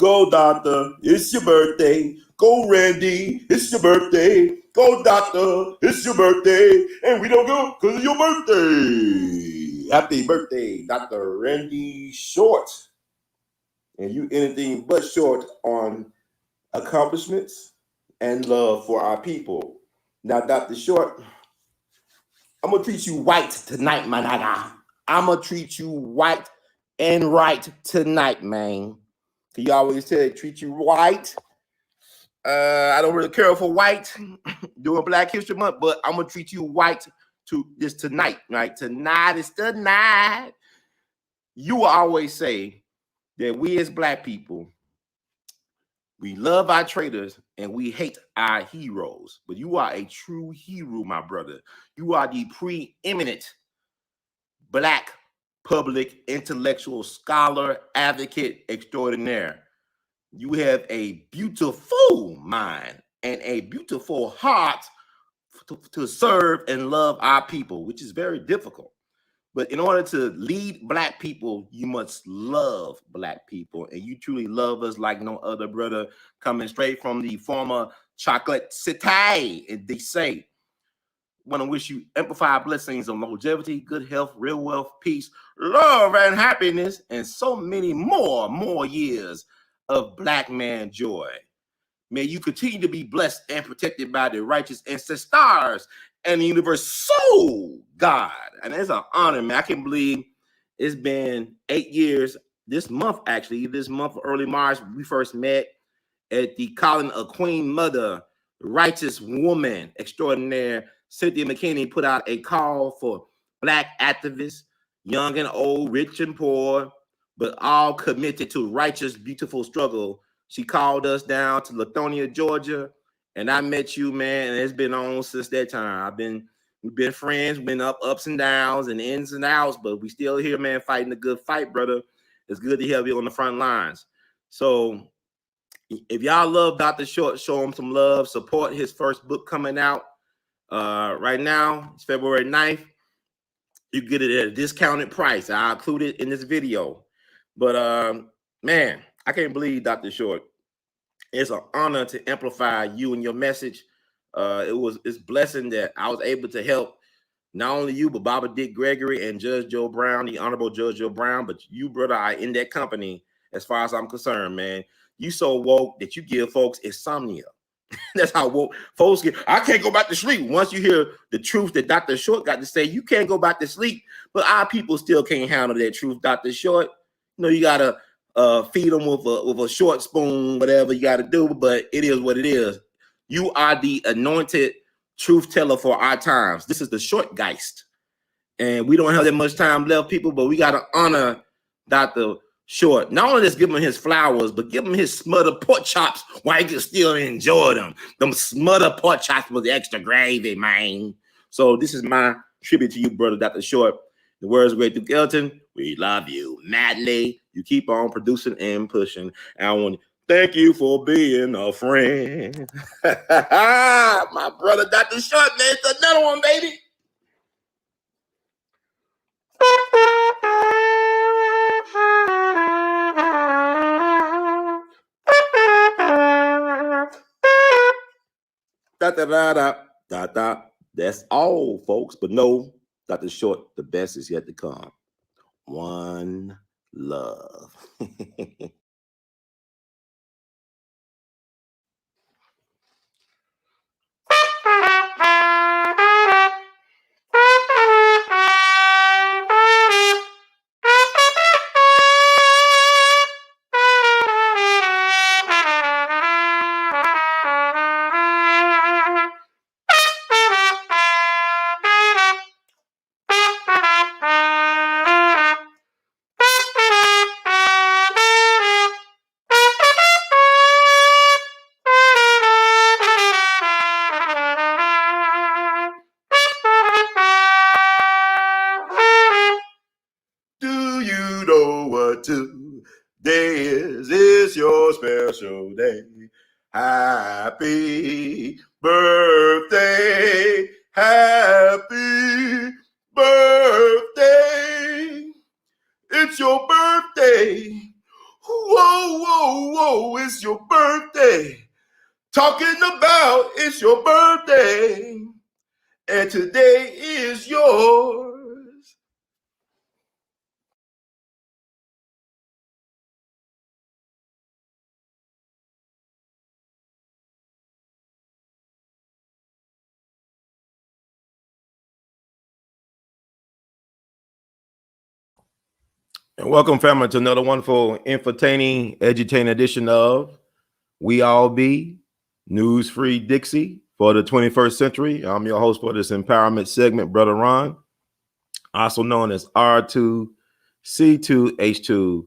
Go, doctor, it's your birthday. Go, Randy, it's your birthday. Go, doctor, it's your birthday. And we don't go because it's your birthday. Happy birthday, Dr. Randy Short. And you anything but short on accomplishments and love for our people. Now, Dr. Short, I'm going to treat you white tonight, my nigga. I'm going to treat you white and right tonight, man. You always say treat you white. I don't really care for white during Black History Month, but I'm gonna treat you white to this tonight, right? Tonight is the night. You will always say that we as Black people, we love our traitors and we hate our heroes. But you are a true hero, my brother. You are the preeminent Black public intellectual scholar, advocate extraordinaire. You have a beautiful mind and a beautiful heart to serve and love our people, which is very difficult. But in order to lead Black people, you must love Black people. And you truly love us like no other, brother, coming straight from the former Chocolate City. And they say, want to wish you amplified blessings of longevity, good health, real wealth, peace, love, and happiness, and so many more years of Black man joy. May you continue to be blessed and protected by the righteous ancestors and the universal God. And it's an honor, man. I can't believe it's been 8 years this month, actually. This month, early March, we first met at the calling of Queen Mother, righteous woman extraordinaire. Cynthia McKinney put out a call for Black activists, young and old, rich and poor, but all committed to righteous, beautiful struggle. She called us down to Lithonia, Georgia, and I met you, man, and it's been on since that time. We've been friends, been ups and downs and ins and outs, but we still here, man, fighting a good fight, brother. It's good to have you on the front lines. So if y'all love Dr. Short, show him some love. Support his first book coming out right now. It's February 9th. You get it at a discounted price. I'll include it in this video. But man, I can't believe, Dr. Short. It's an honor to amplify you and your message. It's blessing that I was able to help not only you, but Baba Dick Gregory and Judge Joe Brown, the Honorable Judge Joe Brown. But you, brother, are in that company as far as I'm concerned, man. You so woke that you give folks insomnia. That's how woke folks get. I can't go back to sleep. Once you hear the truth that Dr. Short got to say, you can't go back to sleep. But our people still can't handle that truth, Dr. Short. You know, you gotta feed them with a short spoon, whatever you gotta do. But it is what it is. You are the anointed truth teller for our times. This is the Short Geist, and we don't have that much time left, people. But we gotta honor Dr. Short. Not only just give him his flowers, but give him his smothered pork chops while he can still enjoy them. Them smothered pork chops with the extra gravy, man. So this is my tribute to you, brother, Dr. Short. The words of Great Duke Ellington, we love you madly. You keep on producing and pushing. And I want to thank you for being a friend. My brother, Dr. Short, man, it's another one, baby. That's all, folks. But no, Dr. Short, the best is yet to come. One love. This is your special day. Happy birthday. Happy birthday. It's your birthday. Whoa, whoa, whoa, it's your birthday. Talking about it's your birthday. And today is yours. And welcome, family, to another wonderful, entertaining, edutaining edition of We All Be News Free Dixie for the 21st century. I'm your host for this empowerment segment, Brother Ron, also known as R2C2H2,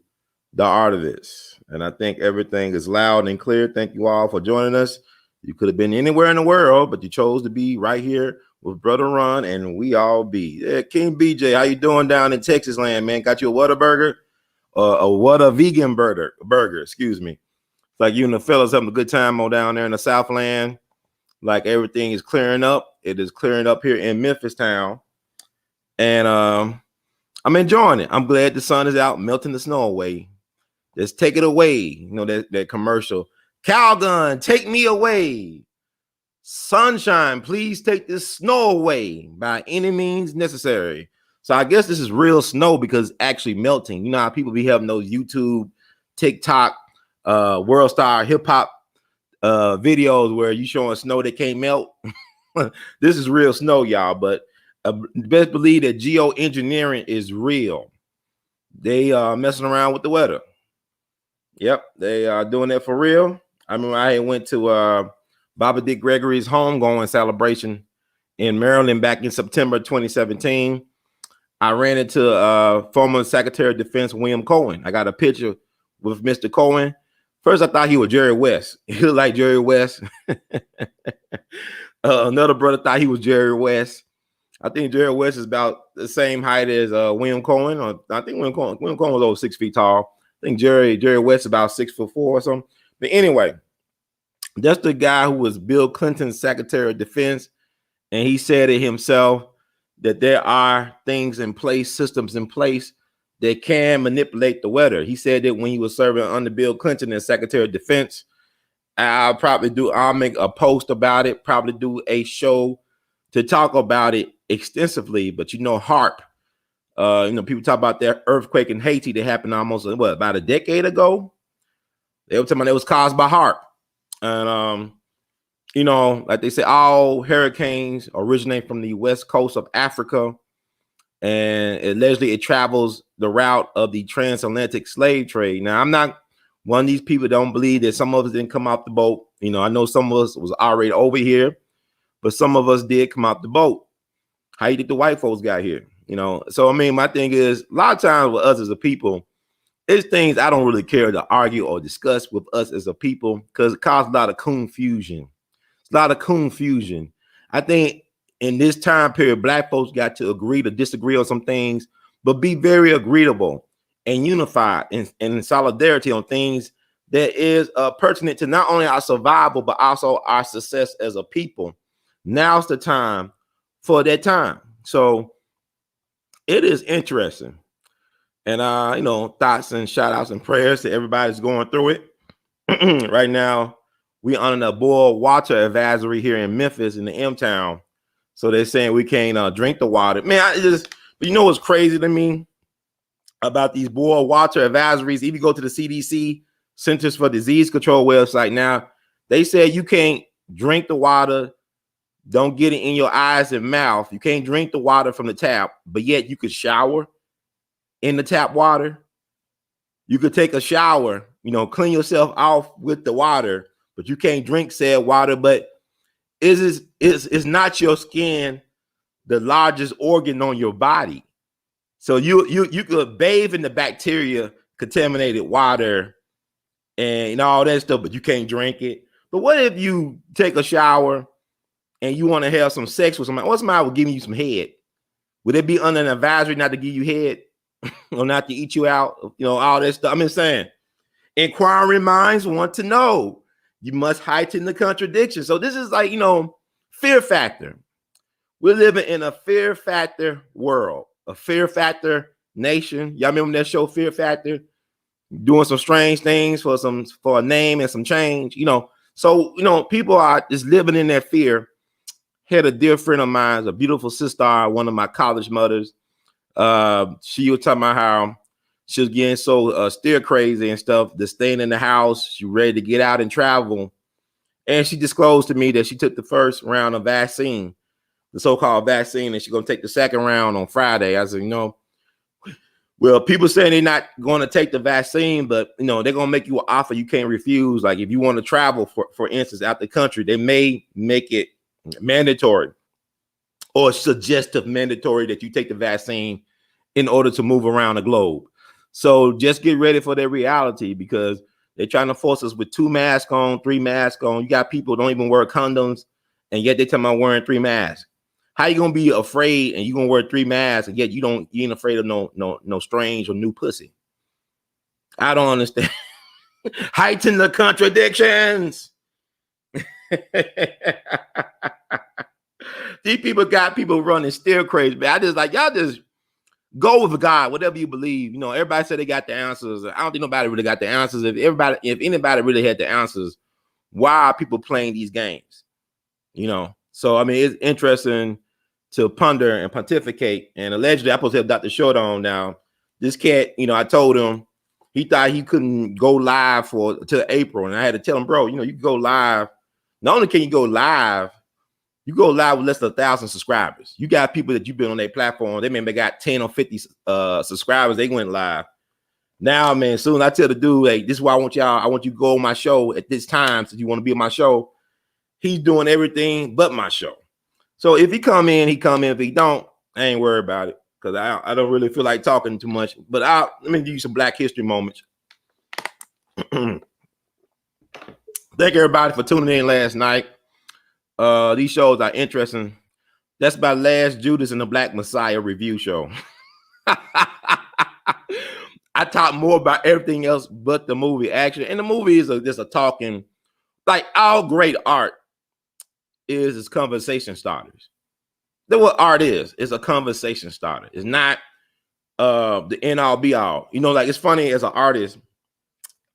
the art of this. And I think everything is loud and clear. Thank you all for joining us. You could have been anywhere in the world, but you chose to be right here with Brother Ron and We All Be. Yeah, King BJ, how you doing down in Texas land, man? Got you a Whataburger? What a vegan burger, excuse me. It's like you and the fellas having a good time on down there in the Southland. Like everything is clearing up. It is clearing up here in Memphis town. And I'm enjoying it. I'm glad the sun is out, melting the snow away. Just take it away. You know, that commercial. Calgon, take me away. Sunshine, please take this snow away by any means necessary. So I guess this is real snow because it's actually melting. You know how people be having those YouTube, TikTok, World Star hip hop videos where you showing snow that can't melt. This is real snow, y'all. But best believe that geoengineering is real. They messing around with the weather. Yep, they are doing that for real. I remember I went to Bobby Dick Gregory's homegoing celebration in Maryland back in September 2017. I ran into former Secretary of Defense William Cohen. I got a picture with Mr. Cohen. First, I thought he was Jerry West. He looked like Jerry West. Another brother thought he was Jerry West. I think Jerry West is about the same height as William Cohen. Or I think William Cohen was over 6 feet tall. I think Jerry West is about 6'4" or something. But anyway, that's the guy who was Bill Clinton's Secretary of Defense. And he said it himself that there are things in place, systems in place that can manipulate the weather. He said that when he was serving under Bill Clinton as Secretary of Defense. I'll make a post about it, probably do a show to talk about it extensively. But you know, HARP, people talk about that earthquake in Haiti that happened almost about a decade ago. They were talking about it was caused by HARP. And like they say, all hurricanes originate from the west coast of Africa, and allegedly it travels the route of the transatlantic slave trade. Now, I'm not one of these people that don't believe that some of us didn't come off the boat. I know some of us was already over here, but some of us did come off the boat. How you think the white folks got here? So I mean, my thing is, a lot of times with us as a people, it's things I don't really care to argue or discuss with us as a people because it causes a lot of confusion. It's a lot of confusion. I think in this time period, Black folks got to agree to disagree on some things, but be very agreeable and unified and in solidarity on things that is pertinent to not only our survival, but also our success as a people. Now's the time for that time. So it is interesting. And, thoughts and shout outs and prayers to everybody's going through it. Right now, we on a boil water advisory here in Memphis in the M-Town. So they're saying we can't drink the water. Man, but you know what's crazy to me about these boil water advisories? If you go to the CDC, Centers for Disease Control website now, they say you can't drink the water. Don't get it in your eyes and mouth. You can't drink the water from the tap, but yet you could shower in the tap water. You could take a shower, clean yourself off with the water, but you can't drink said water. But is not your skin the largest organ on your body? So you could bathe in the bacteria contaminated water and all that stuff, but you can't drink it. But what if you take a shower and you want to have some sex with somebody? What's the matter with giving you some head? Would it be under an advisory not to give you head or not to eat you out? All that stuff. I'm saying, inquiring minds want to know. You must heighten the contradiction. So this is like, fear factor. We're living in a fear factor world, a fear factor nation. Y'all remember that show, Fear Factor? doing some strange things for a name and some change, So, people are just living in that fear. Had a dear friend of mine, a beautiful sister, one of my college mothers. She was talking about how she was getting so stir crazy and stuff, just staying in the house. She ready to get out and travel. And she disclosed to me that she took the first round of vaccine, the so-called vaccine, and she's going to take the second round on Friday. I said, well, people saying they're not going to take the vaccine, but, they're going to make you an offer you can't refuse. Like if you want to travel, for instance, out the country, they may make it mandatory or suggestive mandatory that you take the vaccine in order to move around the globe. So just get ready for their reality, because they're trying to force us with 2 masks on, 3 masks on. You got people who don't even wear condoms, and yet they tell me I'm wearing 3 masks. How you gonna be afraid and you gonna wear 3 masks, and yet you ain't afraid of no strange or new pussy? I don't understand. Heighten the contradictions. These people got people running still crazy. But I just like, y'all just go with God, whatever you believe. Everybody said they got the answers. I don't think nobody really got the answers. If anybody really had the answers, why are people playing these games? So I mean, it's interesting to ponder and pontificate. And allegedly, I'm supposed to have Dr. Short on now. This cat, I told him he thought he couldn't go live till April, and I had to tell him, bro, you can go live. Not only can you go live, you go live with less than 1,000 subscribers. You got people that you've been on their platform. They maybe got 10 or 50 subscribers. They went live. Now, man, soon I tell the dude, hey, this is why I want you to go on my show at this time. So you want to be on my show. He's doing everything but my show. So if he come in, he come in. If he don't, I ain't worried about it, because I don't really feel like talking too much. But let me give you some Black History moments. Thank everybody for tuning in last night. These shows are interesting. That's my Last Judas and the Black Messiah review show. I talk more about everything else but the movie, actually. And the movie is just a talking, like all great art is conversation starters. That's what art is. It's a conversation starter. It's not the end all be all. Like it's funny as an artist,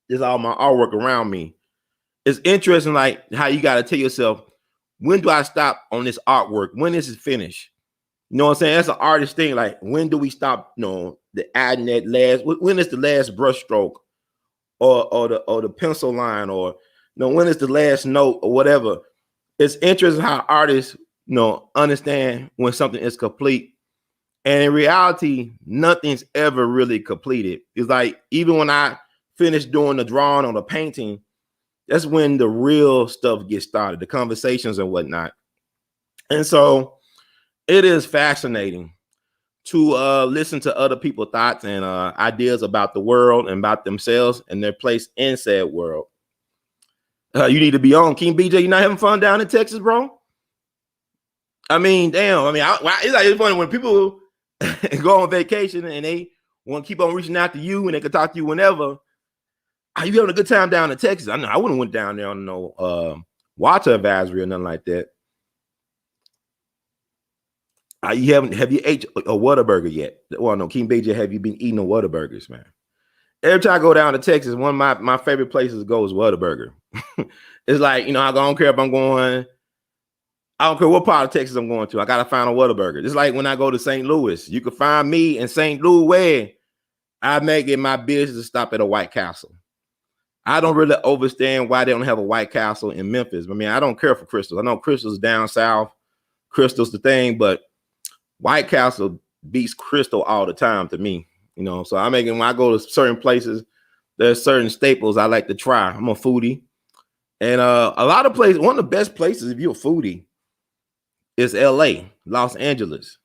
there's all my artwork around me. It's interesting, like how you got to tell yourself, when do I stop on this artwork? When is it finished? You know what I'm saying? That's an artist thing. Like, when do we stop, the adding that last, when is the last brush stroke or the pencil line, or, when is the last note or whatever? It's interesting how artists, understand when something is complete. And in reality, nothing's ever really completed. It's like, even when I finish doing the drawing or the painting, that's when the real stuff gets started, the conversations and whatnot. And so it is fascinating to listen to other people's thoughts and ideas about the world and about themselves and their place in said world. You need to be on. King BJ, you not having fun down in Texas, bro? I mean, damn. I mean, it's funny when people go on vacation and they want to keep on reaching out to you and they can talk to you whenever. Are you having a good time down in Texas? I know I wouldn't went down there on no water advisory or nothing like that. Have you ate a Whataburger yet? Well, no, King BJ, have you been eating the Whataburgers, man? Every time I go down to Texas, one of my favorite places to go is Whataburger. It's like, I don't care if I'm going, I don't care what part of Texas I'm going to. I got to find a Whataburger. It's like when I go to St. Louis. You can find me in St. Louis where I make it my business to stop at a White Castle. I don't really understand why they don't have a White Castle in Memphis. I mean, I don't care for Crystals. I know Crystals down south. Crystals the thing, but White Castle beats Crystal all the time to me. So I make it when I go to certain places, there's certain staples I like to try. I'm a foodie. And a lot of places, one of the best places if you're a foodie is L.A., Los Angeles.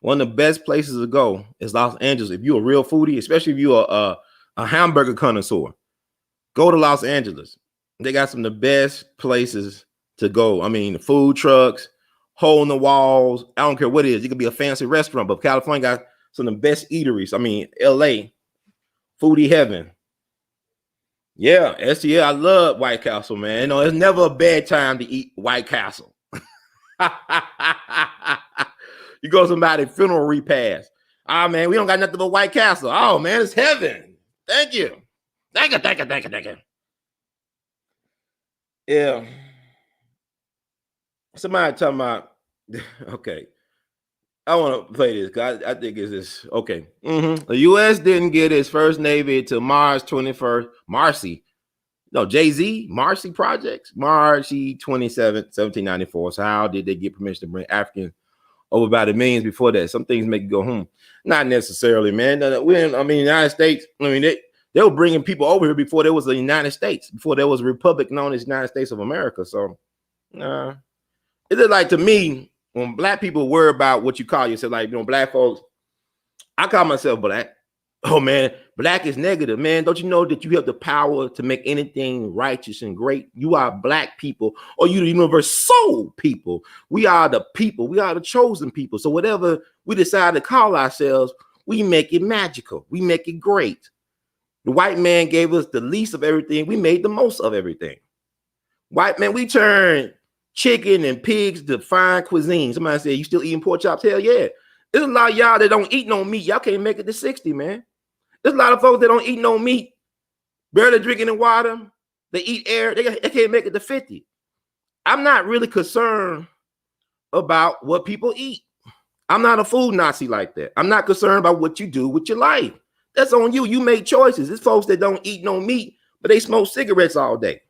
One of the best places to go is Los Angeles. If you're a real foodie, especially if you're a hamburger connoisseur, go to Los Angeles. They got some of the best places to go. I mean, the food trucks, hole in the walls. I don't care what it is. It could be a fancy restaurant, but California got some of the best eateries. I mean, LA, foodie heaven. Yeah, STL. I love White Castle, man. It's never a bad time to eat White Castle. You go to somebody's funeral repast. Oh, man, we don't got nothing but White Castle. Oh, man, it's heaven. Thank you. Thank you, thank you, thank you, thank you. Yeah. Somebody talking about, okay. I want to play this because I think it's this. Okay. The U.S. didn't get its first Navy to March 21st. Marcy. No, Jay-Z, Marcy Projects. March 27th, 1794. So how did they get permission to bring Africans over by the millions before that? Some things make you go, Not necessarily, man. The United States, they were bringing people over here before there was the United States, before there was a republic known as United States of America. So, it's like, to me, when black people worry about what you call yourself, like, black folks, I call myself black. Oh, man, black is negative, man. Don't you know that you have the power to make anything righteous and great? You are black people, or you the universal people. We are the people. We are the chosen people. So whatever we decide to call ourselves, we make it magical. We make it great. The white man gave us the least of everything. We made the most of everything. White man, we turned chicken and pigs to fine cuisine. Somebody said, you still eating pork chops? Hell yeah. There's a lot of y'all that don't eat no meat. Y'all can't make it to 60, man. There's a lot of folks that don't eat no meat, barely drinking the water. They eat air. They can't make it to 50. I'm not really concerned about what people eat. I'm not a food Nazi like that. I'm not concerned about what you do with your life. That's on you. You make choices. It's folks that don't eat no meat, but they smoke cigarettes all day.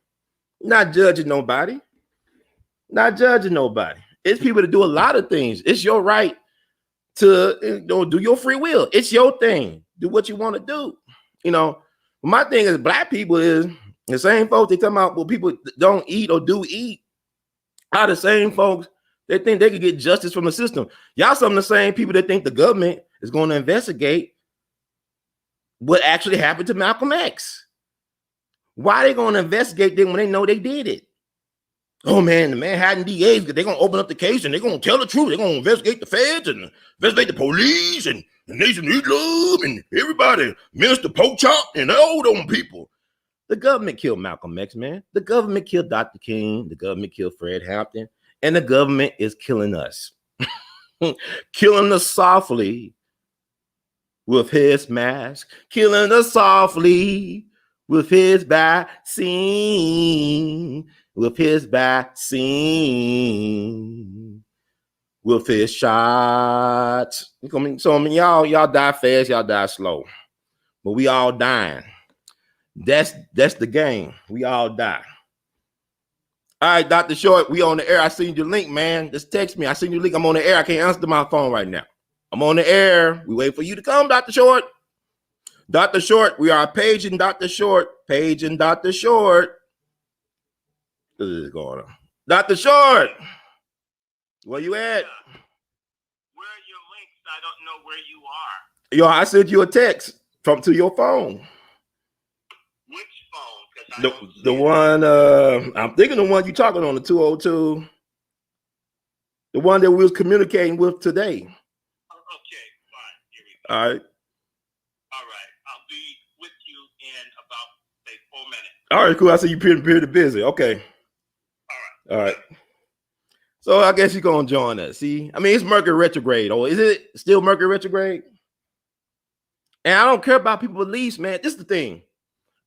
Not judging nobody. Not judging nobody. It's people that do a lot of things. It's your right to do your free will. It's your thing. Do what you want to do. My thing is black people is the same folks they talking about what people don't eat or do eat are the same folks that think they could get justice from the system. Y'all some of the same people that think the government is going to investigate what actually happened to Malcolm X. Why are they going to investigate them when they know they did it? Oh, man, the Manhattan DAs, they're going to open up the case and they're going to tell the truth. They're going to investigate the feds and investigate the police and the Nation of Islam and everybody, Minister Pochop and all them people. The government killed Malcolm X, man. The government killed Dr. King. The government killed Fred Hampton. And the government is killing us. Killing us softly with his mask. Killing us softly with his vaccine. With his vaccine, with his shots. Y'all die fast, y'all die slow, but we all dying. That's the game. We all die. All right, Dr. Short, we on the air. I seen your link, man. Just text me. I seen your link. I'm on the air. I can't answer my phone right now. I'm on the air. We wait for you to come, Dr. Short. Dr. Short, we are paging Dr. Short. Paging Dr. Short. What is going on? Dr. Short, where you at? Where are your links? I don't know where you are. Yo, I sent you a text to your phone. Which phone? The one, I'm thinking the one you talking on, the 202. The one that we was communicating with today. Okay, fine. Here we go. All right. I'll be with you in about, say, 4 minutes. All right, cool. I see you pretty busy. Okay. All right. So I guess you're going to join us. See, it's Mercury retrograde. Or is it still Mercury retrograde? And I don't care about people's beliefs, man. This is the thing.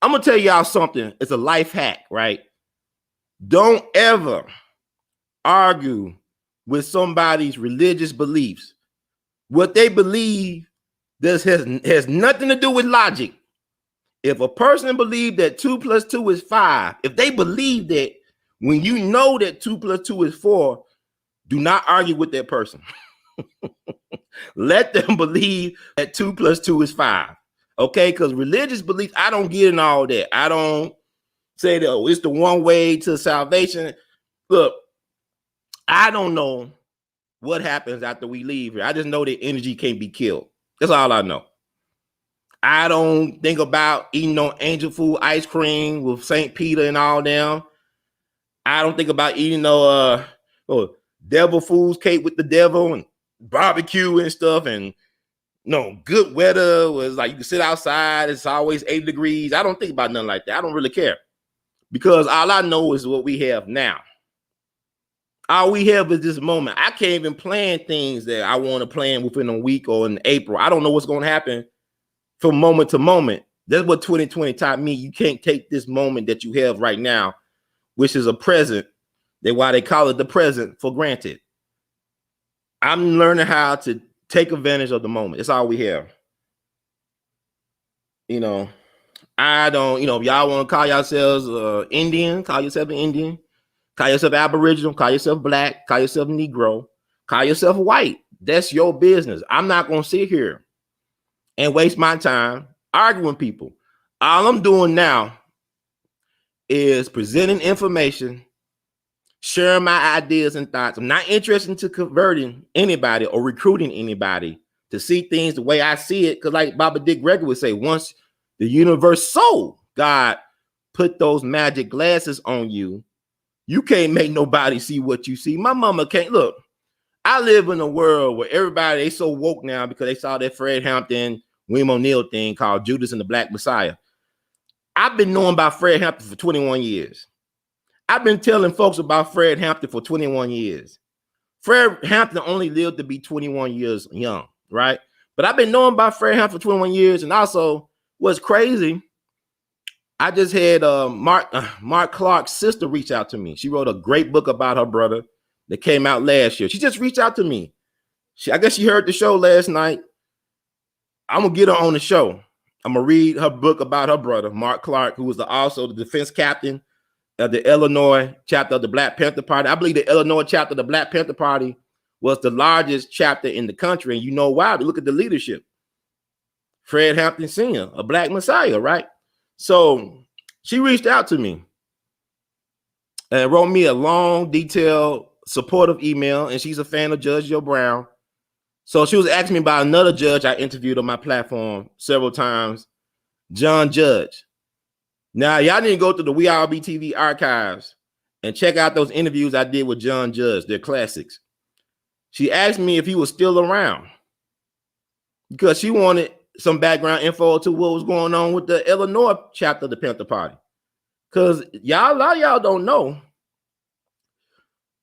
I'm going to tell y'all something. It's a life hack, right? Don't ever argue with somebody's religious beliefs. What they believe has nothing to do with logic. If a person believes that 2 + 2 is 5, if they believe that, when you know that 2 + 2 is 4, do not argue with that person. Let them believe that 2 + 2 is 5. Okay? Because religious beliefs, I don't get in all that. I don't say that it's the one way to salvation. Look, I don't know what happens after we leave here. I just know that energy can't be killed. That's all I know. I don't think about eating no angel food ice cream with St. Peter and all them. I don't think about eating no devil food's cake with the devil and barbecue and stuff, and good weather was like you can sit outside, it's always 80 degrees. I don't think about nothing like that. I don't really care, because all I know is what we have now. All we have is this moment. I can't even plan things that I want to plan within a week or in April. I don't know what's going to happen from moment to moment. That's what 2020 taught me. You can't take this moment that you have right now, which is a present, that why they call it the present, for granted. I'm learning how to take advantage of the moment. It's all we have. You know, I don't, you know, if y'all want to call yourselves Indian, call yourself an Indian, call yourself Aboriginal, call yourself Black, call yourself Negro, call yourself white. That's your business. I'm not going to sit here and waste my time arguing with people. All I'm doing now is presenting information, sharing my ideas and thoughts. I'm not interested in converting anybody or recruiting anybody to see things the way I see it. Because like Baba Dick Gregory would say, once the universe soul, God put those magic glasses on you, you can't make nobody see what you see. My mama can't. Look, I live in a world where everybody, they so woke now because they saw that Fred Hampton, William O'Neill thing called Judas and the Black Messiah. I've been knowing about Fred Hampton for 21 years. I've been telling folks about Fred Hampton for 21 years. Fred Hampton only lived to be 21 years young, right? But I've been knowing about Fred Hampton for 21 years. And also, what's crazy, I just had Mark Clark's sister reach out to me. She wrote a great book about her brother that came out last year. She just reached out to me. I guess she heard the show last night. I'm going to get her on the show. I'm going to read her book about her brother, Mark Clark, who was also the defense captain of the Illinois chapter of the Black Panther Party. I believe the Illinois chapter of the Black Panther Party was the largest chapter in the country. And you know why? Look at the leadership. Fred Hampton Sr., a Black Messiah, right? So she reached out to me and wrote me a long, detailed, supportive email. And she's a fan of Judge Joe Brown. So she was asking me about another judge I interviewed on my platform several times, John Judge. Now, y'all need to go to the WeRB TV archives and check out those interviews I did with John Judge. They're classics. She asked me if he was still around because she wanted some background info to what was going on with the Illinois chapter of the Panther Party. Because a lot of y'all don't know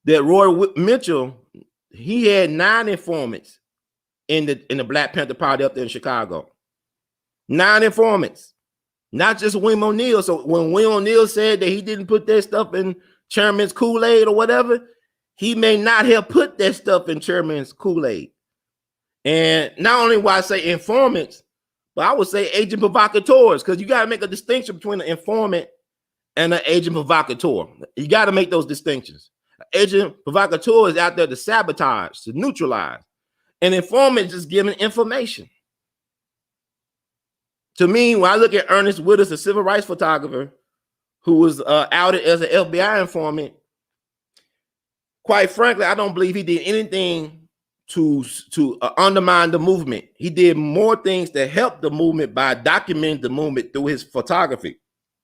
that Roy Mitchell, he had 9 informants in the Black Panther Party up there in Chicago. 9 informants, not just William O'Neill. So when William O'Neill said that he didn't put that stuff in Chairman's Kool-Aid or whatever, he may not have put that stuff in Chairman's Kool-Aid. And not only why I say informants, but I would say agent provocateurs, because you got to make a distinction between an informant and an agent provocateur. You got to make those distinctions. An agent provocateur is out there to sabotage, to neutralize. An informant is just giving information. To me, when I look at Ernest Withers, a civil rights photographer who was outed as an FBI informant, quite frankly, I don't believe he did anything to undermine the movement. He did more things to help the movement by documenting the movement through his photography,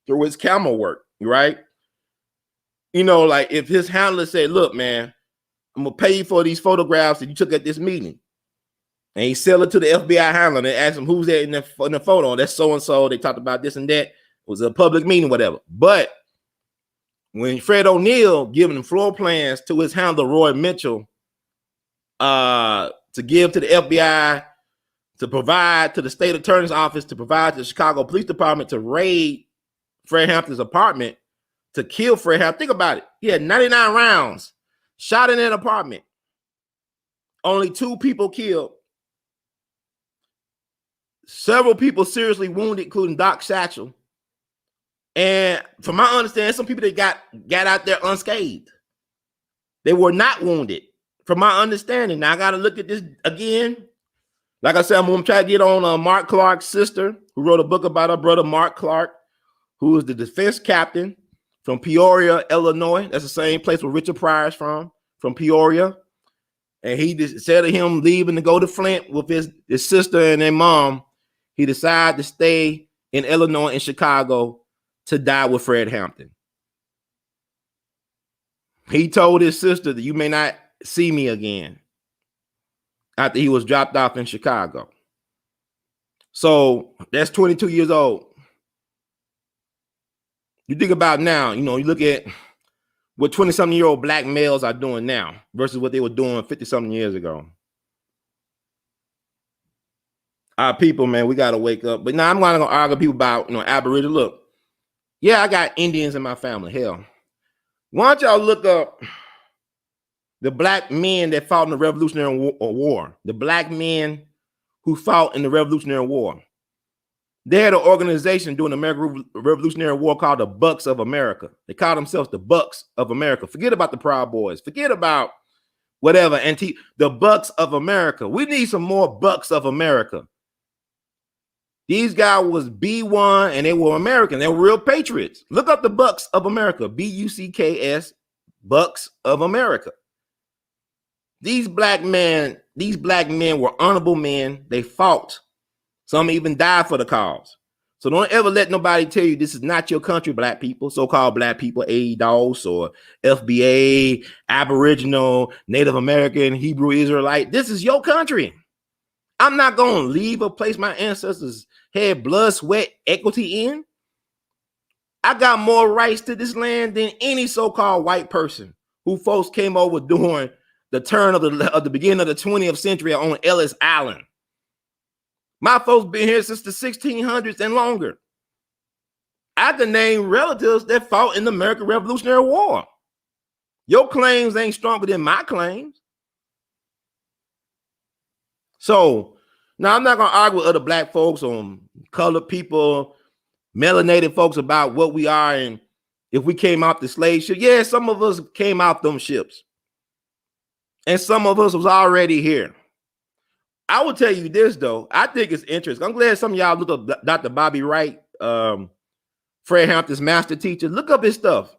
through his camera work, right? You know, like if his handler said, look, man, I'm going to pay you for these photographs that you took at this meeting. And he sell it to the FBI handler and ask him who's that in the photo. That's so-and-so. They talked about this and that. It was a public meeting, whatever. But when Fred O'Neill giving floor plans to his handler, Roy Mitchell, to give to the FBI, to provide to the state attorney's office, to provide to the Chicago Police Department to raid Fred Hampton's apartment, to kill Fred Hampton. Think about it. He had 99 rounds shot in an apartment. Only 2 people killed. Several people seriously wounded, including Doc Satchel. And from my understanding, some people that got out there unscathed. They were not wounded, from my understanding. Now, I got to look at this again. Like I said, I'm going to try to get on Mark Clark's sister, who wrote a book about her brother, Mark Clark, who is the defense captain from Peoria, Illinois. That's the same place where Richard Pryor is from Peoria. And he just said of him leaving to go to Flint with his sister and their mom, he decided to stay in Illinois and Chicago to die with Fred Hampton. He told his sister that you may not see me again after he was dropped off in Chicago. So that's 22 years old. You think about now, you know, you look at what 20-something-year-old Black males are doing now versus what they were doing 50-something years ago. Our people, man, we gotta wake up. But now I'm not gonna argue with people about Aboriginal. Look, yeah, I got Indians in my family. Hell, why don't y'all look up the black men that fought in the Revolutionary War? The black men who fought in the Revolutionary War. They had an organization during the American Revolutionary War called the Bucks of America. They called themselves the Bucks of America. Forget about the Proud Boys. Forget about whatever. The Bucks of America. We need some more Bucks of America. These guys was B1 and they were American. They were real patriots. Look up the Bucks of America. BUCKS, Bucks of America. These black men were honorable men. They fought. Some even died for the cause. So don't ever let nobody tell you this is not your country, black people, so-called black people, ADOS or FBA, Aboriginal, Native American, Hebrew Israelite. This is your country. I'm not going to leave a place my ancestors had blood, sweat, equity in. I got more rights to this land than any so-called white person who folks came over during the turn of the beginning of the 20th century on Ellis Island. My folks been here since the 1600s and longer. I can name relatives that fought in the American Revolutionary War. Your claims ain't stronger than my claims. So now I'm not going to argue with other black folks or colored people, melanated folks about what we are and if we came off the slave ship. Yeah, some of us came off them ships. And some of us was already here. I will tell you this, though. I think it's interesting. I'm glad some of y'all look up Dr. Bobby Wright, Fred Hampton's master teacher. Look up his stuff.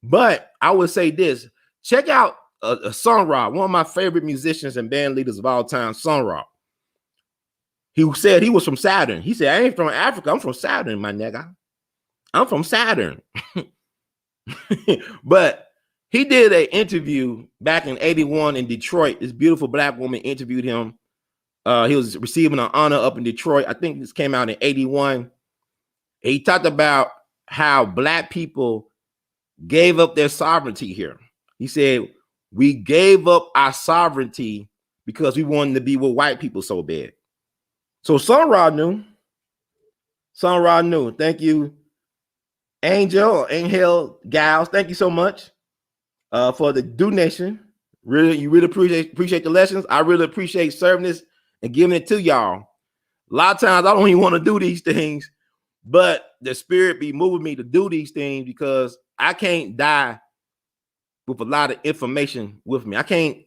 But I would say this. Check out Sun Ra, one of my favorite musicians and band leaders of all time, Sun Ra. He said he was from Saturn. He said, I ain't from Africa. I'm from Saturn, my nigga. I'm from Saturn. But he did an interview back in 81 in Detroit. This beautiful black woman interviewed him. He was receiving an honor up in Detroit. I think this came out in 81. He talked about how black people gave up their sovereignty here. He said, we gave up our sovereignty because we wanted to be with white people so bad. So Sun Ra knew. Sun Ra knew. Thank you, Angel Gals. Thank you so much for the donation. You really appreciate the lessons. I really appreciate serving this and giving it to y'all. A lot of times I don't even want to do these things, but the spirit be moving me to do these things because I can't die with a lot of information with me. I can't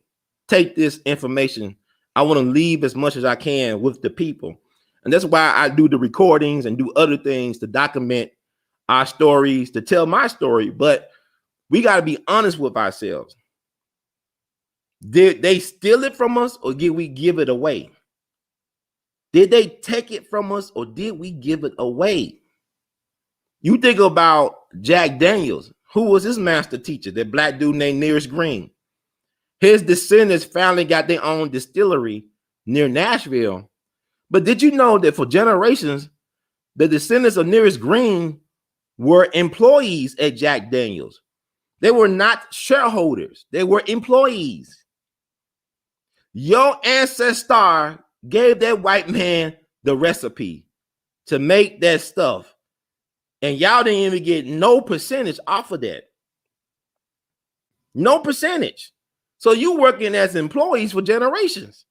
take this information. I want to leave as much as I can with the people. And that's why I do the recordings and do other things to document our stories, to tell my story. But we got to be honest with ourselves. Did they steal it from us or did we give it away? Did they take it from us or did we give it away? You think about Jack Daniels. Who was his master teacher? That black dude named Nearest Green. His descendants finally got their own distillery near Nashville. But did you know that for generations, the descendants of Nearest Green were employees at Jack Daniels? They were not shareholders. They were employees. Your ancestor gave that white man the recipe to make that stuff. And y'all didn't even get no percentage off of that. No percentage. So you working as employees for generations.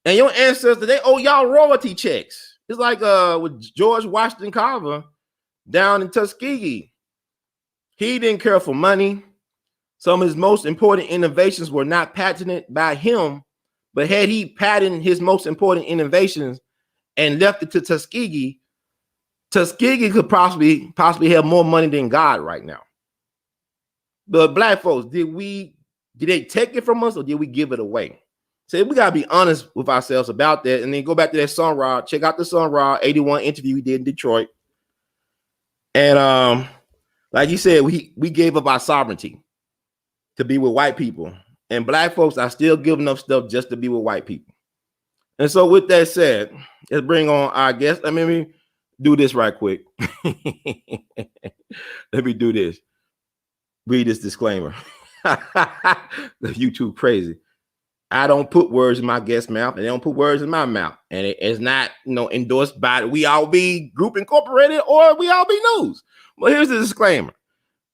And your ancestors, they owe y'all royalty checks. It's like with George Washington Carver down in Tuskegee. He didn't care for money. Some of his most important innovations were not patented by him, but had he patented his most important innovations and left it to Tuskegee, Tuskegee could possibly have more money than God right now. But black folks, did they take it from us or did we give it away? So we gotta be honest with ourselves about that, and then go back to that Sun Ra. Check out the Sun Ra 81 interview we did in Detroit. And like you said, we gave up our sovereignty to be with white people, and black folks are still giving up stuff just to be with white people. And so, with that said, let's bring on our guest. Let me do this right quick. Let me do this. Read this disclaimer. The YouTube crazy. I don't put words in my guest's mouth, and they don't put words in my mouth. And it's not, endorsed by We All Be Group Incorporated or We All Be News. Well, here's the disclaimer.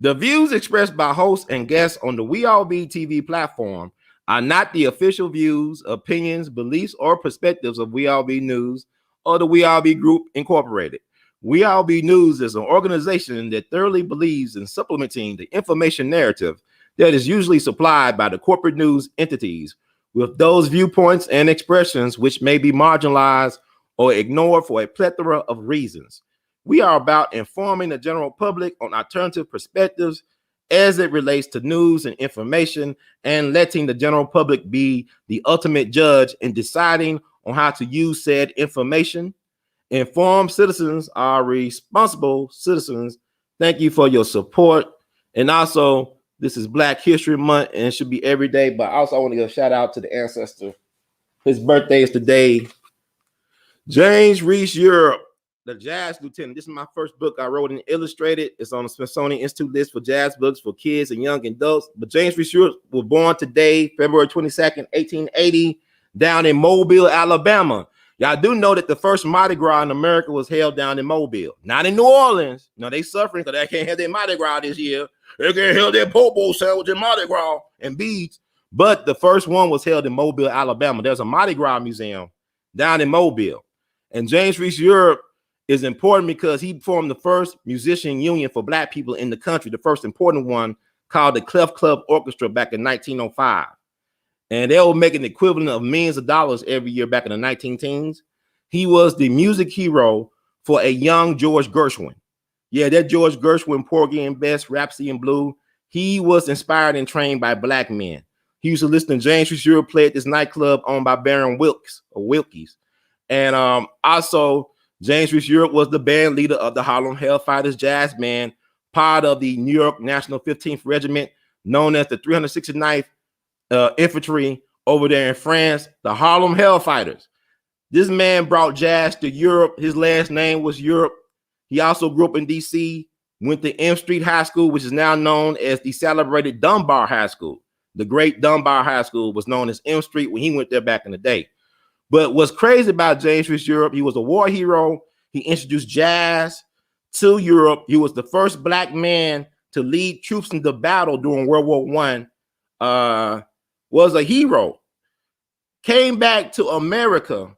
The views expressed by hosts and guests on the We All Be TV platform are not the official views, opinions, beliefs, or perspectives of We All Be News or the We All Be Group Incorporated. We All Be News is an organization that thoroughly believes in supplementing the information narrative that is usually supplied by the corporate news entities with those viewpoints and expressions which may be marginalized or ignored for a plethora of reasons. We are about informing the general public on alternative perspectives as it relates to news and information, and letting the general public be the ultimate judge in deciding on how to use said information. Informed citizens are responsible citizens. Thank you for your support. And also, this is Black History Month, and it should be every day. But also, I want to give a shout out to the ancestor. His birthday is today. James Reese Europe, the Jazz Lieutenant. This is my first book I wrote and illustrated. It's on the Smithsonian Institute list for jazz books for kids and young adults. But James Reese Europe was born today, February 22nd, 1880, down in Mobile, Alabama. Y'all do know that the first Mardi Gras in America was held down in Mobile, not in New Orleans. No, they suffering because they can't have their Mardi Gras this year. They can't have their po-po sandwich and Mardi Gras and beads. But the first one was held in Mobile, Alabama. There's a Mardi Gras museum down in Mobile. And James Reese Europe is important because he formed the first musician union for Black people in the country, the first important one, called the Clef Club Orchestra back in 1905. And they were making the equivalent of millions of dollars every year back in the 19-teens. He was the music hero for a young George Gershwin. Yeah, that George Gershwin, Porgy and Bess, Rhapsody in Blue, he was inspired and trained by Black men. He used to listen to James Reese Europe play at this nightclub owned by Baron Wilkes. And also, James Reese Europe was the band leader of the Harlem Hellfighters Jazz Band, part of the New York National 15th Regiment, known as the 369th Infantry over there in France, the Harlem Hellfighters. This man brought jazz to Europe. His last name was Europe. He also grew up in D.C., went to M Street High School, which is now known as the celebrated Dunbar High School. The great Dunbar High School was known as M Street when he went there back in the day. But what's crazy about James Reese Europe, he was a war hero. He introduced jazz to Europe. He was the first Black man to lead troops into battle during World War I. Was a hero. Came back to America,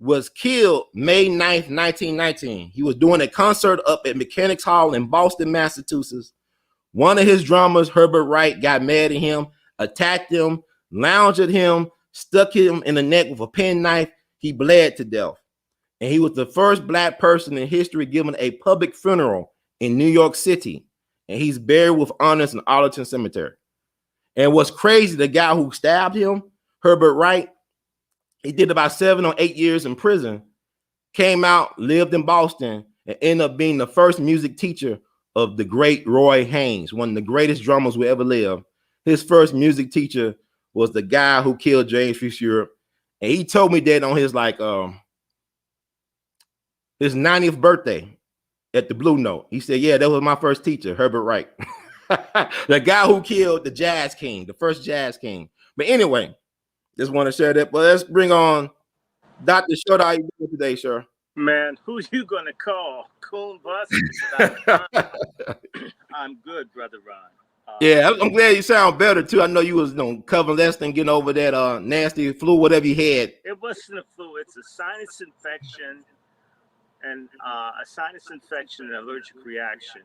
was killed May 9th, 1919. He was doing a concert up at Mechanics Hall in Boston, Massachusetts. One of his drummers, Herbert Wright, got mad at him, attacked him, lounged at him, stuck him in the neck with a penknife. He bled to death. And he was the first Black person in history given a public funeral in New York City. And he's buried with honors in Arlington Cemetery. And what's crazy, the guy who stabbed him, Herbert Wright, he did about 7 or 8 years in prison, came out, lived in Boston, and ended up being the first music teacher of the great Roy Haynes, one of the greatest drummers who ever lived. His first music teacher was the guy who killed James Reese Europe. And he told me that on his his 90th birthday at the Blue Note. He said, yeah, that was my first teacher, Herbert Wright. The guy who killed the Jazz King, the first Jazz King. But anyway, just want to share that. But let's bring on Dr. Short. How you doing today, sir? Man, who you gonna call? Coon Bus? I'm good, Brother Ron. Yeah, I'm glad you sound better too. I know you was convalescing, getting over that nasty flu, whatever you had. It wasn't a flu. It's a sinus infection, and an allergic reaction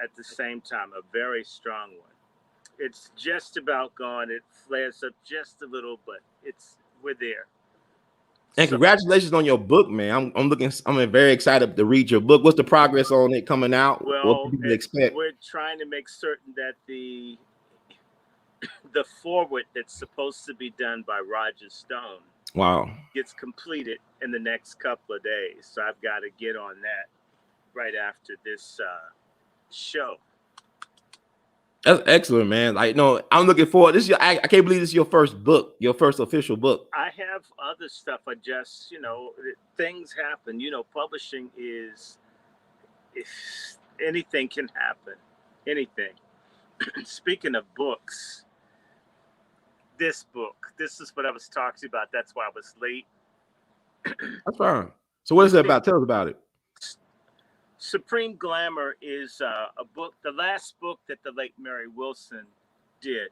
at the same time. A very strong one. It's just about gone. It flares up just a little, but we're there. And congratulations on your book, man. I'm very excited to read your book. What's the progress on it coming out? Well, what do people expect? We're trying to make certain that the foreword that's supposed to be done by Roger Stone gets completed in the next couple of days. So I've got to get on that right after this show. That's excellent, man. Like, no, I'm looking forward. I can't believe this is your first book, your first official book. I have other stuff. I just, things happen. Publishing is, if anything can happen, anything. Speaking of books, this book. This is what I was talking about. That's why I was late. That's fine. So what is it about? Tell us about it. Supreme Glamour is a book, the last book that the late Mary Wilson did.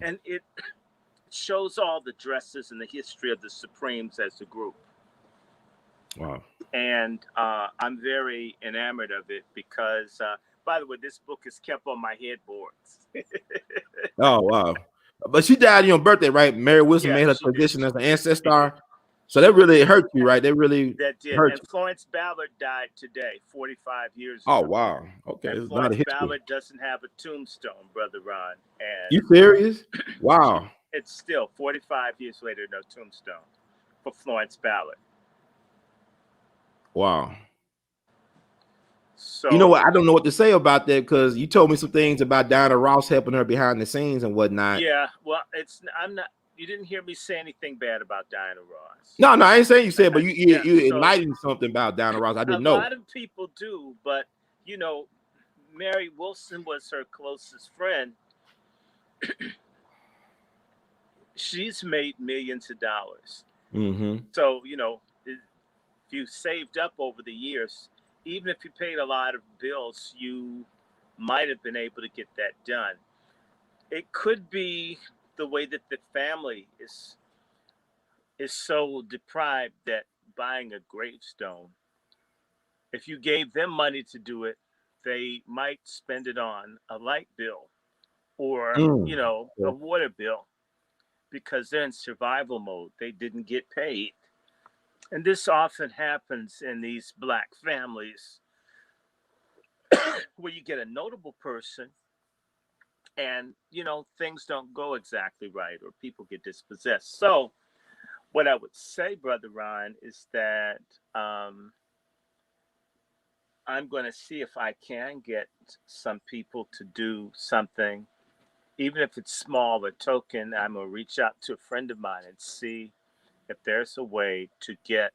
And it shows all the dresses and the history of the Supremes as a group. Wow. And I'm very enamored of it because, by the way, this book is kept on my headboards. Oh, wow. But she died on your birthday, right? Mary Wilson Yeah, made her she did. transition as an ancestor. So that really hurt you, right? That really That did. hurt And you. Florence Ballard died today, 45 years Oh, ago. wow. Okay. And It's not a Florence history. Ballard doesn't have a tombstone, Brother Ron. And You serious? Wow. it's still 45 years later, no tombstone for Florence Ballard. Wow. So You know what? I don't know what to say about that because you told me some things about Diana Ross helping her behind the scenes and whatnot. yeah, well, I'm not. You didn't hear me say anything bad about Diana Ross. No, I ain't saying you said, but you Yeah, so- enlightened something about Diana Ross. I didn't A know. lot of people do, but you know, Mary Wilson was her closest friend. She's made millions of dollars. Mm-hmm. So, you know, if you saved up over the years, even if you paid a lot of bills, you might have been able to get that done. It could be the way that the family is so deprived that buying a gravestone, if you gave them money to do it, they might spend it on a light bill or, you know, a water bill because they're in survival mode. They didn't get paid. And this often happens in these Black families where you get a notable person and, you know, things don't go exactly right or people get dispossessed. So, what I would say, Brother Ryan, is that I'm going to see if I can get some people to do something, even if it's small or token. I'm going to reach out to a friend of mine and see if there's a way to get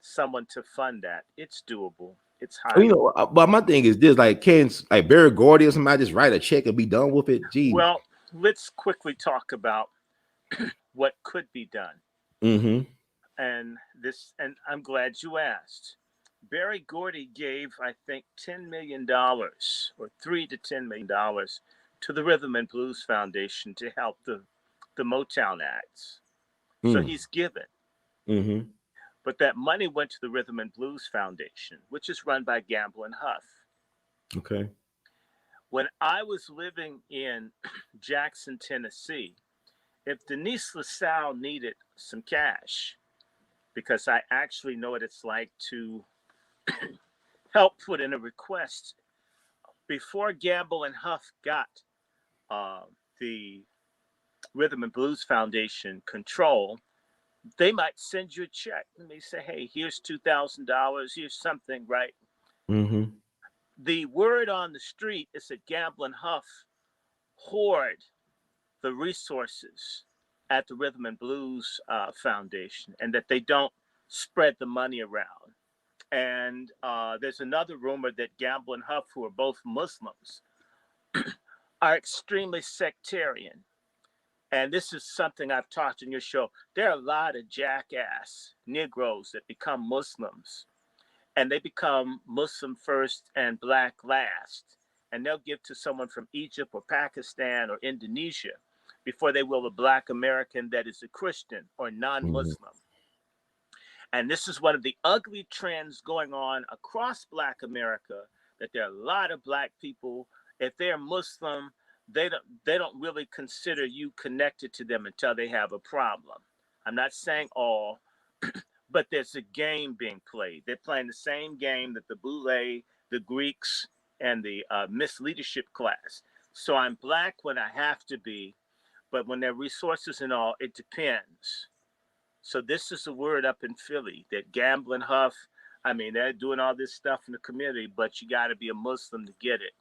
someone to fund that. It's doable. It's high. You know, but my thing is this: like, can like Barry Gordy or somebody just write a check and be done with it? Gee. Well, let's quickly talk about what could be done. Mm-hmm. And I'm glad you asked. Barry Gordy gave, I think, $10 million or $3 to $10 million to the Rhythm and Blues Foundation to help the Motown acts. So he's given. Mm-hmm. But that money went to the Rhythm and Blues Foundation, which is run by Gamble and Huff. Okay. When I was living in Jackson, Tennessee, if Denise LaSalle needed some cash, because I actually know what it's like to help put in a request before Gamble and Huff got the Rhythm and Blues Foundation control, they might send you a check and they say, hey, here's $2,000, here's something, right? Mm-hmm. The word on the street is that Gamble and Huff hoard the resources at the Rhythm and Blues Foundation and that they don't spread the money around. And there's another rumor that Gamble and Huff, who are both Muslims, are extremely sectarian. And this is something I've talked in your show. There are a lot of jackass Negroes that become Muslims, and they become Muslim first and Black last. And they'll give to someone from Egypt or Pakistan or Indonesia before they will a Black American that is a Christian or non-Muslim. Mm-hmm. And this is one of the ugly trends going on across Black America, that there are a lot of Black people, if they're Muslim, they don't really consider you connected to them until they have a problem. I'm not saying all, but there's a game being played. They're playing the same game that the Boule, the Greeks, and the misleadership class. So I'm Black when I have to be, but when there are resources and all, it depends. So this is a word up in Philly that Gamble and Huff, I mean, they're doing all this stuff in the community, but you got to be a Muslim to get it.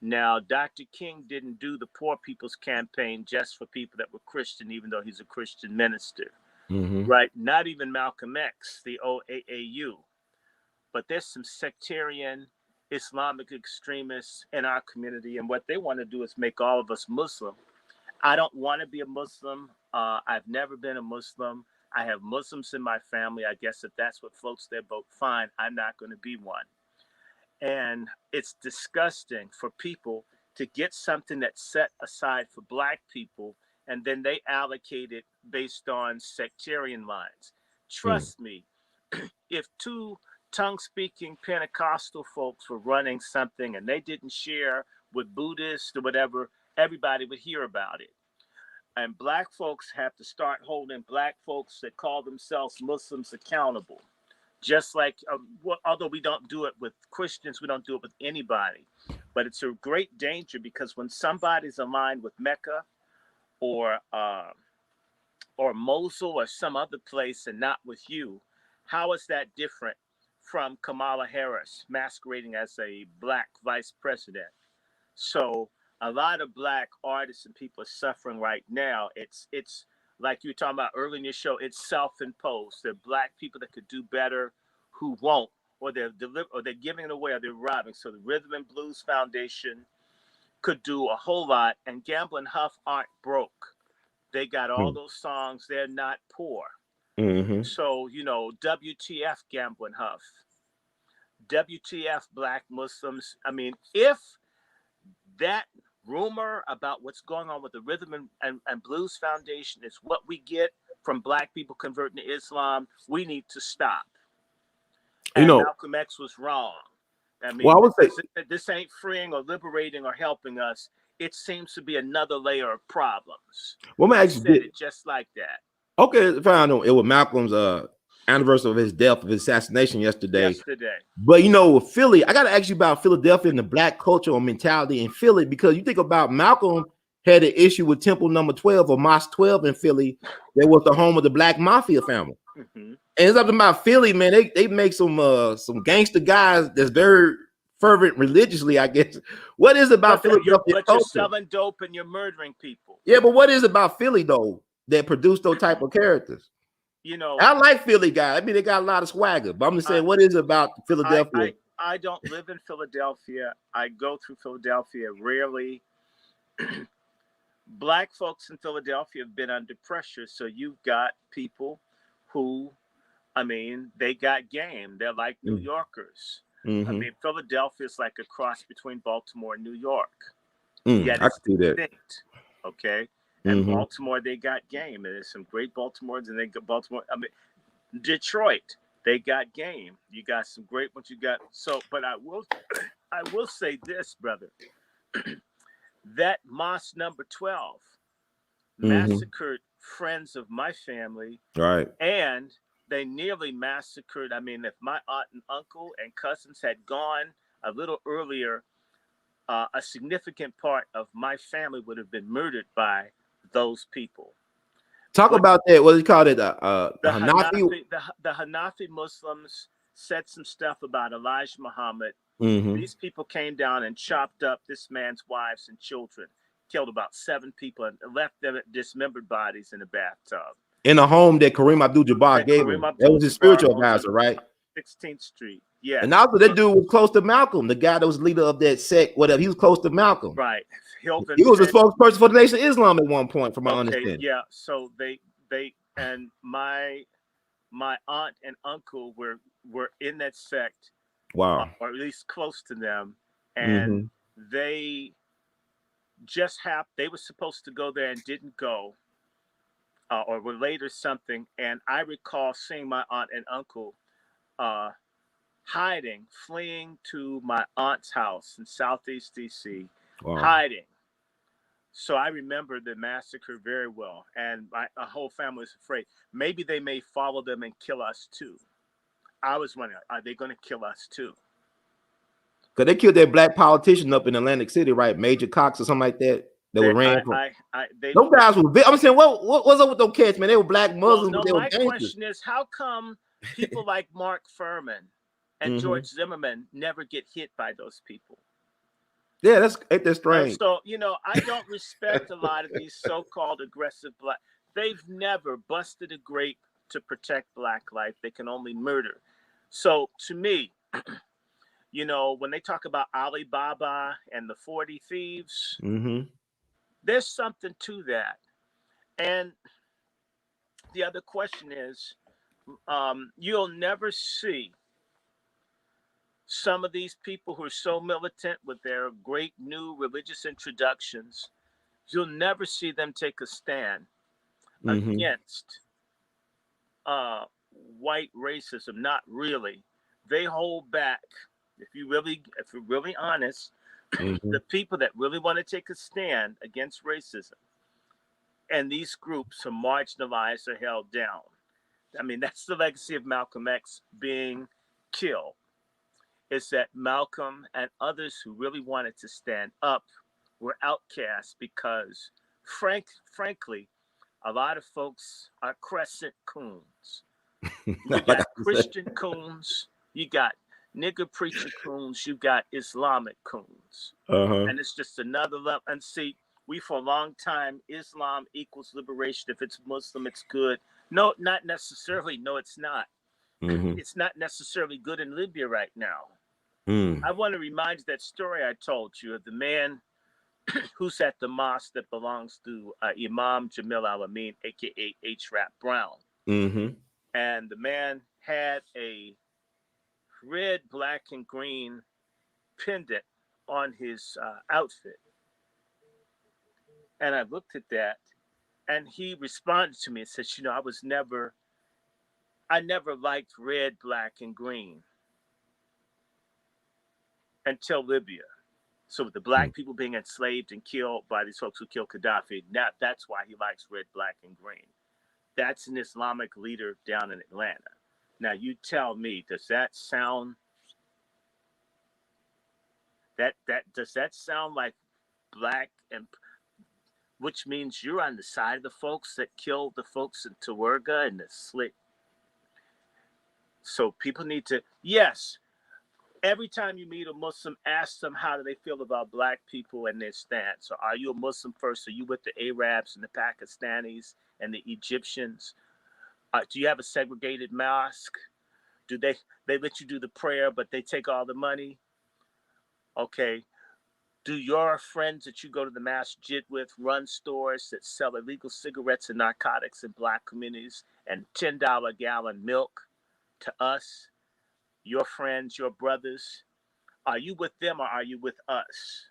Now, Dr. King didn't do the Poor People's Campaign just for people that were Christian, even though he's a Christian minister, right? Not even Malcolm X, the OAAU. But there's some sectarian Islamic extremists in our community, and what they want to do is make all of us Muslim I don't want to be a Muslim. I've never been a Muslim. I have Muslims in my family. I guess if that's what floats their boat, fine. I'm not going to be one. And it's disgusting for people to get something that's set aside for Black people, and then they allocate it based on sectarian lines. Trust me, if two tongue-speaking Pentecostal folks were running something and they didn't share with Buddhists or whatever, everybody would hear about it. And Black folks have to start holding Black folks that call themselves Muslims accountable. Just like, although we don't do it with Christians, we don't do it with anybody. But it's a great danger, because when somebody's aligned with Mecca or Mosul or some other place and not with you, how is that different from Kamala Harris masquerading as a Black vice president? So a lot of Black artists and people are suffering right now. It's like you were talking about earlier in your show. It's self-imposed. They're Black people that could do better who won't, or they're giving it away, or they're robbing. So the Rhythm and Blues Foundation could do a whole lot, and Gamble and Huff aren't broke. They got all those songs. They're not poor. Mm-hmm. So, WTF Gamble and Huff. WTF Black Muslims. I mean, if that rumor about what's going on with the Rhythm and Blues Foundation is what we get from Black people converting to Islam, we need to stop. And Malcolm X was wrong. I mean, well, I would say this ain't freeing or liberating or helping us. It seems to be another layer of problems. Well, I said it just like that. Okay, fine. It was Malcolm's anniversary of his death, of his assassination yesterday. But Philly, I got to ask you about Philadelphia and the Black culture or mentality in Philly, because you think about Malcolm had an issue with Temple Number 12 or Mosque 12 in Philly. That was the home of the Black Mafia family. Mm-hmm. And it's something about Philly, man. They make some gangster guys that's very fervent religiously, I guess. What is it about Philadelphia? But you're selling dope and you're murdering people. Yeah, but what is it about Philly though that produced those type of characters? I like Philly guys. I mean, they got a lot of swagger. But I'm just saying, what is it about Philadelphia? I don't live in Philadelphia. I go through Philadelphia rarely. Black folks in Philadelphia have been under pressure. So you've got people who, I mean, they got game. They're like New Yorkers. Mm-hmm. I mean, Philadelphia is like a cross between Baltimore and New York. Yet it's distinct. Okay. And Baltimore, they got game. And there's some great Baltimoreans, and they got Baltimore. I mean, Detroit, they got game. You got some great ones. You got but I will say this, brother. That Mosque Number 12 massacred friends of my family. Right. And they nearly massacred. I mean, if my aunt and uncle and cousins had gone a little earlier, a significant part of my family would have been murdered by those people. Talk about that. What do you call it? The Hanafi. The Hanafi Muslims said some stuff about Elijah Muhammad. Mm-hmm. These people came down and chopped up this man's wives and children, killed about 7 people, and left them dismembered bodies in a bathtub. In a home that Kareem Abdul-Jabbar gave him. That was his spiritual advisor, right? 16th Street. Yeah. And also that dude was close to Malcolm, the guy that was leader of that sect, whatever. He was close to Malcolm. Right. He was a spokesperson for the Nation of Islam at one point, from my understanding. Yeah. So they and my aunt and uncle were in that sect. Wow. Or at least close to them. And they just they were supposed to go there and didn't go. Or were late or something, and I recall seeing my aunt and uncle fleeing to my aunt's house in Southeast DC, hiding. So I remember the massacre very well, and my whole family was afraid. Maybe they may follow them and kill us too. I was wondering, are they going to kill us too? Because they killed that Black politician up in Atlantic City, right? Major Cox or something like that. Those guys were. I'm saying, what's up with those cats, man? They were Black Muslims. Well, no, my question is, how come people like Mark Furman and George Zimmerman never get hit by those people? Yeah, that's strange. So I don't respect a lot of these so-called aggressive Black. They've never busted a grape to protect Black life. They can only murder. So to me, when they talk about Alibaba and the 40 thieves. There's something to that. And the other question is, you'll never see some of these people who are so militant with their great new religious introductions. You'll never see them take a stand Mm-hmm. against uh, white racism. Not really. They hold back. If you're really honest, Mm-hmm. the people that really want to take a stand against racism and these groups are marginalized or held down. I mean, that's the legacy of Malcolm X being killed. Is that Malcolm and others who really wanted to stand up were outcast because, frankly, a lot of folks are crescent coons. You Like I got said. Christian coons, you got nigger preacher coons, you got Islamic coons. Uh-huh. And it's just another level. And see, we for a long time, Islam equals liberation. If it's Muslim, it's good. No, not necessarily. No, it's not. Mm-hmm. It's not necessarily good in Libya right now. Mm. I want to remind you that story I told you of the man who's at the mosque that belongs to Imam Jamil Al-Amin, aka H. Rap Brown. Mm-hmm. And the man had a red, black, and green pendant on his outfit. And I looked at that, and he responded to me and said, "You know, I never liked red, black, and green until Libya. So with the black people being enslaved and killed by these folks who killed Gaddafi, now that's why he likes red, black, and green. That's an Islamic leader down in Atlanta. Now you tell me, does that sound does that sound like black and which means you're on the side of the folks that killed the folks in Tawerga and the slick. So people need to, yes, every time you meet a Muslim, ask them how do they feel about black people and their stance. So are you a Muslim first? Are you with the Arabs and the Pakistanis and the Egyptians? Do you have a segregated mosque? Do they let you do the prayer, but they take all the money? Okay. Do your friends that you go to the masjid with run stores that sell illegal cigarettes and narcotics in black communities and $10 a gallon milk to us, your friends, your brothers? Are you with them or are you with us?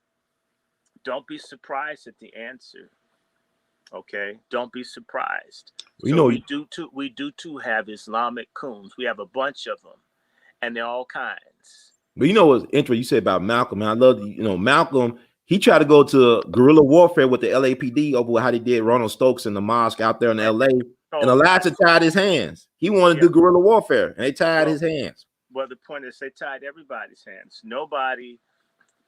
Don't be surprised at the answer. Okay, don't be surprised. You So know, we do too have Islamic coons. We have a bunch of them, and they're all kinds. but you know what's interesting? You said about Malcolm, and I love Malcolm. He tried to go to guerrilla warfare with the LAPD over how they did Ronald Stokes in the mosque out there in And LA. And oh Elijah tied his hands. He wanted to yeah, do guerrilla warfare, and they tied well, his hands. well, the point is they tied everybody's hands. Nobody.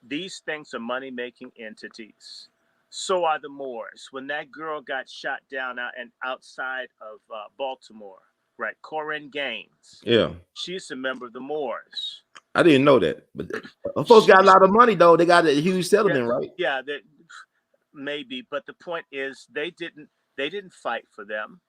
These things are money making entities. So are the Moors. When that girl got shot down out and outside of Baltimore, right? Corinne Gaines. Yeah, She's a member of the Moors. I didn't know that, but folks got a She's lot of money though. They got a huge yeah, settlement, right? yeah. That maybe, but the point is they didn't fight for them.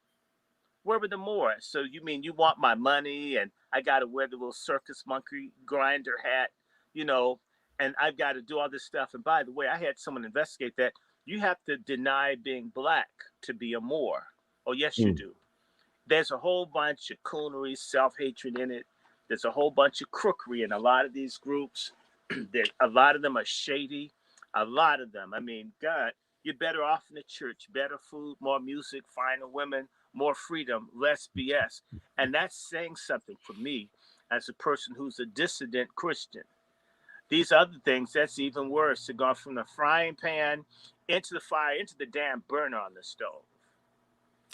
Where were the Moors? So you mean you want my money and I got to wear the little circus monkey grinder hat, you know, and I've got to do all this stuff. And by the way, I had someone investigate that. You have to deny being black to be a Moor. Oh, yes, you Mm. do. There's a whole bunch of coonery, self-hatred in it. There's a whole bunch of crookery in a lot of these groups. A lot of them are shady. A lot of them. I mean, God, you're better off in the church. Better food, more music, finer women, more freedom, less BS. And that's saying something for me as a person who's a dissident Christian. These other things, that's even worse. To go from the frying pan into the fire, into the damn burner on the stove.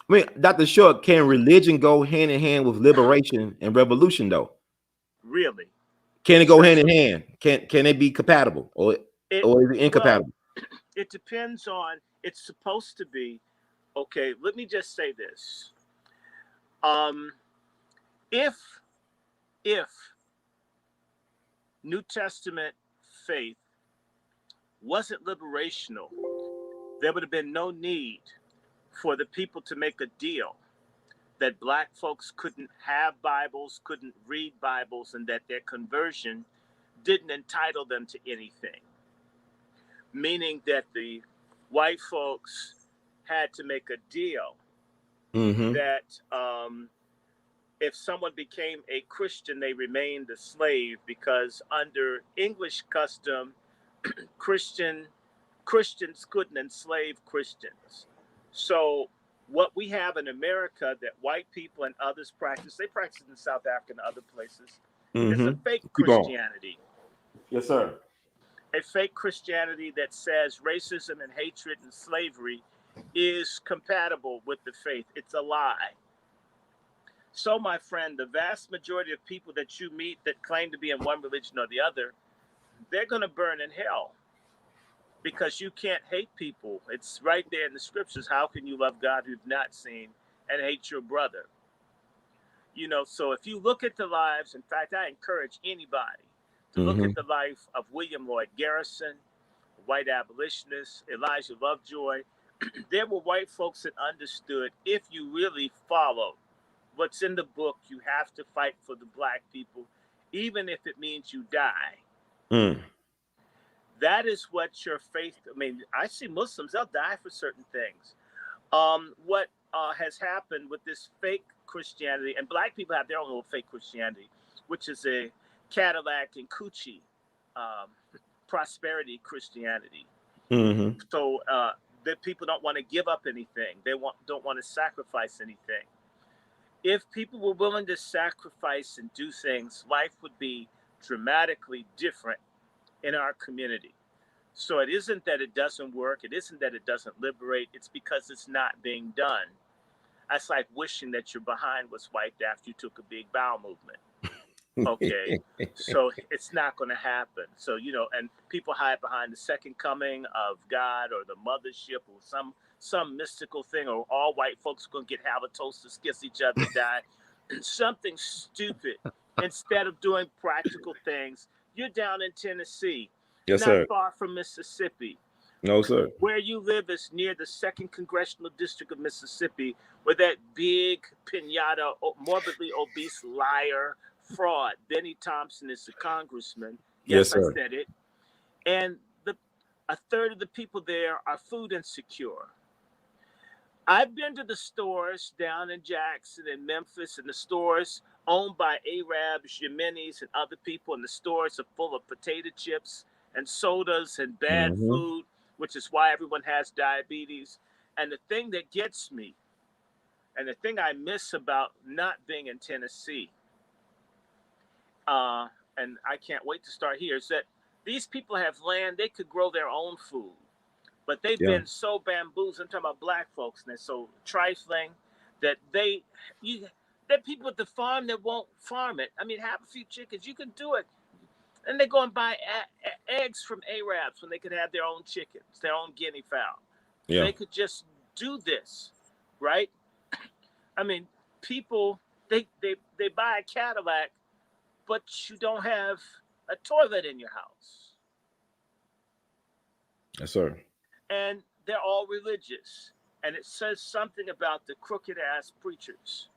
I mean, Dr. Short, can religion go hand in hand with liberation and revolution though? Really. Can it go So hand in hand? Can they be compatible it or is it well, incompatible? it depends on it's supposed to be okay. Let me just say this. Um if if New Testament faith wasn't liberational, there would have been no need for the people to make a deal that black folks couldn't have Bibles, couldn't read Bibles, and that their conversion didn't entitle them to anything. Meaning that the white folks had to make a deal Mm-hmm. that if someone became a Christian, they remained a slave, because under English custom, Christians couldn't enslave Christians. So what we have in America that white people and others practice, they practice in South Africa and other places, is a Mm-hmm. fake Keep on. Christianity. Yes, sir. A fake Christianity that says racism and hatred and slavery is compatible with the faith. It's a lie. So, my friend, the vast majority of people that you meet that claim to be in one religion or the other, they're going to burn in hell, because you can't hate people. It's right there in the scriptures. How can you love God who you've not seen and hate your brother? So if you look at the lives, in fact, I encourage anybody to look Mm-hmm. at the life of William Lloyd Garrison, a white abolitionist, Elijah Lovejoy. There were white folks that understood, if you really follow what's in the book, you have to fight for the black people, even if it means you die. Mm. That is what your faith. I mean, I see Muslims; they'll die for certain things. What has happened with this fake Christianity, and black people have their own little fake Christianity, which is a Cadillac and Coochie um, prosperity Christianity. Mm-hmm. So that people don't want to give up anything; don't want to sacrifice anything. If people were willing to sacrifice and do things, life would be dramatically different in our community. So it isn't that it doesn't work. It isn't that it doesn't liberate. It's because it's not being done. That's like wishing that your behind was wiped after you took a big bowel movement. Okay. So it's not going to happen. So, and people hide behind the second coming of God or the mothership or some mystical thing, or all white folks are going to get halitosis, kiss each other, die. Something stupid. Instead of doing practical things, you're down in Tennessee, Yes, not sir. far from Mississippi. No, sir. Where you live is near the second congressional district of Mississippi, where that big pinata, morbidly obese liar, fraud, Benny Thompson, is the congressman. Yes, Yes, I sir. said it. And a third of the people there are food insecure. I've been to the stores down in Jackson and Memphis, and the stores owned by Arabs, Yemenis, and other people, and the stores are full of potato chips and sodas and bad Mm-hmm. food, which is why everyone has diabetes. And the thing that gets me, and the thing I miss about not being in Tennessee, and I can't wait to start here, is that these people have land, they could grow their own food. But they've Yeah. been so bamboozled. I'm talking about black folks, and they're so trifling that there are people at the farm that won't farm it. I mean, have a few chickens, you can do it. And they go and buy eggs from Arabs when they could have their own chickens, their own guinea fowl. Yeah. They could just do this, right? I mean, people, they buy a Cadillac, but you don't have a toilet in your house. Yes, sir. And they're all religious. And it says something about the crooked ass preachers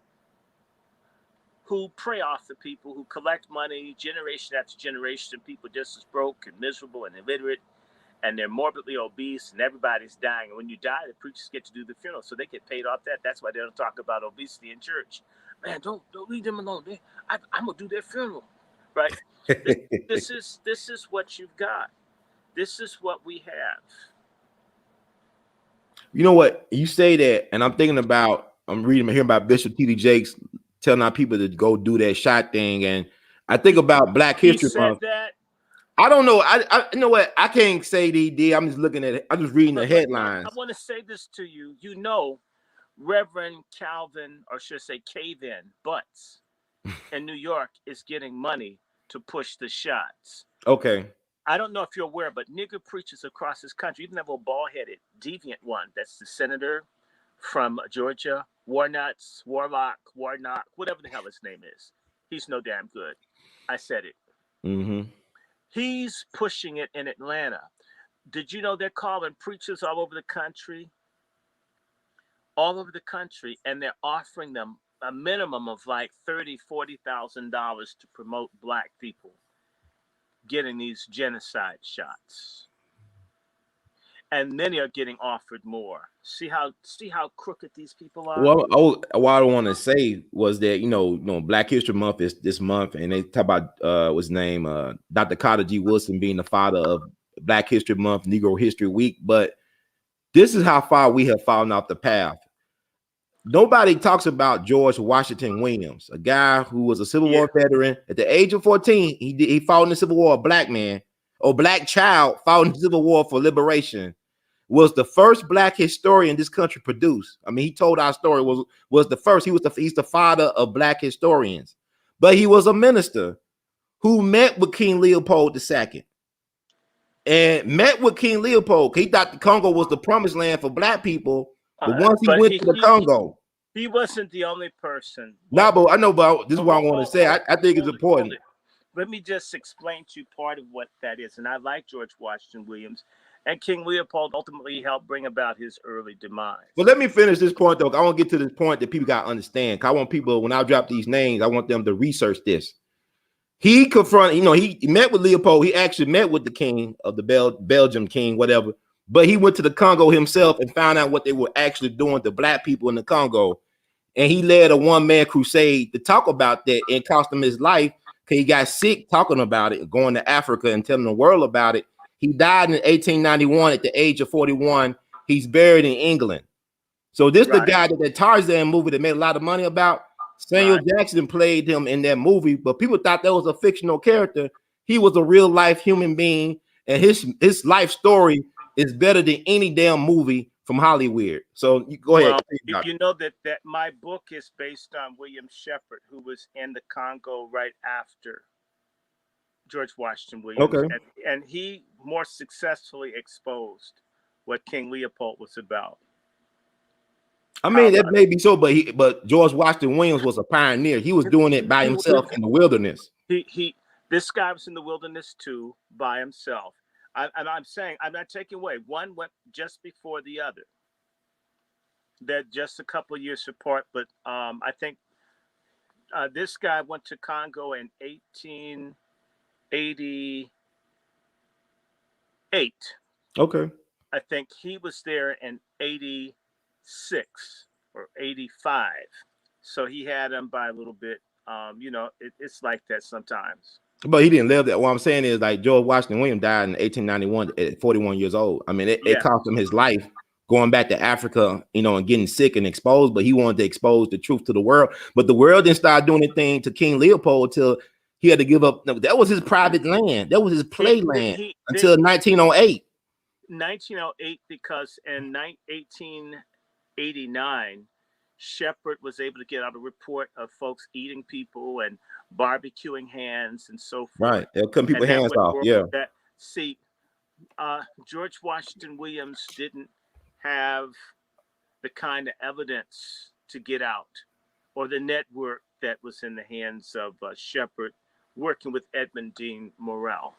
who prey off the people, who collect money generation after generation, and people just as broke and miserable and illiterate, and they're morbidly obese, and everybody's dying. And when you die, the preachers get to do the funeral, so they get paid off that. That's why they don't talk about obesity in church. Man, don't leave them alone. I'm gonna do their funeral, right? This is what you've got. This is what we have. You know what? You say that, and I'm thinking about, I'm hearing about Bishop T.D. Jakes telling our people to go do that shot thing. And I think about Black He History said Month. that. I don't know. I you know what? I can't say they did. I'm just looking at it. I'm just reading the But I headlines. want to say this to you. Reverend Calvin, or should I say Cave-In Butts in New York is getting money to push the shots. Okay. I don't know if you're aware, but nigger preachers across this country, even that little bald-headed, deviant one, that's the senator from Georgia, Warnock, whatever the hell his name is. He's no damn good. I said it. Mm-hmm. He's pushing it in Atlanta. Did you know they're calling preachers all over the country? All over the country, and they're offering them a minimum of like $30,000-$40,000 to promote black people getting these genocide shots. and many are getting offered more. See how crooked these people are. Well, what I want to say was that Black History Month is this month, and they talk about what's his name, Dr. Carter G. Woodson being the father of Black History Month, Negro History Week. But this is how far we have fallen off the path. Nobody talks about George Washington Williams, a guy who was a Civil War veteran. At the age of 14, he fought in the Civil War. A black man or black child fought in the Civil War for liberation. Was the first black historian this country produced. I mean, he told our story. Was the first. He's the father of black historians. But he was a minister who met with King Leopold II. And met with King Leopold. He thought the Congo was the promised land for black people. But once he went to the Congo, he wasn't the only person. No, but I know, but this is what I want to say. I think it's important. Let me just explain to you part of what that is. And I like George Washington Williams, and King Leopold ultimately helped bring about his early demise. Well, let me finish this point, though. I want to get to this point that people got to understand. Because I want people, when I drop these names, I want them to research this. He confronted, he met with Leopold. He actually met with the king of the Belgium king, whatever. But he went to the Congo himself and found out what they were actually doing to black people in the Congo. And he led a one-man crusade to talk about that, and cost him his life because he got sick talking about it, going to Africa and telling the world about it. He died in 1891 at the age of 41. He's buried in England. So this the guy that the Tarzan movie that made a lot of money about. Samuel Jackson played him in that movie, but people thought that was a fictional character. He was a real-life human being, and his life story is better than any damn movie from Hollywood. So you go ahead. You know that my book is based on William Shepherd, who was in the Congo right after George Washington Williams. Okay. And he more successfully exposed what King Leopold was about. I mean, that may be so, but George Washington Williams was a pioneer. He was doing it by himself in the wilderness. This guy was in the wilderness too, by himself. And I'm saying, I'm not taking away. One went just before the other. They're just a couple of years apart, but I think this guy went to Congo in 1888. Okay. I think he was there in 86 or 85. So he had him by a little bit. It's like that sometimes. But he didn't live that. What I'm saying is, like, George Washington Williams died in 1891 at 41 years old. I mean, it cost him his life going back to Africa, and getting sick and exposed. But he wanted to expose the truth to the world. But the world didn't start doing anything to King Leopold until he had to give up. No, that was his private land. That was his play land until 1908. 1908, because in 1889, Shepherd was able to get out a report of folks eating people and barbecuing hands and so forth. Right, they're cutting people's hands off. Yeah. George Washington Williams didn't have the kind of evidence to get out, or the network that was in the hands of Shepherd, working with Edmund Dean Morrell.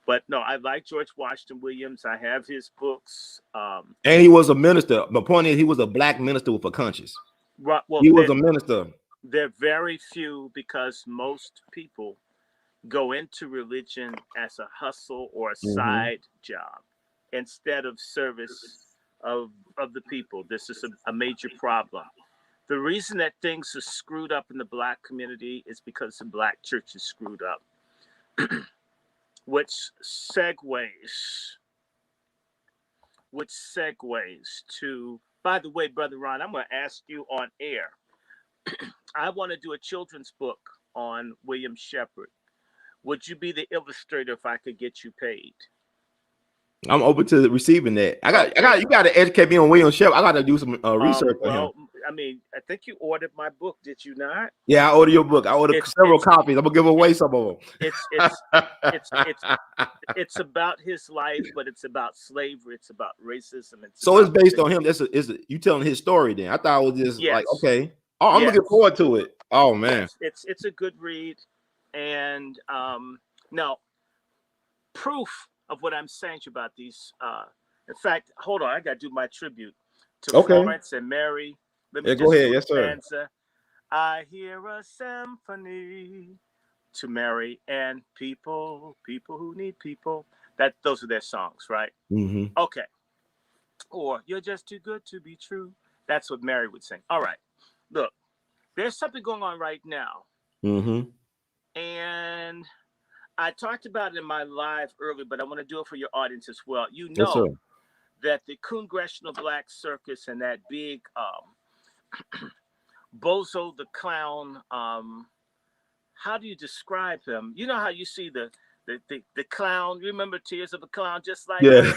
But no, I like George Washington Williams. I have his books. And he was a minister. The point is, he was a black minister with a conscience. Right, well, he was a minister. They're very few, because most people go into religion as a hustle or a side job instead of service of the people. This is a major problem. The reason that things are screwed up in the black community is because the black church is screwed up. Which segues to, by the way, Brother Ron, I'm going to ask you on air. I want to do a children's book on William Shepherd. Would you be the illustrator if I could get you paid? I'm open to receiving that. You got to educate me on William Shepherd. I got to do some research on him. I mean, I think you ordered my book, did you not? Yeah, I ordered your book. I ordered several copies. I'm gonna give away some of them. It's about his life, but it's about slavery. It's about racism. It's based on him. You telling his story? Then I thought it was just like, okay. Oh, I'm looking forward to it. Oh man, it's a good read, and now proof of what I'm saying to you about these. In fact, hold on, I got to do my tribute to Florence and Mary. Let me go ahead. Yes, sir. Answer. I hear a symphony to Mary and people who need people. Those are their songs, right? Mm-hmm. Okay. or you're just too good to be true. That's what Mary would sing. All right. Look, there's something going on right now. Mm-hmm. And I talked about it in my live earlier, but I want to do it for your audience as well. You Yes, sir. know that the Congressional Black Circus and that big Bozo the Clown, how do you describe him? You know how you see the clown. Remember Tears of a Clown, just like Yeah.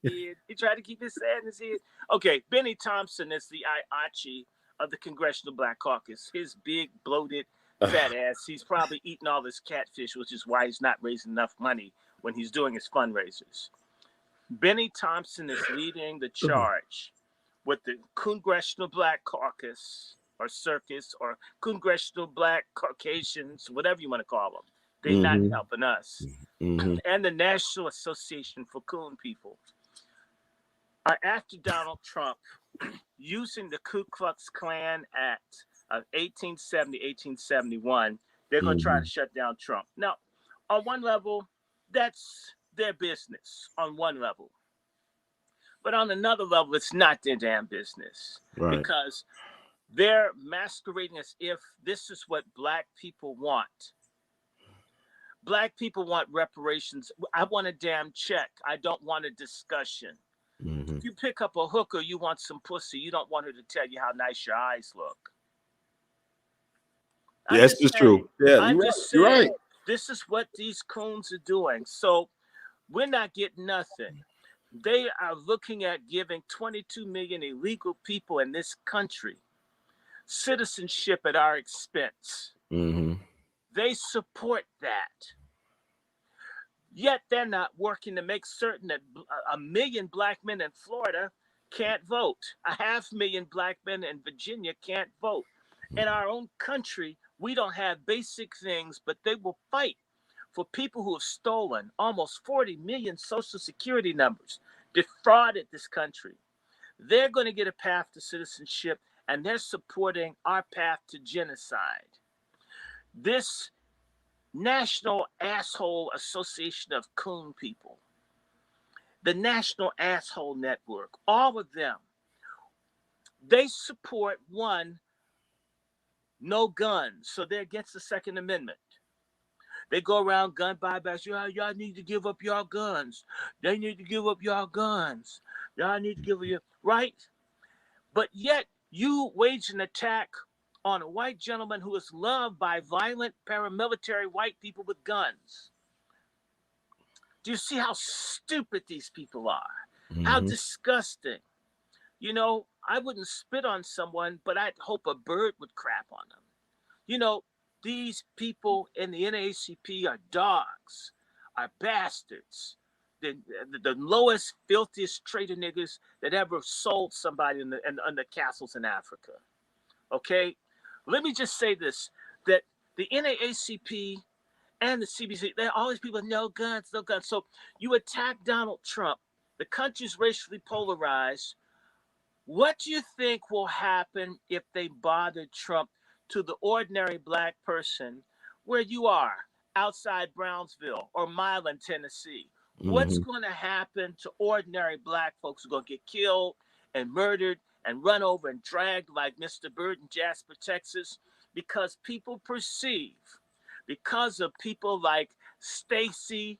he tried to keep his sadness hid. Okay, Benny Thompson is the Iachi of the Congressional Black Caucus. His big, bloated, fat ass. He's probably eating all this catfish, which is why he's not raising enough money when he's doing his fundraisers. Benny Thompson is leading the charge with the Congressional Black Caucus or Circus or Congressional Black Caucasians, whatever you want to call them. They're not helping us. Mm-hmm. And the National Association for Coon People are after Donald Trump using the Ku Klux Klan Act of 1870, 1871. They're going to try to shut down Trump. Now, on one level, that's their business on one level. But on another level, it's not their damn business. Right. Because they're masquerading as if this is what Black people want. Black people want reparations. I want a damn check. I don't want a discussion. Mm-hmm. If you pick up a hooker, you want some pussy. You don't want her to tell you how nice your eyes look. Yes, it's true. Yeah, you're right. This is what these coons are doing. So we're not getting nothing. They are looking at giving 22 million illegal people in this country citizenship at our expense. Mm-hmm. They support that. Yet they're not working to make certain that 1 million Black men in Florida can't vote. 500,000 Black men in Virginia can't vote. In our own country, we don't have basic things, but they will fight for people who have stolen almost 40 million Social Security numbers, defrauded this country. They're going to get a path to citizenship, and they're supporting our path to genocide. This National Asshole Association of Coon People, the National Asshole Network, all of them, they support one, no guns. So they're against the Second Amendment. They go around gun buybacks. Y'all need to give up your guns. They need to give up your guns. Y'all need to give up your right. But yet you wage an attack on a white gentleman who is loved by violent paramilitary white people with guns. Do you see how stupid these people are? Mm-hmm. How disgusting. You know, I wouldn't spit on someone, but I'd hope a bird would crap on them. You know, these people in the NAACP are dogs, are bastards. The lowest, filthiest traitor niggas that ever sold somebody in the castles in Africa. Okay? Let me just say this, that the NAACP and the CBC, all these people, no guns, no guns. So you attack Donald Trump. The country's racially polarized. What do you think will happen if they bother Trump to the ordinary Black person where you are, outside Brownsville or Milan, Tennessee? What's going to happen to ordinary Black folks who are going to get killed and murdered and run over and dragged like Mr. Bird in Jasper, Texas? Because people perceive, because of people like Stacey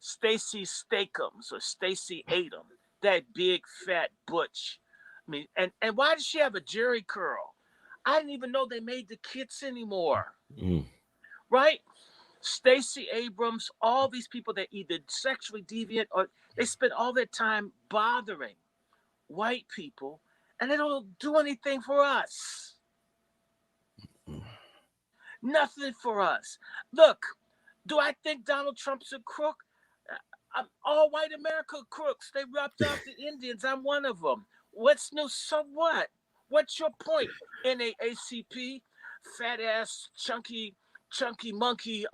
Steakums or Stacey Adams, that big fat butch. I mean, and why does she have a jerry curl? I didn't even know they made the kits anymore. Right? Stacey Abrams, all these people that either sexually deviant or they spend all their time bothering white people, and they don't do anything for us. Nothing for us. Look, do I think Donald Trump's a crook? All white America crooks. They ripped off the Indians. I'm one of them. What's new? So what? What's your point? NAACP, fat ass, chunky monkey,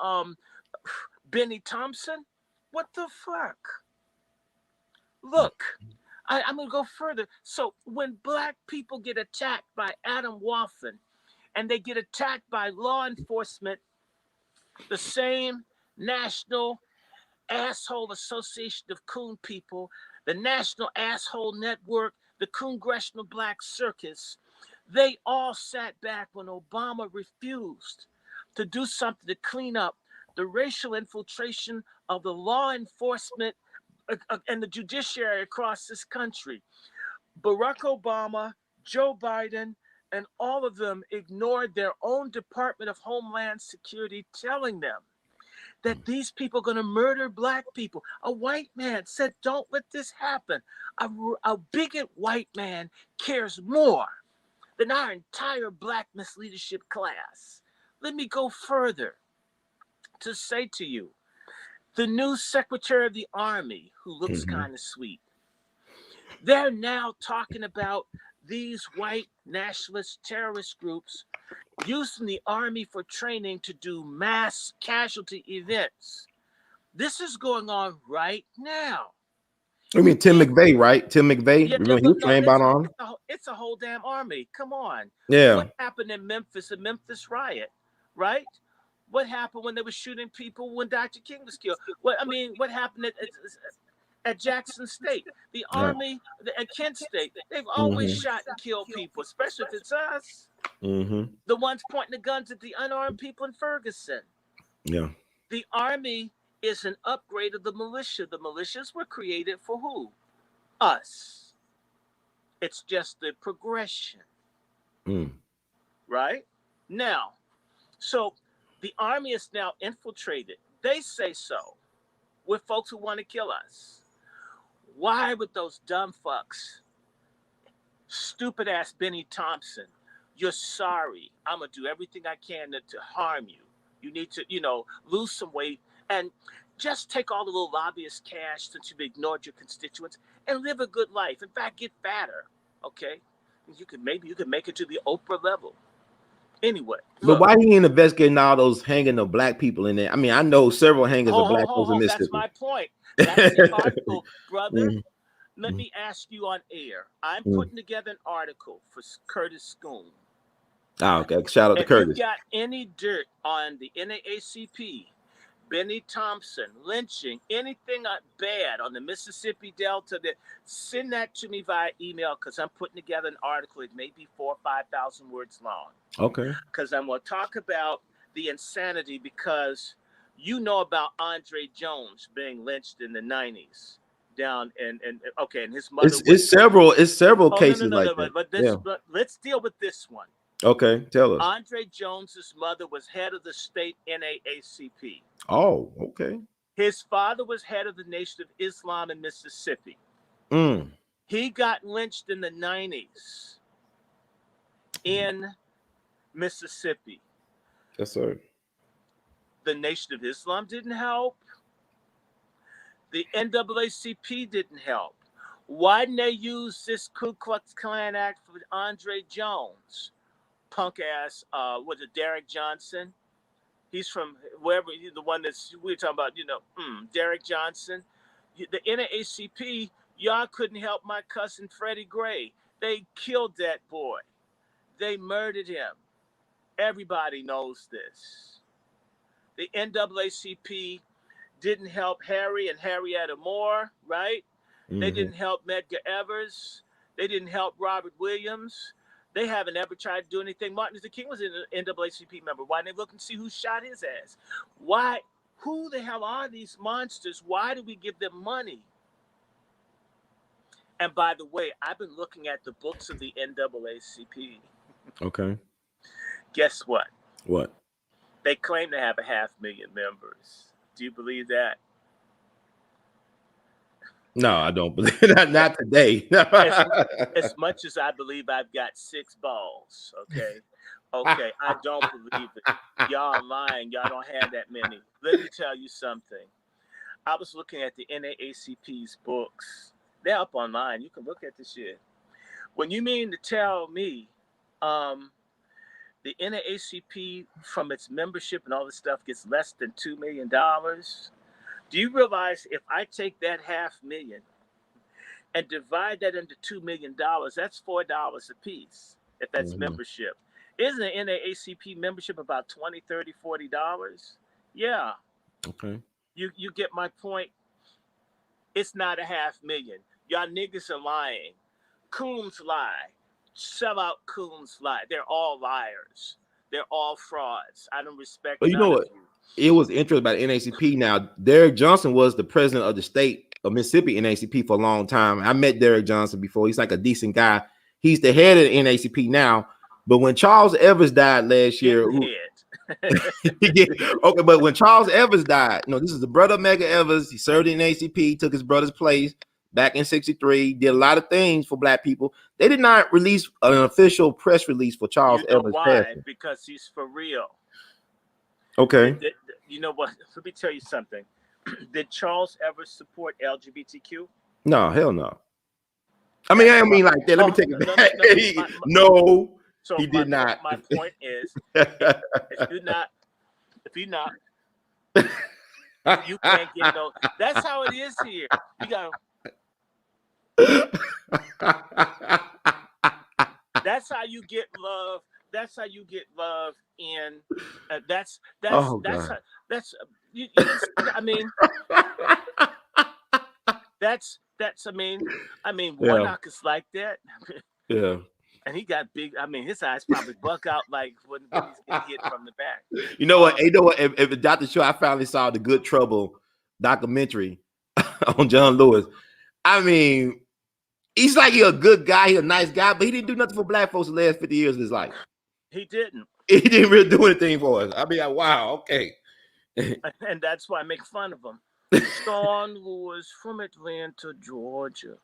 Benny Thompson? What the fuck? Look, I'm going to go further. So when Black people get attacked by Adam Walton and they get attacked by law enforcement, the same National Asshole Association of Coon People, the National Asshole Network, the Congressional Black Circus, they all sat back when Obama refused to do something to clean up the racial infiltration of the law enforcement and the judiciary across this country. Barack Obama, Joe Biden, and all of them ignored their own Department of Homeland Security telling them that these people are going to murder black people. A white man said, don't let this happen. A bigot white man cares more than our entire black misleadership class. Let me go further to say to you, the new Secretary of the Army, who looks kind of sweet, they're now talking about these white nationalist terrorist groups using the Army for training to do mass casualty events. This is going on right now. I mean, Tim McVeigh, right? Tim McVeigh. Yeah, Remember, he was trained by the Army. It's a whole damn army. Come on. Yeah. What happened in Memphis, the Memphis riot, right? What happened when they were shooting people when Dr. King was killed? What happened at Jackson State? The Army at Kent State, they've always shot and killed people, especially if it's us. The ones pointing the guns at the unarmed people in Ferguson. Yeah. The Army is an upgrade of the militia. The militias were created for who? Us. It's just the progression. Right? Now, so the Army is now infiltrated. They say so with folks who want to kill us. Why would those dumb fucks, stupid ass Benny Thompson, you're sorry. I'm going to do everything I can to harm you. You need to, lose some weight and just take all the little lobbyist cash since you've ignored your constituents and live a good life. In fact, get fatter. Okay? Maybe you could make it to the Oprah level. Anyway. But why he ain't investigating all those hanging of black people in there? I mean, I know several hangers of black folks in Mississippi. That's my point. That's the article, brother. Let me ask you on air. I'm putting together an article for Curtis Schoon. Oh, okay. Shout out to Curtis. If you got any dirt on the NAACP, Benny Thompson, lynching, anything bad on the Mississippi Delta, send that to me via email because I'm putting together an article. It may be 4,000 or 5,000 words long. Okay. Because I'm going to talk about the insanity because you know about Andre Jones being lynched in the 90s down and his mother. It's several cases like that. But let's deal with this one. Okay, tell us. Andre Jones's mother was head of the state NAACP. Oh, okay. His father was head of the Nation of Islam in Mississippi. He got lynched in the 90s in Mississippi. Yes, sir. The Nation of Islam didn't help. The NAACP didn't help. Why didn't they use this Ku Klux Klan Act for Andre Jones? Punk ass, was it Derek Johnson? He's from wherever, the one that's we're talking about, Derek Johnson. The NAACP, y'all couldn't help my cousin Freddie Gray. They killed that boy. They murdered him. Everybody knows this. The NAACP didn't help Harry and Harrietta Moore, right? They didn't help Medgar Evers. They didn't help Robert Williams. They haven't ever tried to do anything. Martin Luther King was an NAACP member. Why didn't they look and see who shot his ass? Why? Who the hell are these monsters? Why do we give them money? And by the way, I've been looking at the books of the NAACP. Okay. Guess what? What? They claim to have 500,000 members. Do you believe that? No, I don't believe that. Not today. as much as I believe I've got 6 balls, okay? Okay, I don't believe it. Y'all are lying. Y'all don't have that many. Let me tell you something. I was looking at the NAACP's books. They're up online. You can look at this shit. When you mean to tell me the NAACP from its membership and all this stuff gets less than $2 million, do you realize if I take that 500,000 and divide that into $2 million, that's $4 a piece, if that's membership. Isn't the NAACP membership about $20, $30, $40? Yeah. Okay. You get my point? It's not 500,000. Y'all niggas are lying. Coons lie. Sellout coons lie. They're all liars. They're all frauds. I don't respect But you know none of what? you. It was interesting about NAACP. Now, Derek Johnson was the president of the state of Mississippi NAACP for a long time. I met Derek Johnson before. He's like a decent guy. He's the head of the NAACP now. But when Charles Evans died last year, okay, but when Charles Evans died, this is the brother of Medgar Evers. He served in NAACP, took his brother's place back in '63, did a lot of things for Black people. They did not release an official press release for Charles Evans. Why? Passing. Because he's for real. Okay. You know what? Let me tell you something. Did Charles ever support LGBTQ? No, hell no. I mean like that. Let me take it back. No, so he did not. My point is, if you're not, you can't get no. That's how it is here. You got. That's how you get love. That's how you get love in. That's I mean, that's I mean, Warnock is like that. Yeah. And he got big. I mean, his eyes probably buck out like when he's getting hit from the back. You know what? If Dr. Shaw, I finally saw the Good Trouble documentary on John Lewis. I mean, he's like a good guy, he's a nice guy, but he didn't do nothing for Black folks the last 50 years of his life. He didn't. He didn't really do anything for us. I mean, wow, okay. And that's why I make fun of him. Sean Lewis from Atlanta, Georgia.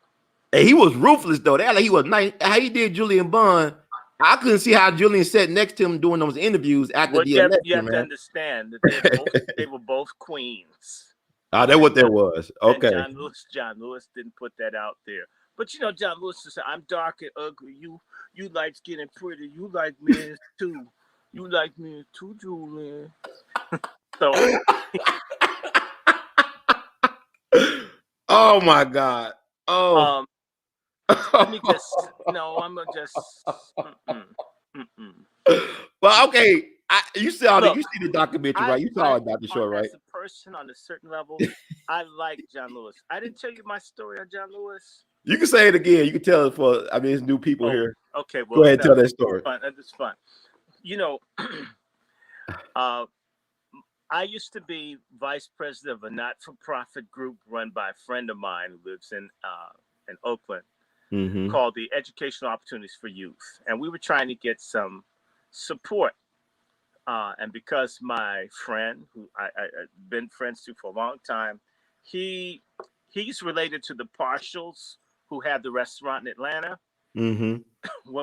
Hey, he was ruthless though. That like he was nice. How he did Julian Bond, I couldn't see how Julian sat next to him doing those interviews after the election. You have to understand that they were both queens. Oh, that's what that was. Okay. And John Lewis didn't put that out there. But John Lewis said, "I'm dark and ugly. You like skin and pretty. You like men too. You like men too, Julian." So. Oh my God. Oh. Let me just. No, I'm gonna just. Well, okay. You see the documentary, right? You saw it, Dr. Short, right? As a person on a certain level, I like John Lewis. I didn't tell you my story on John Lewis. You can say it again. You can tell it for. I mean, it's new people here. Okay, well, go ahead and tell that story. It's fun. I used to be vice president of a not-for-profit group run by a friend of mine who lives in Oakland, called the Educational Opportunities for Youth, and we were trying to get some support. And because my friend, who I've been friends to for a long time, he's related to the Partials who had the restaurant in Atlanta. When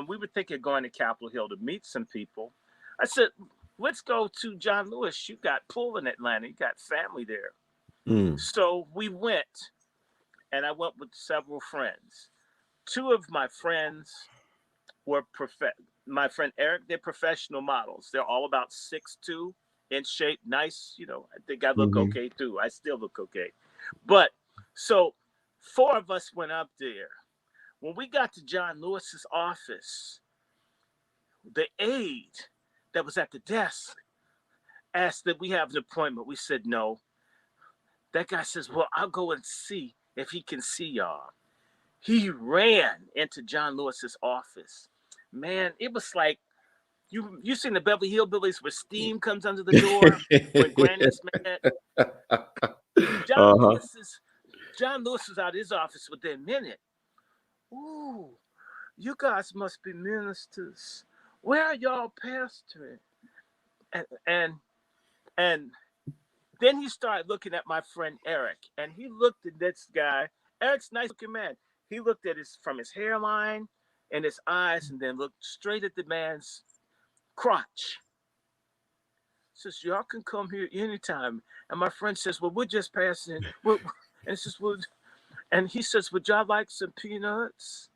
we were thinking of going to Capitol Hill to meet some people, I said, let's go to John Lewis. You got pull in Atlanta. You got family there. So we went, and I went with several friends. Two of my friends were my friend Eric, they're professional models. They're all about 6'2", in shape, nice. I think I look okay too. I still look okay. But so 4 of us went up there. When we got to John Lewis's office, the aide that was at the desk asked that we have an appointment. We said no. That guy says, well, I'll go and see if he can see y'all. He ran into John Lewis's office. Man, it was like you seen the Beverly Hillbillies where steam comes under the door when Granny's mad. John Lewis was out of his office within a minute. Ooh, you guys must be ministers. Where are y'all pastoring? And then he started looking at my friend Eric, and he looked at this guy. Eric's a nice looking man. He looked at from his hairline and his eyes, and then looked straight at the man's crotch. Says, y'all can come here anytime. And my friend says, well, we're just passing. And he says, would y'all like some peanuts?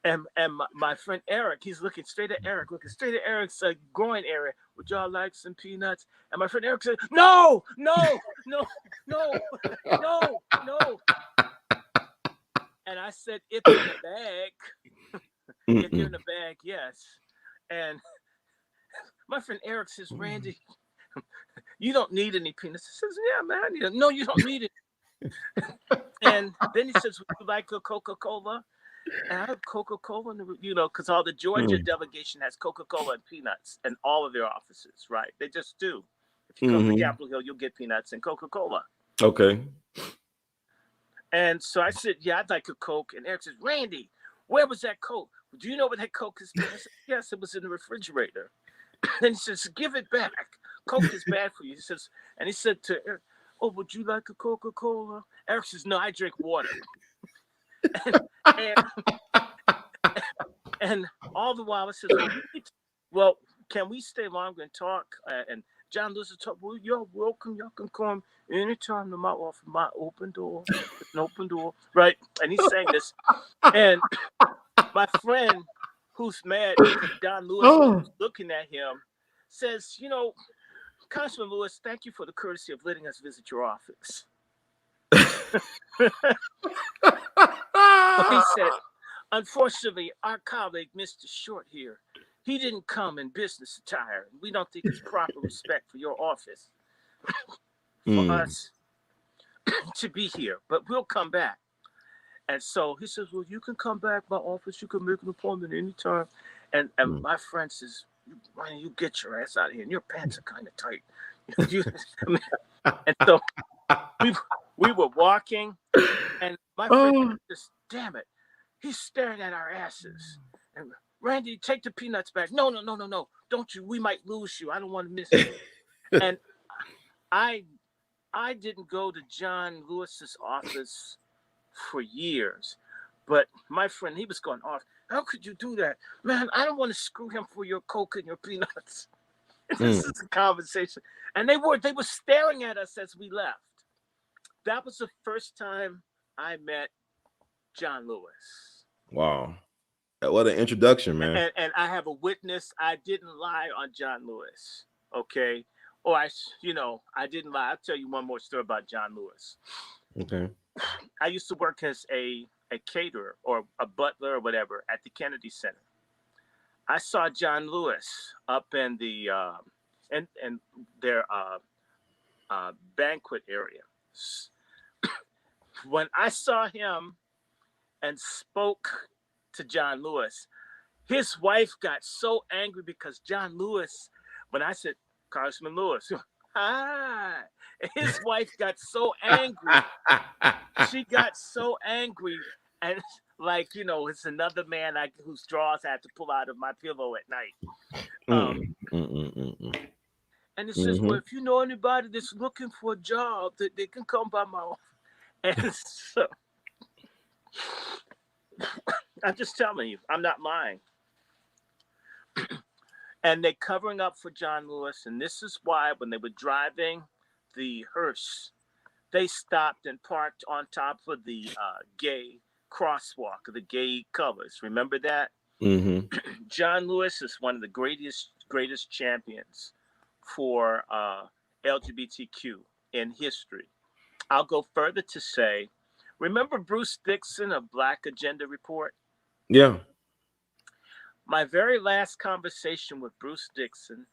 And my friend Eric, he's looking straight at Eric's groin area. Would y'all like some peanuts? And my friend Eric said, no. And I said, if you're in a bag, if you're in a bag, yes. And my friend Eric says, Randy, you don't need any peanuts. He says, yeah, man. No, you don't need it. And then he says, "Would you like a Coca-Cola?" And I have Coca-Cola, because all the Georgia delegation has Coca-Cola and peanuts in all of their offices, right? They just do. If you come to Capitol Hill, you'll get peanuts and Coca-Cola. Okay. And so I said, "Yeah, I'd like a Coke." And Eric says, "Randy, where was that Coke? Do you know where that Coke is?" I said, "Yes, it was in the refrigerator." And he says, "Give it back. Coke is bad for you." He says, and he said to Eric, "Oh, would you like a Coca-Cola?" Eric says, "No, I drink water." and all the while I says, "Well, can we stay longer and talk?" And John Lewis talk. "Well, you're welcome. Y'all can come anytime to my office. My open door. It's an open door, right?" And he's saying this, and my friend, who's mad because John Lewis was looking at him, says, "Congressman Lewis, thank you for the courtesy of letting us visit your office." He said, "Unfortunately, our colleague, Mr. Short here, he didn't come in business attire. We don't think it's proper respect for your office for us to be here, but we'll come back." And so he says, "Well, you can come back my office. You can make an appointment anytime." And my friend says, "Ryan, you get your ass out of here. And your pants are kind of tight." And so we were walking, and my friend says, "Damn it, he's staring at our asses." And "Randy, take the peanuts back." No. Don't you? We might lose you. I don't want to miss you." And I didn't go to John Lewis's office for years, but my friend, he was going off. "How could you do that, man? I don't want to screw him for your Coke and your peanuts." This is a conversation, and they were staring at us as we left. That was the first time I met John Lewis. Wow. What an introduction, man. And I have a witness. I didn't lie on John Lewis. Okay. Or I didn't lie. I'll tell you one more story about John Lewis. Okay. I used to work as a caterer or a butler or whatever at the Kennedy Center. I saw John Lewis up in the in their banquet area. When I saw him and spoke to John Lewis, his wife got so angry because John Lewis, when I said, "Congressman Lewis," hi, his wife got so angry. She got so angry, and it's another man whose drawers I have to pull out of my pillow at night. And it says, "Well, if you know anybody that's looking for a job, that they can come by my office." And so I'm just telling you, I'm not lying. And they're covering up for John Lewis. And this is why when they were driving the hearse, they stopped and parked on top of the gay crosswalk, the gay colors. Remember that? John Lewis is one of the greatest champions for LGBTQ in history. I'll go further to say, remember Bruce Dixon of Black Agenda Report? Yeah. My very last conversation with Bruce Dixon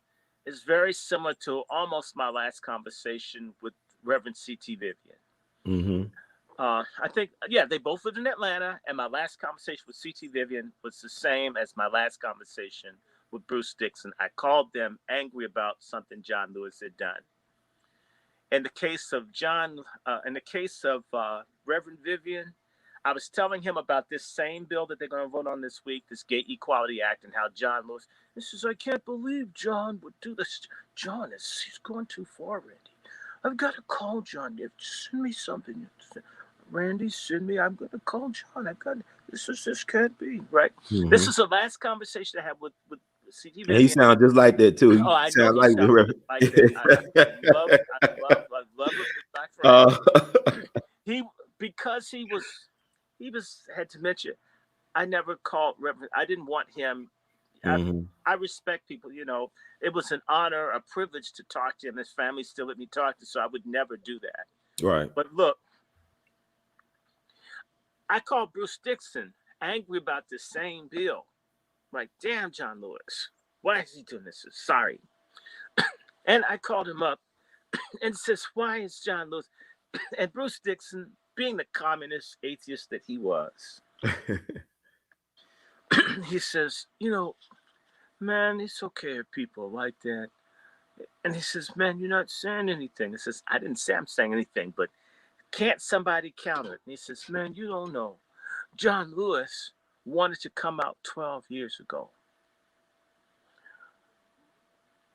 is very similar to almost my last conversation with Reverend C.T. Vivian. I think, they both lived in Atlanta, and my last conversation with C.T. Vivian was the same as my last conversation with Bruce Dixon. I called them angry about something John Lewis had done. In the case of Reverend Vivian, I was telling him about this same bill that they're going to vote on this week, this Gay Equality Act, and how John Lewis, this is, "I can't believe John would do this. John, he's going too far, Randy. I've got to call John. Send me something. Randy, send me. I'm going to call John. This can't be, right?" This is the last conversation I had with C.T. Vivian. And he sounds just like that too. Oh, I know he sounds like that. I love him, my friend. Because he had dementia. I never called Reverend. I didn't want him. I respect people. It was an honor, a privilege to talk to him. His family still let me talk to, so I would never do that. Right. But look, I called Bruce Dixon angry about the same bill. Like, damn, John Lewis, why is he doing this? Sorry. And I called him up and says, "Why is John Lewis? And Bruce Dixon, being the communist atheist that he was, he says, man, it's okay if people like that. And he says, man, you're not saying anything. He says, I didn't say I'm saying anything, but can't somebody counter it? And he says, man, you don't know. John Lewis wanted to come out 12 years ago.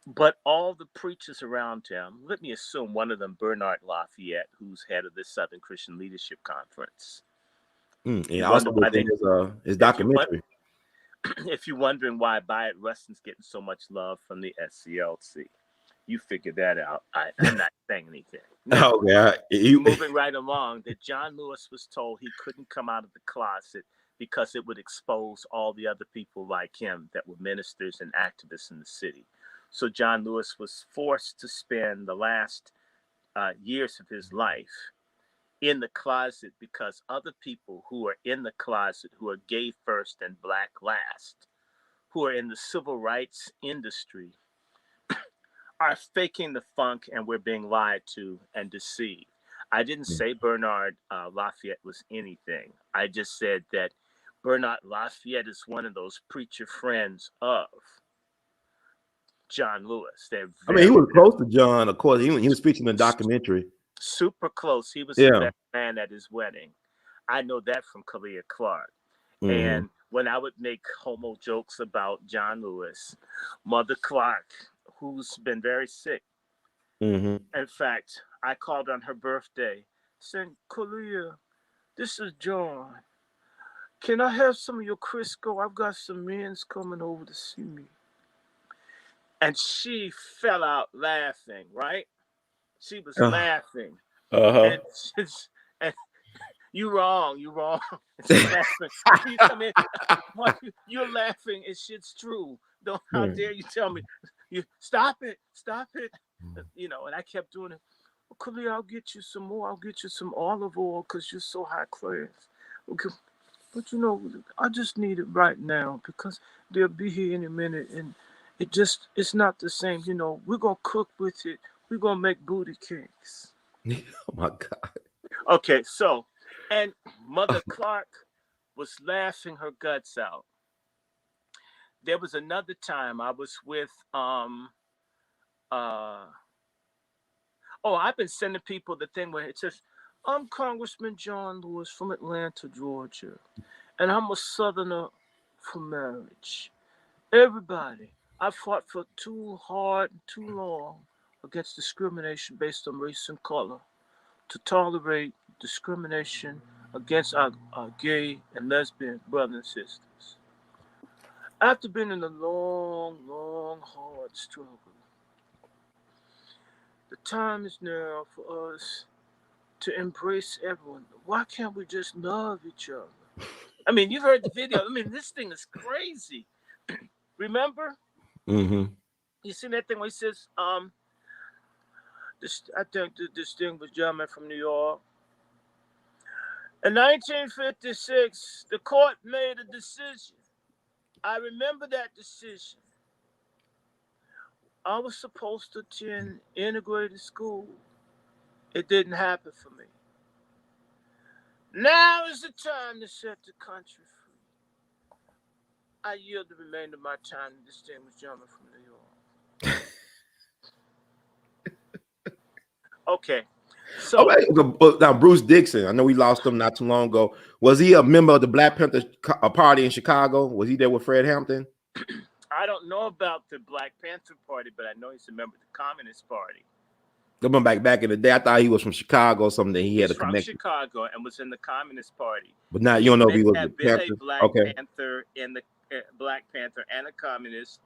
But all the preachers around him, let me assume one of them, Bernard Lafayette, who's head of the Southern Christian Leadership Conference. And also his documentary. If you're wondering why Bayard Rustin's getting so much love from the SCLC, you figure that out. I'm not saying anything. Now, moving right along, that John Lewis was told he couldn't come out of the closet because it would expose all the other people like him that were ministers and activists in the city. So John Lewis was forced to spend the last years of his life in the closet because other people who are in the closet, who are gay first and black last, who are in the civil rights industry, are faking the funk, and we're being lied to and deceived. I didn't say Bernard Lafayette was anything. I just said that Bernard Lafayette is one of those preacher friends of John Lewis. He was close to John, of course. He was featured in the documentary. Super close. He was the best man at his wedding. I know that from Kalia Clark. And when I would make homo jokes about John Lewis, Mother Clark, who's been very sick. In fact, I called on her birthday saying, Kalia, this is John. Can I have some of your Crisco? I've got some men's coming over to see me. And she fell out laughing, right? She was laughing. And you wrong. She's laughing. You come in, you're laughing. And shit's true. How dare you tell me? You stop it. And I kept doing it. Well, Kalia, I'll get you some more. I'll get you some olive oil because you're so high class. Okay. But I just need it right now because they'll be here in a minute, and it's not the same. We're gonna cook with it. We're gonna make booty cakes. Oh my God. Okay, so, and Mother Clark was laughing her guts out. There was another time I was with I've been sending people the thing where it says, I'm Congressman John Lewis from Atlanta, Georgia, and I'm a Southerner for marriage. Everybody, I fought for too hard and too long against discrimination based on race and color, to tolerate discrimination against our gay and lesbian brothers and sisters. After being in a long, long, hard struggle, the time is now for us to embrace everyone. Why can't we just love each other? I mean, you've heard the video. I mean, this thing is crazy. Remember? You seen that thing where he says, I think the distinguished gentleman from New York. In 1956, the court made a decision. I remember that decision. I was supposed to attend integrated school. It didn't happen for me. Now is the time to set the country free. I yield the remainder of my time to the distinguished gentleman from New York. Okay. So now Bruce Dixon, I know we lost him not too long ago. Was he a member of the Black Panther Party in Chicago? Was he there with Fred Hampton? I don't know about the Black Panther Party, but I know he's a member of the Communist Party. Back in the day, I thought he was from Chicago or something. He's from Chicago and was in the Communist Party. But now you don't know if he was a Black Panther in the Black Panther and a communist.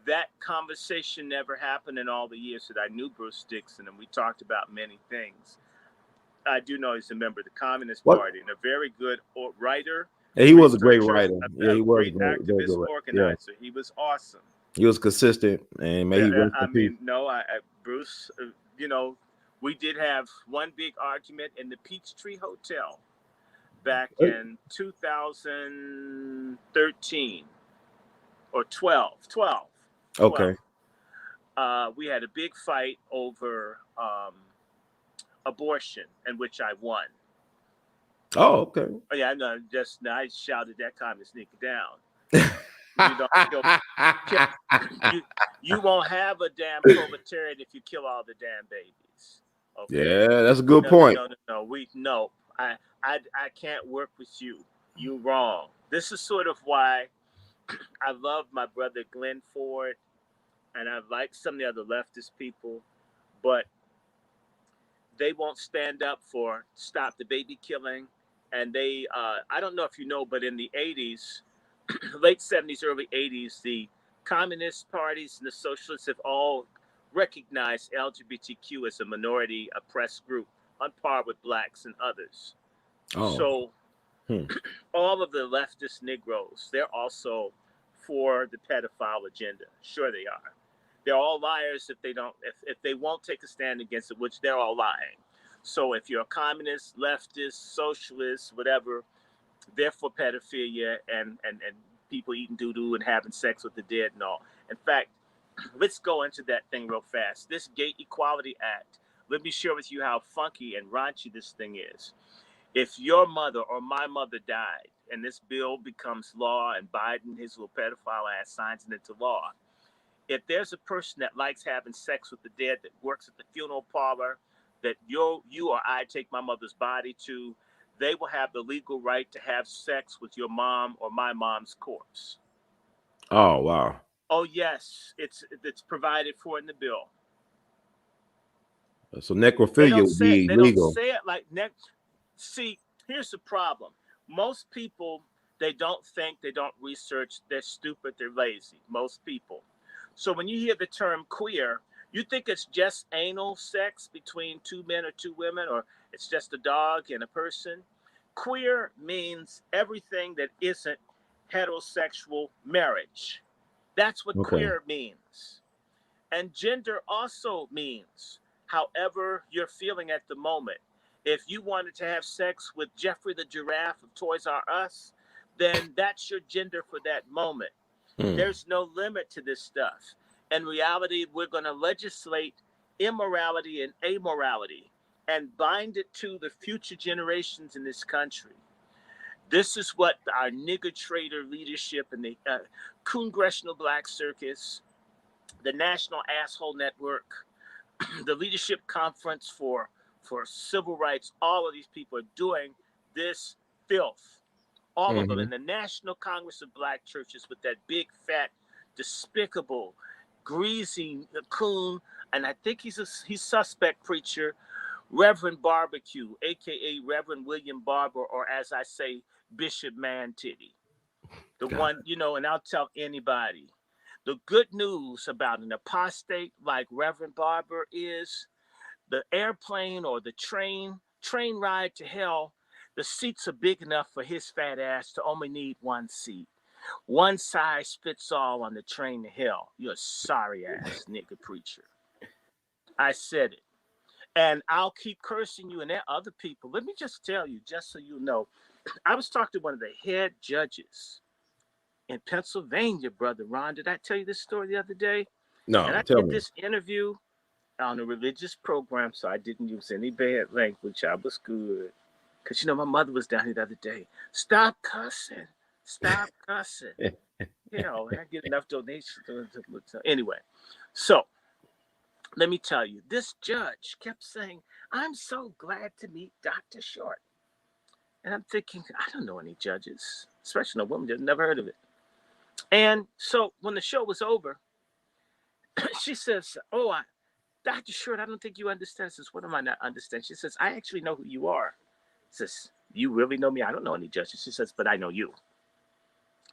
That conversation never happened in all the years that I knew Bruce Dixon, and we talked about many things. I do know he's a member of the Communist Party and a very good writer. Yeah, he was a great writer. Yeah, he was a great activist, organizer. Yeah. He was awesome. He was consistent, and maybe Bruce. We did have one big argument in the Peachtree Hotel back in 2013 or 12. Okay. We had a big fight over abortion, in which I won. Oh, okay. Oh yeah, no, just I shouted that communist nigga down. You don't kill, you won't have a damn proletariat if you kill all the damn babies. Okay. Yeah, that's a good point. No. I can't work with you. You wrong. This is sort of why I love my brother Glenn Ford, and I like some of the other leftist people, but they won't stand up for stop the baby killing. And they, I don't know if you know, but in the 80s, late 70s, early 80s, the communist parties and the socialists have all recognized LGBTQ as a minority oppressed group on par with blacks and others. Oh. So all of the leftist Negroes, they're also for the pedophile agenda. Sure they are. They're all liars if they don't, if they won't take a stand against it, which they're all lying. So if you're a communist, leftist, socialist, whatever, they're for pedophilia and people eating doo-doo and having sex with the dead and all. In fact, let's go into that thing real fast. This Gay Equality Act, let me share with you how funky and raunchy this thing is. If your mother or my mother died and this bill becomes law and Biden, his little pedophile ass, signs it into law, if there's a person that likes having sex with the dead that works at the funeral parlor that you or I take my mother's body to, they will have the legal right to have sex with your mom or my mom's corpse. Oh, wow. Oh, yes, it's provided for in the bill. So necrophilia would be they legal. don't say it like See, here's the problem. Most people, they don't think, they don't research, they're stupid, they're lazy. Most people. So when you hear the term queer, you think it's just anal sex between two men or two women, or it's just a dog and a person. Queer means everything that isn't heterosexual marriage. That's what queer means. And gender also means however you're feeling at the moment. If you wanted to have sex with Jeffrey the giraffe of Toys R Us, then that's your gender for that moment. There's no limit to this stuff. In reality, we're going to legislate immorality and amorality and bind it to the future generations in this country. This is what our nigger trader leadership and the Congressional Black Circus, the National Asshole Network, the Leadership Conference for Civil Rights, all of these people are doing this filth. All of them in the National Congress of Black Churches with that big, fat, despicable, greasy coon, and I think he's suspect preacher, Reverend Barbecue, a.k.a. Reverend William Barber, or as I say, Bishop Man Titty. The one, and I'll tell anybody. The good news about an apostate like Reverend Barber is the airplane or the train ride to hell, the seats are big enough for his fat ass to only need one seat. One size fits all on the train to hell. You're a sorry ass nigga preacher. I said it. And I'll keep cursing you and there are other people. Let me just tell you, just so you know, I was talking to one of the head judges in Pennsylvania, Brother Ron. Did I tell you this story the other day? No, and I tell did me. this interview on a religious program, so I didn't use any bad language. I was good. Because, my mother was down here the other day. Stop cussing. Stop cussing. And I get enough donations. Anyway, so let me tell you, this judge kept saying, I'm so glad to meet Dr. Short. And I'm thinking, I don't know any judges, especially a woman that never heard of it. And so when the show was over, she says, Dr. Short, I don't think you understand. I says, what am I not understand? She says, I actually know who you are. Says, you really know me? I don't know any judges. She says, but I know you.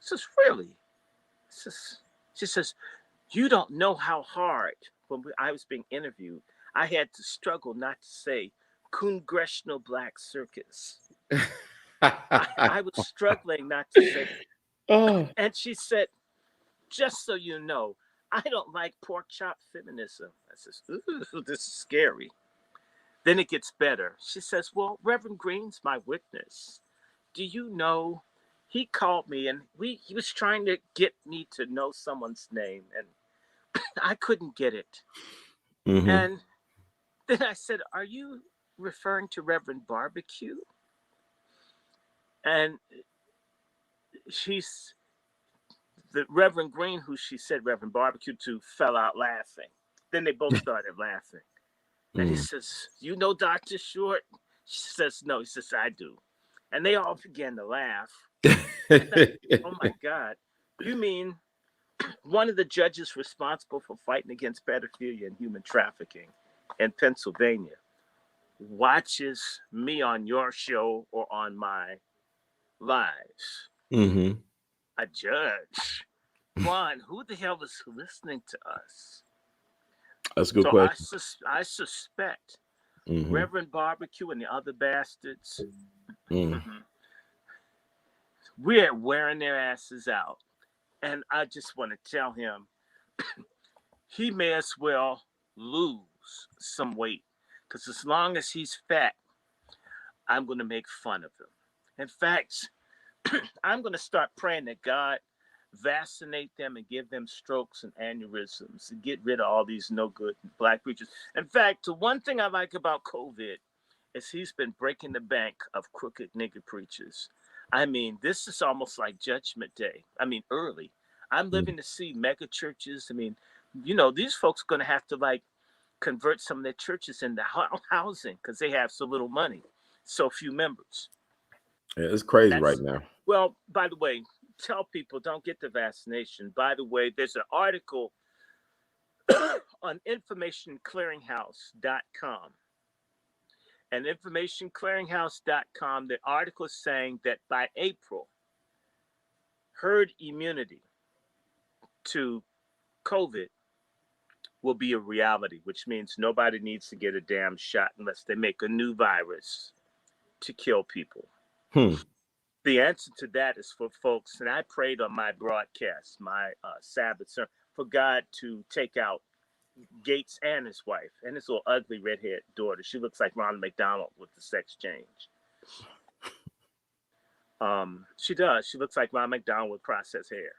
Says, really? She says, you don't know how hard when I was being interviewed, I had to struggle not to say Congressional Black Circus. I was struggling not to say it. And she said, just so you know, I don't like pork chop feminism. I says, ooh, this is scary. Then it gets better. She says, well, Reverend Green's my witness. Do you know, he called me and he was trying to get me to know someone's name and I couldn't get it. And then I said, are you referring to Reverend Barbecue, and she's the Reverend Green, who she said Reverend Barbecue to, fell out laughing. Then they both started laughing. And he says, "You know Dr. Short?" She says, "No." He says, "I do." And they all began to laugh. Oh my God. You mean one of the judges responsible for fighting against pedophilia and human trafficking in Pennsylvania watches me on your show or on my lives? Mm-hmm. A judge. Juan, who the hell is listening to us? That's a good So question. I suspect Mm-hmm. Reverend Barbecue and the other bastards, Mm-hmm. we're wearing their asses out. And I just want to tell him he may as well lose some weight. Because as long as he's fat, I'm going to make fun of him. In fact, I'm going to start praying that God vaccinate them and give them strokes and aneurysms and get rid of all these no good black preachers. In fact, the one thing I like about COVID is he's been breaking the bank of crooked nigger preachers. I mean, this is almost like Judgment Day. I mean, early. I'm living to see mega churches. I mean, these folks are going to have to like convert some of their churches into housing because they have so little money, so few members. Yeah, it's crazy right That's now. Well, by the way, tell people don't get the vaccination. By the way, there's an article on informationclearinghouse.com. And informationclearinghouse.com, the article is saying that by April, herd immunity to COVID will be a reality, which means nobody needs to get a damn shot unless they make a new virus to kill people. The answer to that is for folks, and I prayed on my broadcast, my Sabbath sermon, for God to take out Gates and his wife and his little ugly redhead daughter. She looks like Ronald McDonald with the sex change. She does. She looks like Ronald McDonald with processed hair.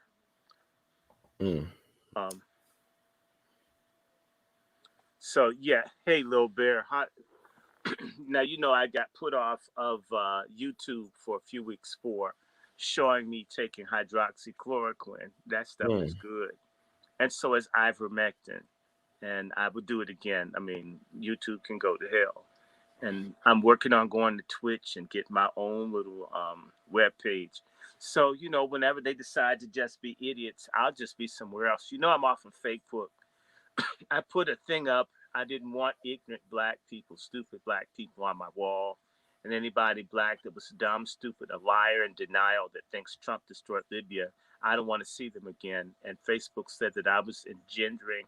So yeah, hey, Lil Bear. Now I got put off of YouTube for a few weeks for showing me taking hydroxychloroquine. That stuff is good, and so is ivermectin. And I would do it again. I mean, YouTube can go to hell. And I'm working on going to Twitch and get my own little web page. So whenever they decide to just be idiots, I'll just be somewhere else. I'm off of Facebook. I put a thing up. I didn't want ignorant black people, stupid black people on my wall. And anybody black that was dumb, stupid, a liar, and denial that thinks Trump destroyed Libya, I don't want to see them again. And Facebook said that I was engendering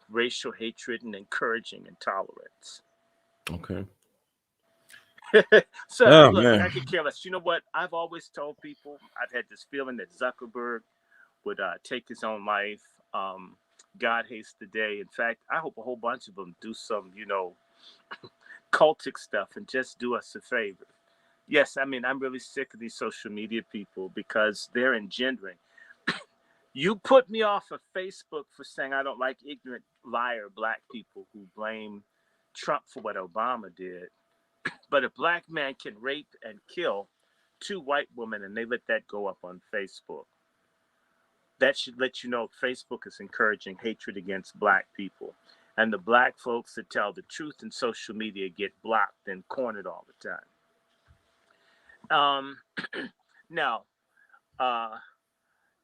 racial hatred and encouraging intolerance. Okay. So Oh, look, man. I could care less. You know what? I've always told people I've had this feeling that Zuckerberg would take his own life. God hates the day. In fact, I hope a whole bunch of them do some, cultic stuff and just do us a favor. Yes, I mean, I'm really sick of these social media people because they're engendering. You put me off of Facebook for saying I don't like ignorant liar black people who blame Trump for what Obama did. But a black man can rape and kill 2 white women and they let that go up on Facebook. That should let you know Facebook is encouraging hatred against black people. And the black folks that tell the truth in social media get blocked and cornered all the time. Now,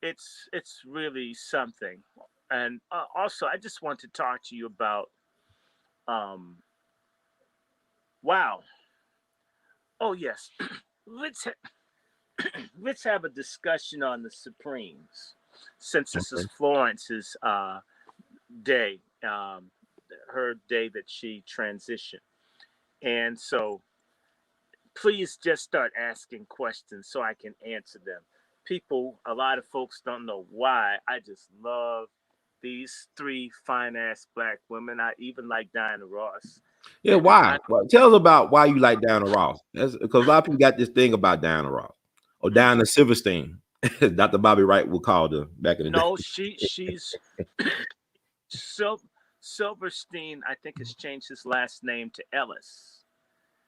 it's really something. And also, I just want to talk to you about, wow. Oh, yes. Let's have a discussion on the Supremes, since this is Florence's day, her day that she transitioned. And so please just start asking questions so I can answer them. A lot of folks don't know why. I just love these 3 fine-ass black women. I even like Diana Ross. Yeah, why? Well, tell us about why you like Diana Ross. That's because a lot of people got this thing about Diana Ross or Diana Silverstein. Dr. Bobby Wright would call her back in the day. No, she's Silverstein. I think has changed his last name to Ellis.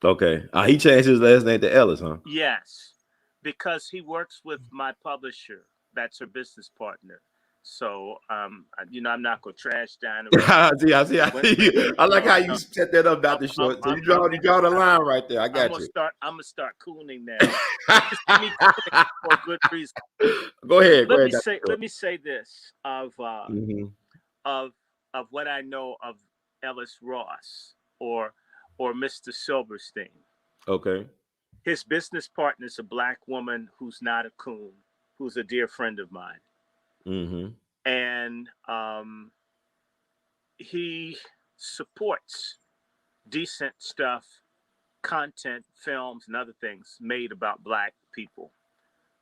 Okay. He changed his last name to Ellis, huh? Yes, because he works with my publisher. That's her business partner. So, I'm not gonna trash Diana Ross. I see. I see. I like No, how you no, set that up about I'm, the I'm, short. So I'm, you draw the line right there. I I'm got gonna you. start. I'm gonna start cooning now. You see me cooning for a good reason. Go ahead. Go Let ahead, me Dr. say. Short. Let me say this Mm-hmm. of of what I know of Ellis Ross or Mr. Silverstein. Okay. His business partner is a black woman who's not a coon, who's a dear friend of mine, Mm-hmm. and he supports decent stuff, content, films, and other things made about black people.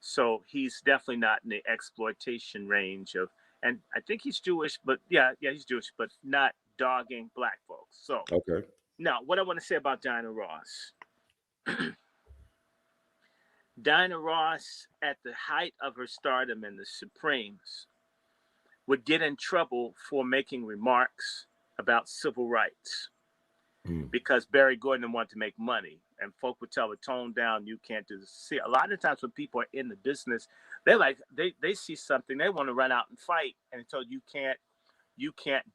So he's definitely not in the exploitation range of, and I think he's Jewish, but yeah, he's Jewish, but not dogging black folks. So Okay. now, what I want to say about Diana Ross. Diana Ross, at the height of her stardom in the Supremes, would get in trouble for making remarks about civil rights Mm. because Barry Gordon wanted to make money, and folk would tell her, "Tone down, you can't do this." See, a lot of times when people are in the business, they see something, they want to run out and fight, and tell you can't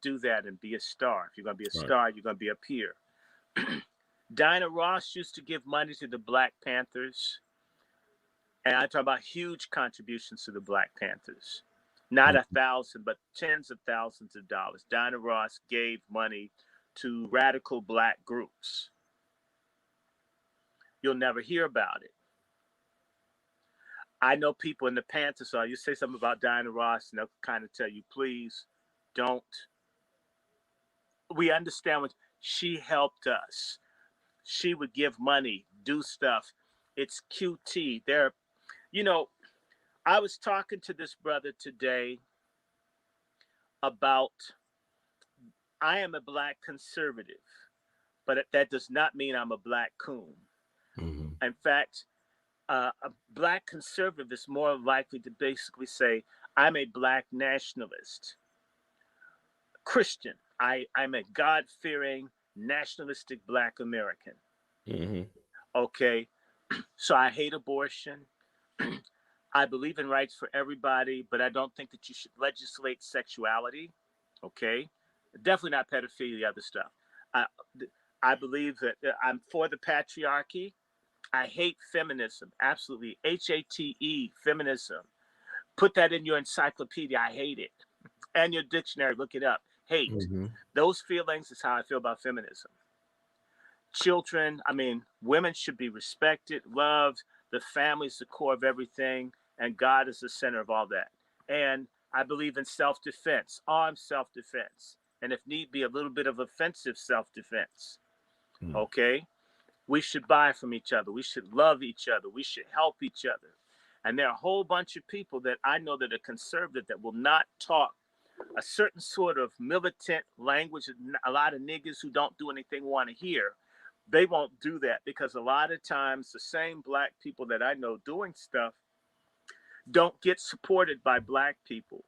do that and be a star. If you're gonna be a Right. star, you're gonna be a peer. Diana Ross used to give money to the Black Panthers, and I talk about huge contributions to the Black Panthers. Not Mm. 1,000, but tens of thousands of dollars. Diana Ross gave money to radical black groups. You'll never hear about it. I know people in the Panthers, so you say something about Diana Ross, and they'll kind of tell you, please don't. We understand what she helped us. She would give money, do stuff. It's QT. You know, I was talking to this brother today about I am a black conservative, but that does not mean I'm a black coon. Mm-hmm. In fact, a black conservative is more likely to basically say, I'm a black nationalist, Christian. I'm a God fearing, nationalistic black American. Mm-hmm. Okay. So I hate abortion. I believe in rights for everybody, but I don't think that you should legislate sexuality. Okay. Definitely not pedophilia, other stuff. I, I believe that I'm for the patriarchy. I hate feminism. Absolutely. HATE, feminism. Put that in your encyclopedia. I hate it. And your dictionary, look it up. Hate. Mm-hmm. Those feelings is how I feel about feminism. Children, women should be respected, loved. The family is the core of everything, and God is the center of all that. And I believe in self defense, armed self defense, and if need be, a little bit of offensive self defense. Mm. Okay? We should buy from each other. We should love each other. We should help each other. And there are a whole bunch of people that I know that are conservative that will not talk a certain sort of militant language. A lot of niggas who don't do anything want to hear. They won't do that because a lot of times the same black people that I know doing stuff don't get supported by black people.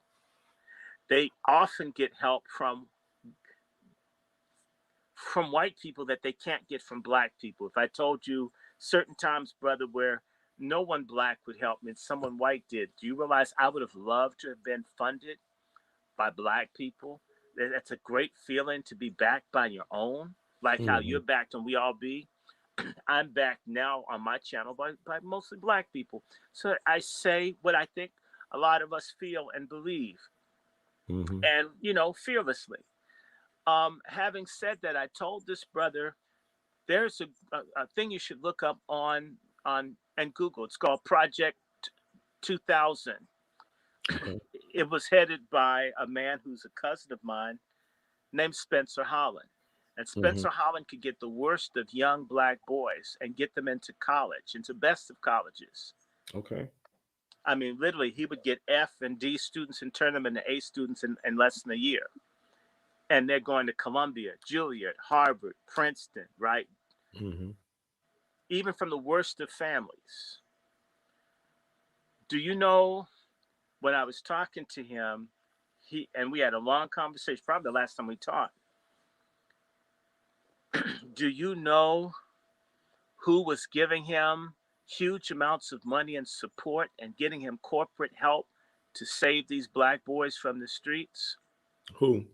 They often get help from white people that they can't get from black people. If I told you certain times, brother, where no one black would help me and someone white did, do you realize I would have loved to have been funded by black people? That's a great feeling to be backed by your own, like how Mm-hmm. you're backed and we all be. I'm backed now on my channel by mostly black people. So I say what I think a lot of us feel and believe, Mm-hmm. and fearlessly. Having said that, I told this brother there's a thing you should look up on and Google. It's called Project 2000. Okay. It was headed by a man who's a cousin of mine named Spencer Holland. And Mm-hmm. Spencer Holland could get the worst of young black boys and get them into college, into best of colleges. Okay. Literally, he would get F and D students and turn them into A students in less than a year. And they're going to Columbia, Juilliard, Harvard, Princeton, right? Mm-hmm. Even from the worst of families. Do you know when I was talking to him, we had a long conversation, probably the last time we talked. Do you know who was giving him huge amounts of money and support and getting him corporate help to save these black boys from the streets? Who?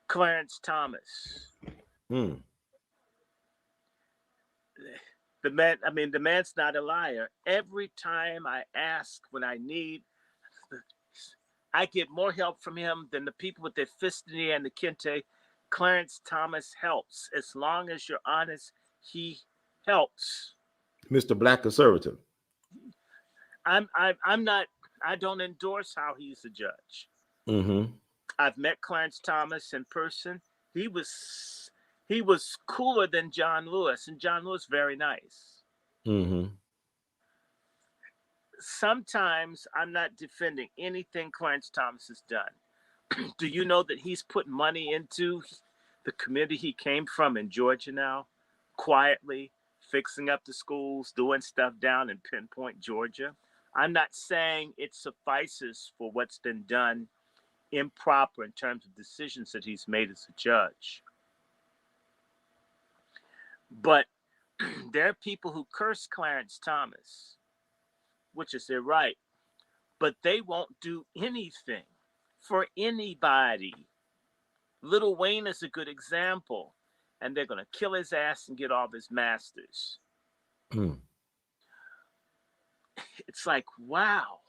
Clarence Thomas. Hmm. The man's not a liar. Every time I ask when I need, I get more help from him than the people with their fist in the air and the kente. Clarence Thomas helps. As long as you're honest, he helps. Mr. Black Conservative. I'm not. I don't endorse how he's a judge. Mm-hmm. I've met Clarence Thomas in person. He was cooler than John Lewis, and John Lewis very nice. Mm-hmm. Sometimes I'm not defending anything Clarence Thomas has done. Do you know that he's put money into the community he came from in Georgia now, quietly fixing up the schools, doing stuff down in Pinpoint, Georgia? I'm not saying it suffices for what's been done improper in terms of decisions that he's made as a judge. But there are people who curse Clarence Thomas, which is their right, but they won't do anything for anybody. Lil Wayne is a good example, and they're going to kill his ass and get all of his masters. Mm. It's like, wow.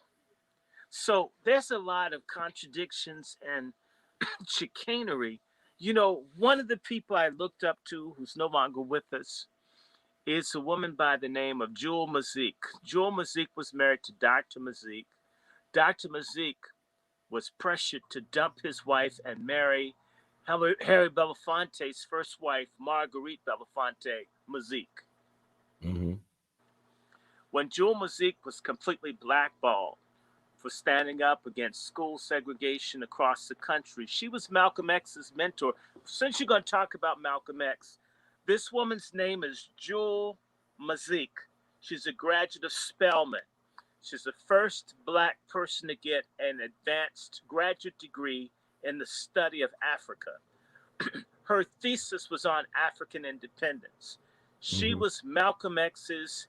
So there's a lot of contradictions and chicanery. You know, one of the people I looked up to who's no longer with us is a woman by the name of Jewel Mazzig. Jewel Mazzig was married to Dr. Mazzig. Dr. Mazzig was pressured to dump his wife and marry Harry Belafonte's first wife, Marguerite Belafonte Mazzig. Mm-hmm. When Jewel Mazzig was completely blackballed for standing up against school segregation across the country, she was Malcolm X's mentor. Since you're going to talk about Malcolm X, this woman's name is Jewel Mazzig. She's a graduate of Spelman. She's the first black person to get an advanced graduate degree in the study of Africa. Her thesis was on African independence. She was Malcolm X's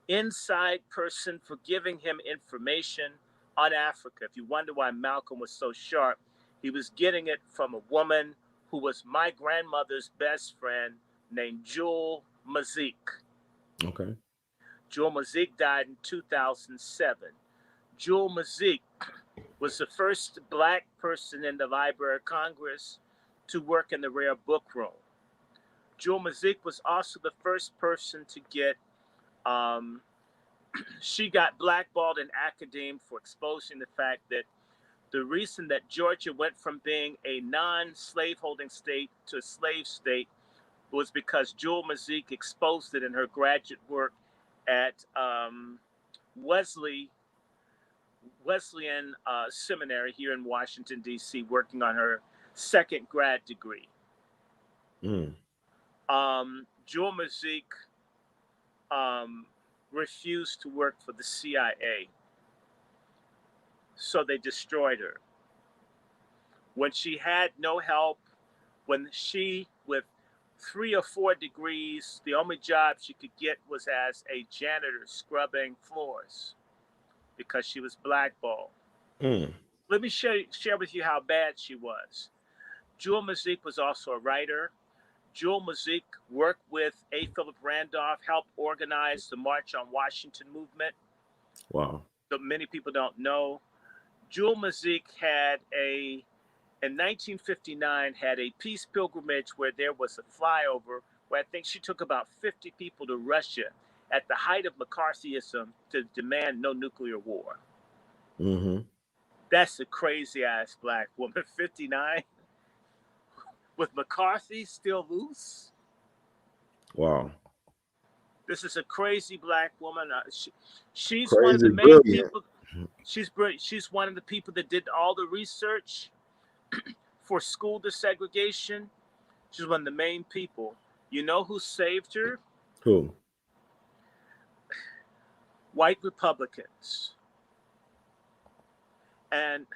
inside person for giving him information on Africa. If you wonder why Malcolm was so sharp, he was getting it from a woman who was my grandmother's best friend named Jewel Mazzig. Okay. Jewel Mazzig died in 2007. Jewel Mazzig was the first black person in the Library of Congress to work in the rare book room. Jewel Mazzig was also the first person to get, she got blackballed in academia for exposing the fact that the reason that Georgia went from being a non-slaveholding state to a slave state was because Jewel Mazzig exposed it in her graduate work at Wesleyan Seminary here in Washington, D.C., working on her second grad degree. Mm. Jewel Mazzig refused to work for the CIA, so they destroyed her. When she had no help, when she, with 3 or 4 degrees, the only job she could get was as a janitor scrubbing floors because she was blackballed. Mm. Let me share with you how bad she was. Jewel Mazzig was also a writer. Jewel Mazzig worked with A. Philip Randolph, helped organize the March on Washington movement. Wow. So many people don't know. Jewel Mazzig had in 1959, had a peace pilgrimage where there was a flyover where I think she took about 50 people to Russia at the height of McCarthyism to demand no nuclear war. Mm-hmm. That's a crazy ass black woman, 59, with McCarthy still loose. Wow. This is a crazy black woman. She's Crazy, one of the main brilliant. people. She's brilliant. She's one of the people that did all the research for school desegregation. She's one of the main people. You know who saved her? Who? White Republicans. And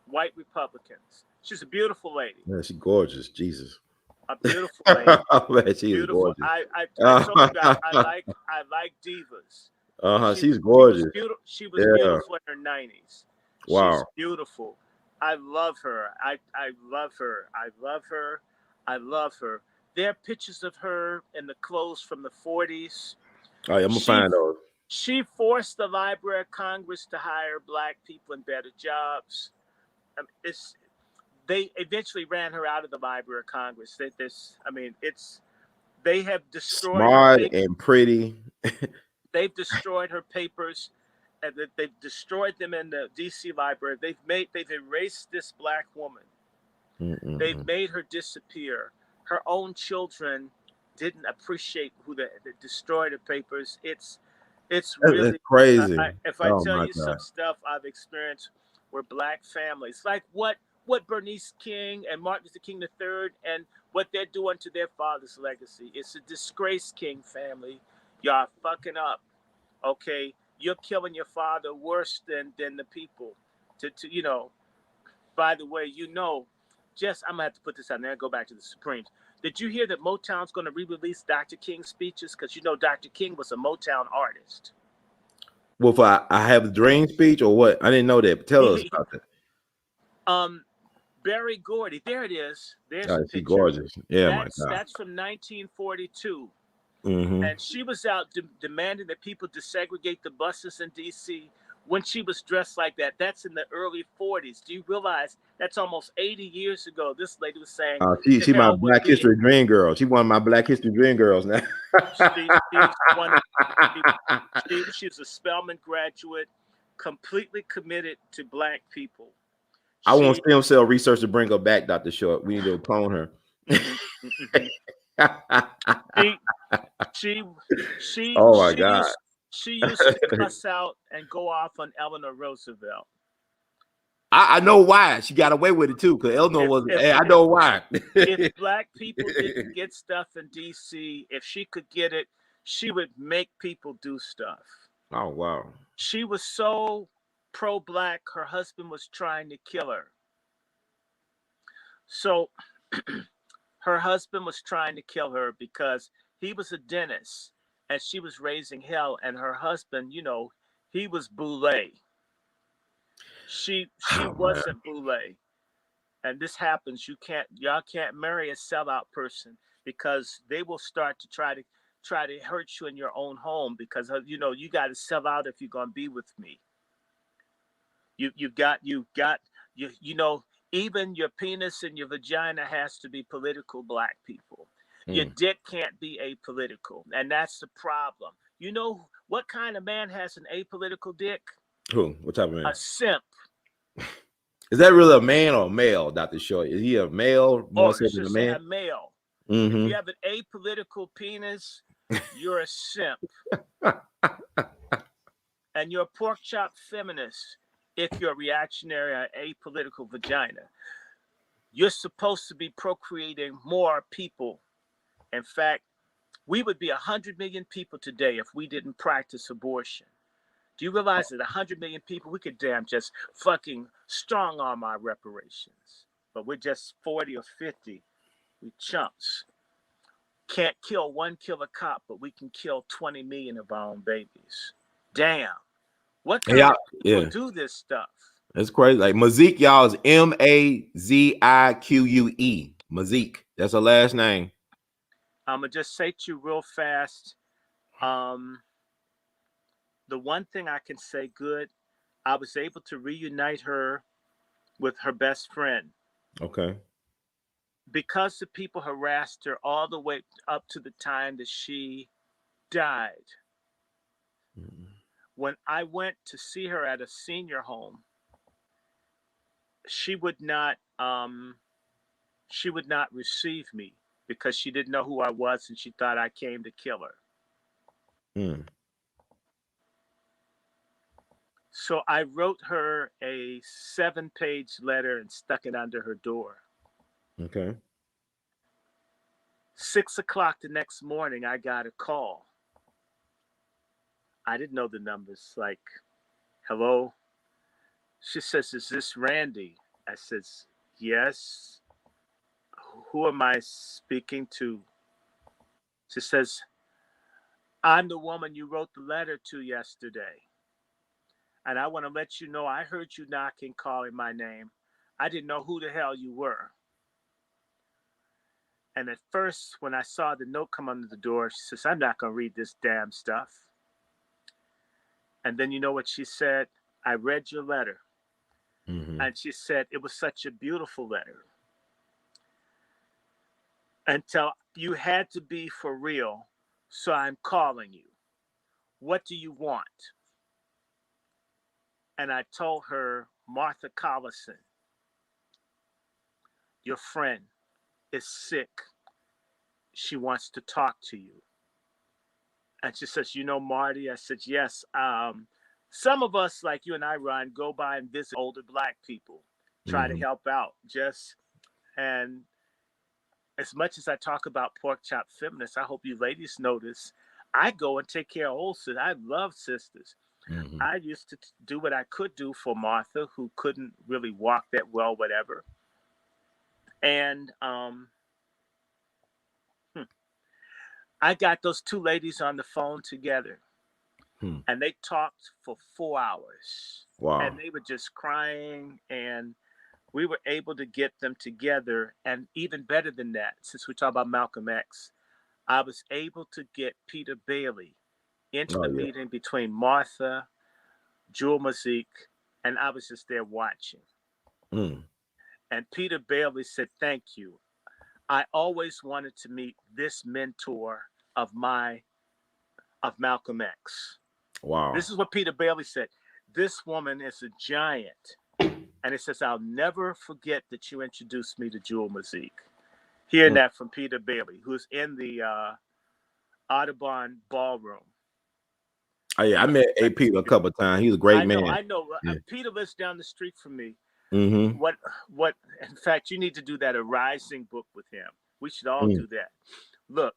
white Republicans. She's a beautiful lady. Man, she's gorgeous. Jesus. A beautiful lady. Man, she is Beautiful. gorgeous. I told you I like divas. She's She was gorgeous. beautiful. She was Yeah. beautiful in her 90s. She's Wow. beautiful. I love her. I love her. I love her. I love her. There are pictures of her in the clothes from the 40s. Oh, yeah, I'm gonna She find those. she forced the Library of Congress to hire black people in better jobs. It's They eventually ran her out of the Library of Congress. They have destroyed her Smart papers. and pretty. They've destroyed her papers, and they've destroyed them in the D.C. library. They've erased this black woman. They've Mm-mm-mm. made her disappear. Her own children didn't appreciate who they destroyed her papers. It's That's really. crazy. If I Oh tell my you God. some stuff I've experienced where black families, like what Bernice King and Martin Luther King III and what they're doing to their father's legacy. It's a disgrace, King family. Y'all fucking up. Okay, you're killing your father worse than the people. To. By the way, just I'm gonna have to put this out there and go back to the Supremes. Did you hear that Motown's going to re-release Dr. King's speeches? Because Dr. King was a Motown artist. Well, if I have a dream speech or what? I didn't know that. Tell us about that. Berry Gordy, there it is. There's Oh, the she picture. gorgeous. Yeah, my God. That's from 1942. Mm-hmm. And she was out demanding that people desegregate the buses in D.C. when she was dressed like that. That's in the early 40s. Do you realize that's almost 80 years ago? This lady was saying, She my hell with Black me. History Dream Girl. She one of my Black History Dream Girls now. She's one. She's a Spelman graduate, completely committed to black people. I want stem cell research to bring her back, Dr. Short. We need to clone her. Oh my God. She used to cuss out and go off on Eleanor Roosevelt. I know why she got away with it too, because Eleanor was. I know why. If black people didn't get stuff in D.C., if she could get it, she would make people do stuff. Oh wow. She was so pro-black, her husband was trying to kill her. So her husband was trying to kill her because he was a dentist and she was raising hell, and her husband, he was boule. She wasn't boule. And this happens. Y'all can't marry a sellout person, because they will start to try to hurt you in your own home, because you got to sell out if you're gonna be with me. You've got even your penis and your vagina has to be political, black people. Your dick can't be apolitical, and that's the problem. You know what kind of man has an apolitical dick? Who? What type of man? A simp. Is that really a man or a male, Dr. Short? Is he a male more so than a man? A male. Mm-hmm. If you have an apolitical penis, you're a simp. And you're a pork chop feminist if you're reactionary or apolitical vagina. You're supposed to be procreating more people. In fact, we would be 100 million people today if we didn't practice abortion. Do you realize that 100 million people, we could damn just fucking strong arm our reparations. But we're just 40 or 50. We chumps. Can't kill one killer cop, but we can kill 20 million of our own babies. Damn. What kind of people do this stuff? It's crazy. Like Mazzig, y'all, is Mazique. Mazzig. That's her last name. I'm going to just say to you real fast. The one thing I can say good, I was able to reunite her with her best friend. Okay. Because the people harassed her all the way up to the time that she died. Mm-hmm. When I went to see her at a senior home, she would not receive me because she didn't know who I was and she thought I came to kill her. So I wrote her a 7-page letter and stuck it under her door. Okay. 6:00 the next morning, I got a call. I didn't know the numbers. Like, hello? She says, "Is this Randy?" I says, "Yes." who am I speaking to? She says, I'm the woman you wrote the letter to yesterday. And I want to let you know I heard you knocking, calling my name. I didn't know who the hell you were. And at first, when I saw the note come under the door, she says, I'm not going to read this damn stuff. And then you know what she said? I read your letter. Mm-hmm. And she said, it was such a beautiful letter. Until you had to be for real, so I'm calling you. What do you want? And I told her, Martha Collison, your friend is sick. She wants to talk to you. And she says, you know, Marty? I said, yes. Some of us, like you and I, Ron, go by and visit older Black people, try to help out. And as much as I talk about pork chop feminists, I hope you ladies notice, I go and take care of old sisters. I love sisters. Mm-hmm. I used to do what I could do for Martha, who couldn't really walk that well, whatever. And I got those two ladies on the phone together, and they talked for 4 hours. Wow. And they were just crying, and we were able to get them together. And even better than that, since we talk about Malcolm X, I was able to get Peter Bailey into the meeting between Martha, Jewel Mazzig, and I was just there watching. And Peter Bailey said, thank you. I always wanted to meet this mentor of Malcolm X. Wow. This is what Peter Bailey said. This woman is a giant. And it says, I'll never forget that you introduced me to Jewel Mazzig. Hearing that from Peter Bailey, who's in the Audubon Ballroom. Oh, yeah, I met A. Peter a couple of times. He was a great man. I know. Yeah. Peter lives down the street from me. Mm-hmm. What? In fact, you need to do that, a rising book with him. We should all do that. Look,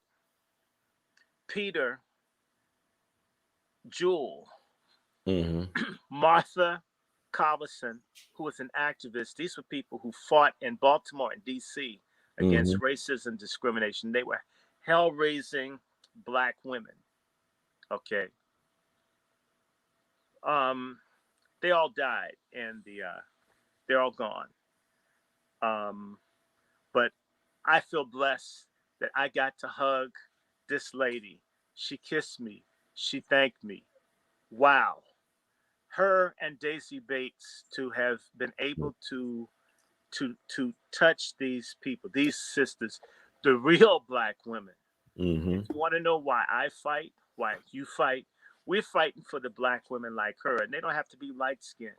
Peter, Jewel, Martha Collison, who was an activist. These were people who fought in Baltimore and D.C. against racism and discrimination. They were hell-raising Black women. Okay. They all died, and they're all gone. But I feel blessed that I got to hug this lady. She kissed me. She thanked me. Wow. Her and Daisy Bates to have been able to touch these people, these sisters, the real Black women. If you want to know why I fight, why you fight, we're fighting for the Black women like her, and they don't have to be light-skinned.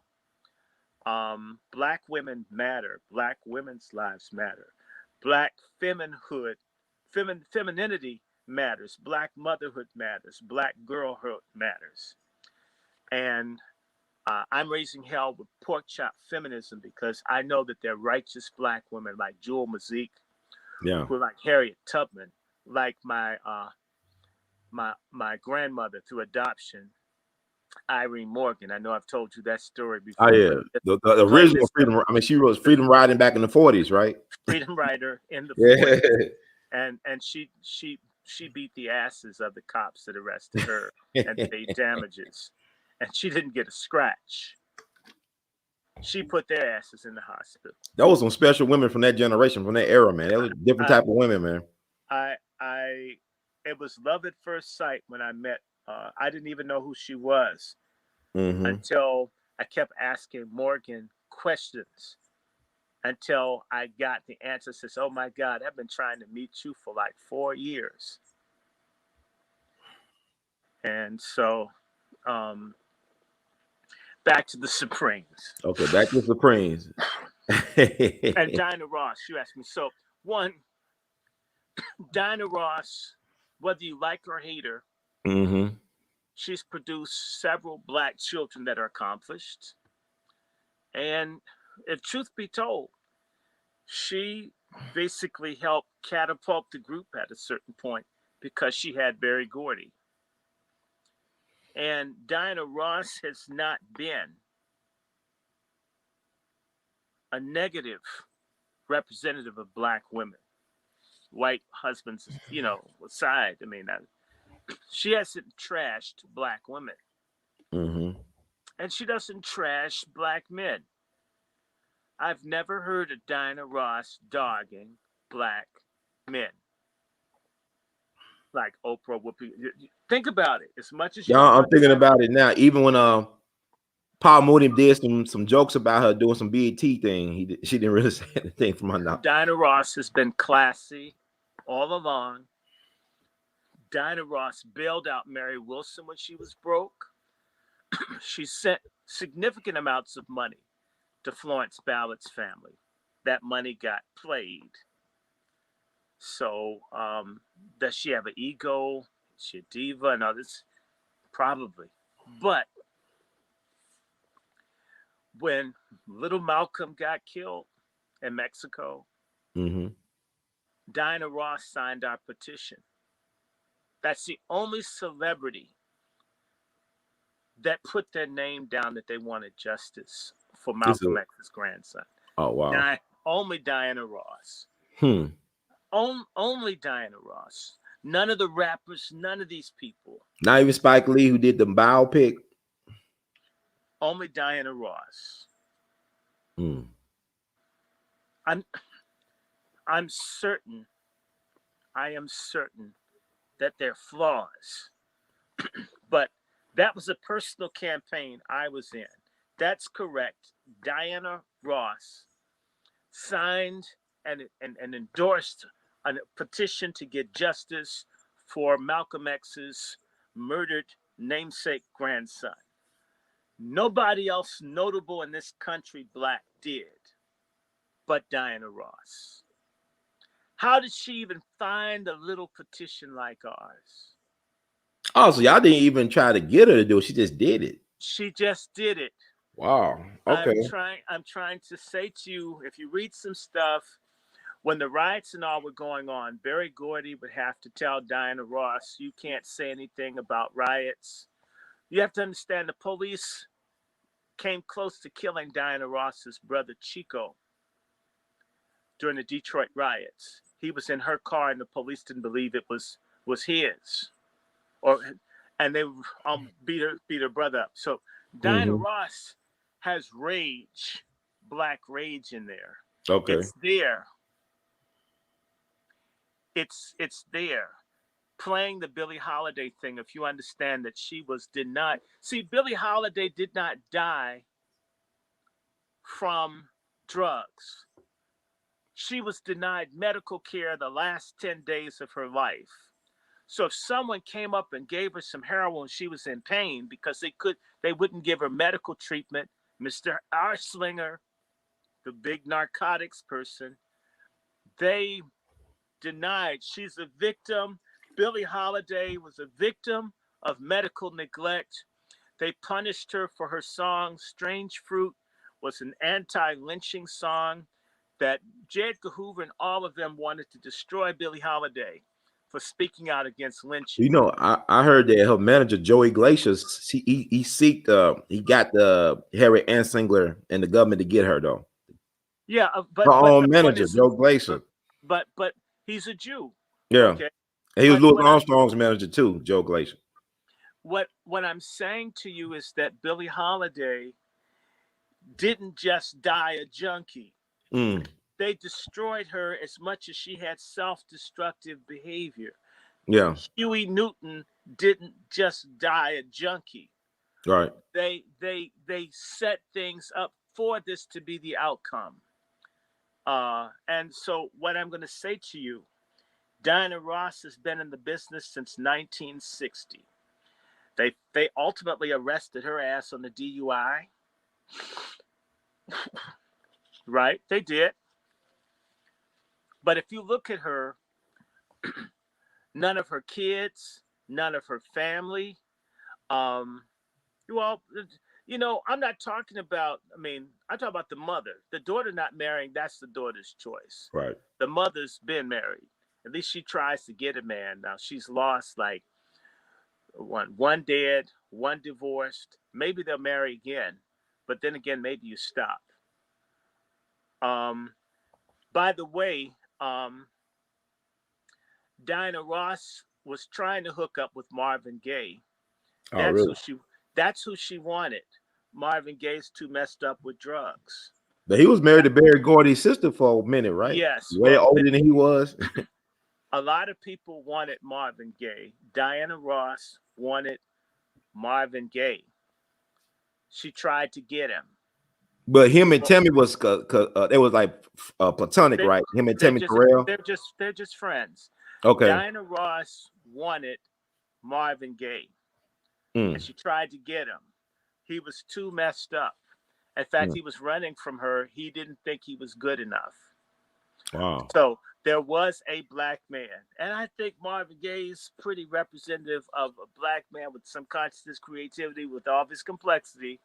Black women matter. Black women's lives matter. Black femininity matters. Black motherhood matters. Black girlhood matters. And I'm raising hell with pork chop feminism because I know that there are righteous Black women like Jewel Mazzig, who are like Harriet Tubman, like my grandmother through adoption, Irene Morgan. I know I've told you that story before. Oh yeah, the original Freedom. I mean, she was Freedom Riding back in the 40s, right? Freedom Rider in the 40s, and she beat the asses of the cops that arrested her and paid damages, and she didn't get a scratch. She put their asses in the hospital. That was some special women from that generation, from that era, man. That was different type of women, man. It was love at first sight when I met. I didn't even know who she was until I kept asking Morgan questions until I got the answer. Says, "Oh my God, I've been trying to meet you for like 4 years." And so, back to the Supremes. Okay, back to the Supremes. And Dinah Ross, you asked me. So, one, Dinah Ross, whether you like her or hate her, she's produced several Black children that are accomplished. And if truth be told, she basically helped catapult the group at a certain point because she had Berry Gordy. And Dinah Ross has not been a negative representative of Black women. white husband's, side. I mean, she hasn't trashed black women, Mm-hmm. and she doesn't trash black men. I've never heard of Diana Ross dogging black men like Oprah. Whoopi. Think about it. As much as you Yeah, don't I'm like thinking black, about it now. Even when Paul Moody did some jokes about her doing some BET thing, she didn't really say anything from her mouth. Diana Ross has been classy all along. Diana Ross bailed out Mary Wilson when she was broke. She sent significant amounts of money to Florence Ballard's family. That money got played. So, does she have an ego? Is she a diva and others? Probably. But when little Malcolm got killed in Mexico, Mm-hmm. Diana Ross signed our petition. That's the only celebrity that put their name down that they wanted justice for Malcolm X's grandson. Oh wow. Only Diana Ross. Hmm. Only Diana Ross. None of the rappers, none of these people. Not even Spike Lee, who did the biopic. Only Diana Ross. Hmm. I'm certain. I am certain that they're flaws. But that was a personal campaign I was in. That's correct. Diana Ross signed and endorsed a petition to get justice for Malcolm X's murdered namesake grandson. Nobody else notable in this country black did but Diana Ross. How did she even find a little petition like ours? Oh, so y'all didn't even try to get her to do it. She just did it. She just did it. Wow. Okay. I'm trying to say to you, if you read some stuff, when the riots and all were going on, Berry Gordy would have to tell Diana Ross, you can't say anything about riots. You have to understand the police came close to killing Diana Ross's brother Chico during the Detroit riots. He was in her car and the police didn't believe it was his. And they beat her brother up. So Diana Ross has rage, black rage in there. Okay. It's there. It's there. Playing the Billie Holiday thing, if you understand that she was denied. See, Billie Holiday did not die from drugs. She was denied medical care the last 10 days of her life. So if someone came up and gave her some heroin, she was in pain because they wouldn't give her medical treatment. Mr. Arslinger, the big narcotics person, they denied. She's a victim. Billie Holiday was a victim of medical neglect. They punished her for her song. Strange Fruit was an anti-lynching song that J. Edgar Hoover and all of them wanted to destroy Billie Holiday for speaking out against lynching. You know, I heard that her manager Joey Iglesias, he got the Harry Anslinger and the government to get her though. Yeah, but Her own the manager, is, Joe Glacier. But he's a Jew. Yeah. Okay. And he was Louis Armstrong's manager too, Joe Glacier. What I'm saying to you is that Billie Holiday didn't just die a junkie. They destroyed her as much as she had self-destructive behavior. Yeah. Huey Newton didn't just die a junkie. Right. They set things up for this to be the outcome. And so what I'm going to say to you, Diana Ross has been in the business since 1960. They ultimately arrested her ass on the DUI. Right? They did. But if you look at her, none of her kids, none of her family, I'm not talking about, I talk about the mother. The daughter not marrying, that's the daughter's choice. Right. The mother's been married. At least she tries to get a man. Now she's lost like one dead, one divorced. Maybe they'll marry again. But then again, maybe you stop. By the way, Diana Ross was trying to hook up with Marvin Gaye. Oh, really? That's who she wanted. Marvin Gaye's too messed up with drugs. But he was married to Barry Gordy's sister for a minute, right? Yes. Way older than he was. A lot of people wanted Marvin Gaye. Diana Ross wanted Marvin Gaye. She tried to get him. But him and Tammy was they was like platonic, right? Him and Tammy Terrell. They're just friends. Okay. Diana Ross wanted Marvin Gaye, and she tried to get him. He was too messed up. In fact, he was running from her. He didn't think he was good enough. Wow. So there was a black man, and I think Marvin Gaye is pretty representative of a black man with some consciousness, creativity, with all of his complexity.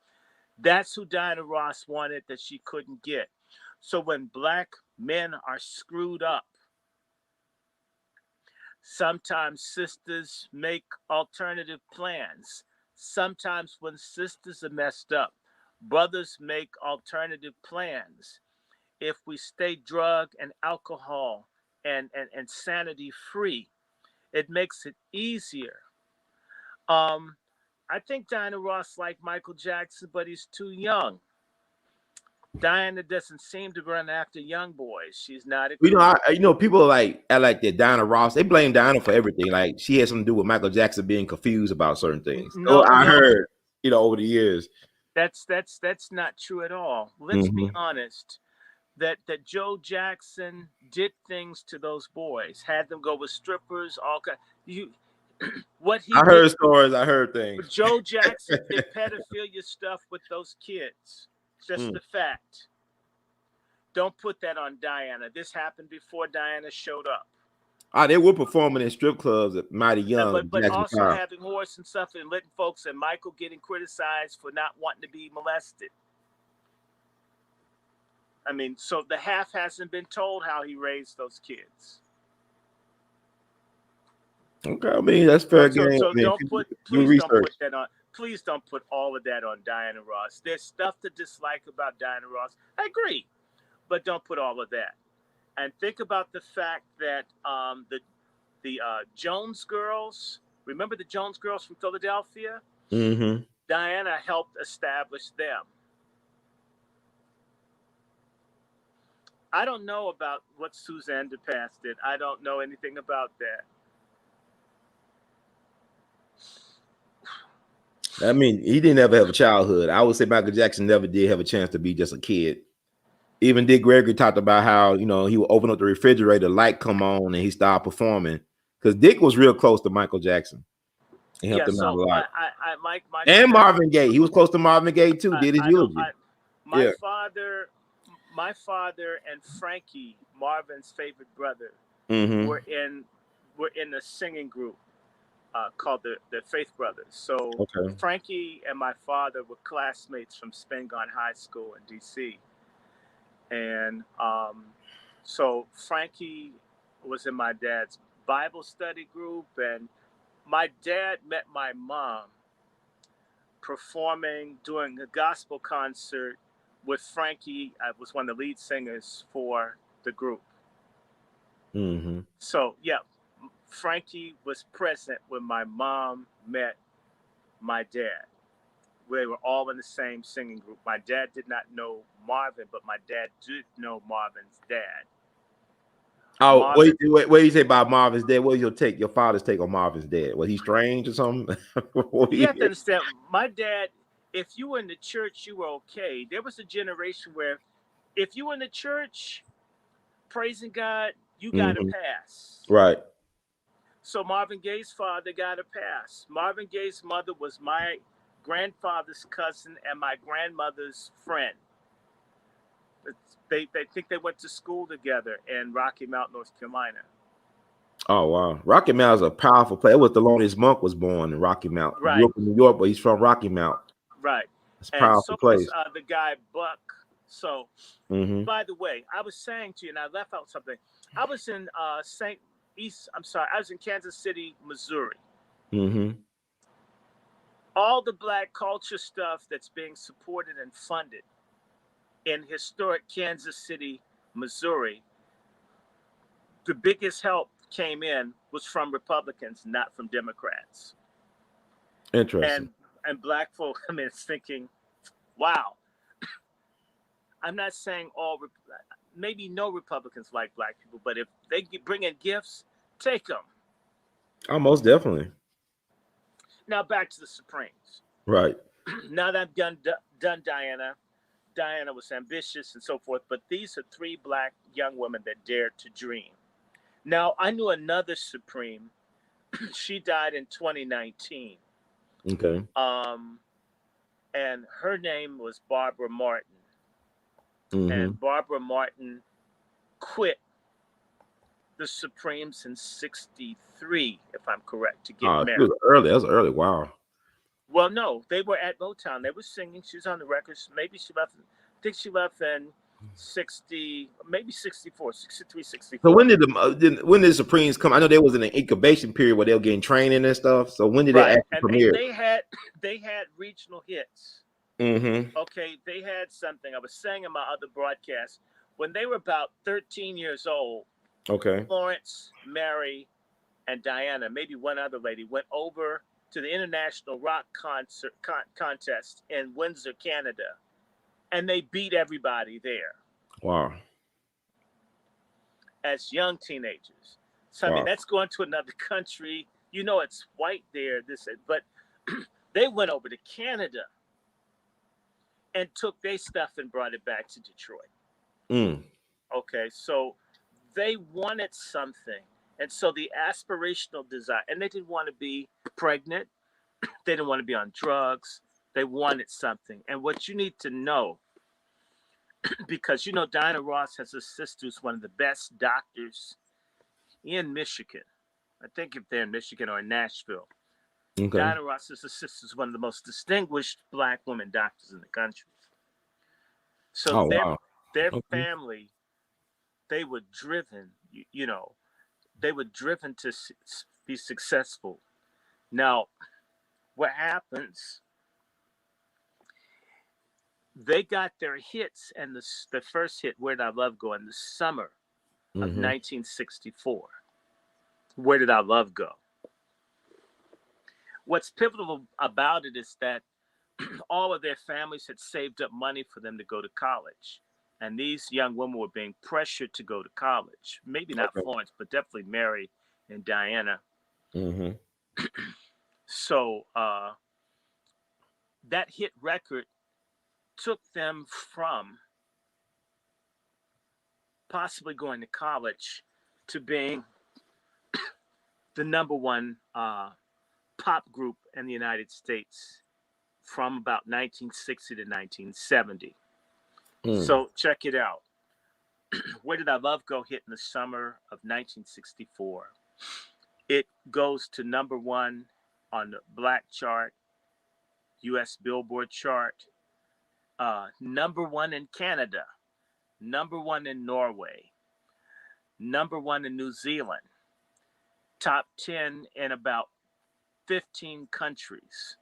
That's who Diana Ross wanted that she couldn't get. So when black men are screwed up, sometimes sisters make alternative plans. Sometimes when sisters are messed up, brothers make alternative plans. If we stay drug and alcohol and sanity free, it makes it easier. I think Diana Ross liked Michael Jackson, but he's too young. Diana doesn't seem to run after young boys. She's not a people like that Diana Ross. They blame Diana for everything. Like she had something to do with Michael Jackson being confused about certain things. I heard, over the years. That's not true at all. Let's be honest. That Joe Jackson did things to those boys, had them go with strippers, all kind. I heard stories. I heard things. Joe Jackson did pedophilia stuff with those kids. Just the fact. Don't put that on Diana. This happened before Diana showed up. They were performing in strip clubs at Mighty Young. But also having horse and stuff and letting folks, and Michael getting criticized for not wanting to be molested. I mean, so the half hasn't been told how he raised those kids. Okay, I mean that's fair game. So please don't put all of that on Diana Ross. There's stuff to dislike about Diana Ross. I agree, but don't put all of that. And think about the fact that the Jones girls. Remember the Jones girls from Philadelphia? Mm-hmm. Diana helped establish them. I don't know about what Suzanne DePass did. I don't know anything about that. I mean, he didn't ever have a childhood. I would say Michael Jackson never did have a chance to be just a kid. Even Dick Gregory talked about how, he would open up the refrigerator, light come on, and he started performing. Because Dick was real close to Michael Jackson. He helped him out a lot. And Marvin Gaye. He was close to Marvin Gaye too, did his eulogy. My father and Frankie, Marvin's favorite brother, were in a singing group called the Faith Brothers. So Frankie and my father were classmates from Spingarn High School in DC. And so Frankie was in my dad's Bible study group, and my dad met my mom performing, doing a gospel concert with Frankie. I was one of the lead singers for the group. Mm-hmm. So, yeah, Frankie was present when my mom met my dad. We were all in the same singing group. My dad did not know Marvin, but my dad did know Marvin's dad. Oh, what do you say about Marvin's dad? What is your father's take on Marvin's dad? Was he strange or something? You have to understand, my dad, if you were in the church, you were okay. There was a generation where if you were in the church praising God, you got a pass. Right. So Marvin Gaye's father got a pass. Marvin Gaye's mother was my grandfather's cousin and my grandmother's friend. They think they went to school together in Rocky Mount, North Carolina. Oh, wow. Rocky Mount is a powerful place. It was Thelonious Monk was born in Rocky Mount. Right. He grew up in New York, but he's from Rocky Mount. Right. It's a powerful place. Was, the guy Buck. So, by the way, I was saying to you, and I left out something. I was in I was in Kansas City, Missouri. Mm-hmm. All the black culture stuff that's being supported and funded in historic Kansas City, Missouri, the biggest help came in was from Republicans, not from Democrats. Interesting. And black folk, I mean, it's thinking, wow. I'm not saying maybe no Republicans like black people, but if they bring in gifts, take them. Oh, most definitely. Now back to the Supremes. Right. Now that I've done Diana was ambitious and so forth, but these are 3 black young women that dared to dream. Now, I knew another Supreme. She died in 2019. Okay. And her name was Barbara Martin. Mm-hmm. And Barbara Martin quit the Supremes in 63, if I'm correct, to get married. It was early. That was early. Wow. Well, no, they were at Motown. They were singing. She was on the records. Maybe she left. I think she left in 60, maybe 64, 63, 64. So when did the Supremes come? I know there was an incubation period where they were getting training and stuff. So when did they actually premiere? They had regional hits. Mm-hmm. Okay, they had something. I was saying in my other broadcast, when they were about 13 years old, okay, Florence, Mary, and Diana, maybe one other lady, went over to the International Rock Contest in Windsor, Canada, and they beat everybody there. Wow. As young teenagers. So, I mean, that's going to another country. You know, it's white there, but they went over to Canada and took their stuff and brought it back to Detroit. Mm. Okay, so they wanted something. And so the aspirational desire, and they didn't want to be pregnant. They didn't want to be on drugs. They wanted something. And what you need to know, because, you know, Diana Ross has a sister who's one of the best doctors in Michigan. I think if they're in Michigan or in Nashville. Okay. Diana Ross's sister is one of the most distinguished black women doctors in the country. So their family, they were driven, they were driven to be successful. Now, what happens, they got their hits, and the first hit, Where Did Our Love Go, in the summer of 1964. Where Did Our Love Go? What's pivotal about it is that all of their families had saved up money for them to go to college. And these young women were being pressured to go to college. Maybe not Florence, but definitely Mary and Diana. Mm-hmm. So that hit record took them from possibly going to college to being the number one pop group in the United States from about 1960 to 1970. So check it out. Where Did Our Love Go hit in the summer of 1964. It goes to number one on the Black chart, U.S. Billboard chart, number one in Canada, number one in Norway, number one in New Zealand, top 10 in about 15 countries.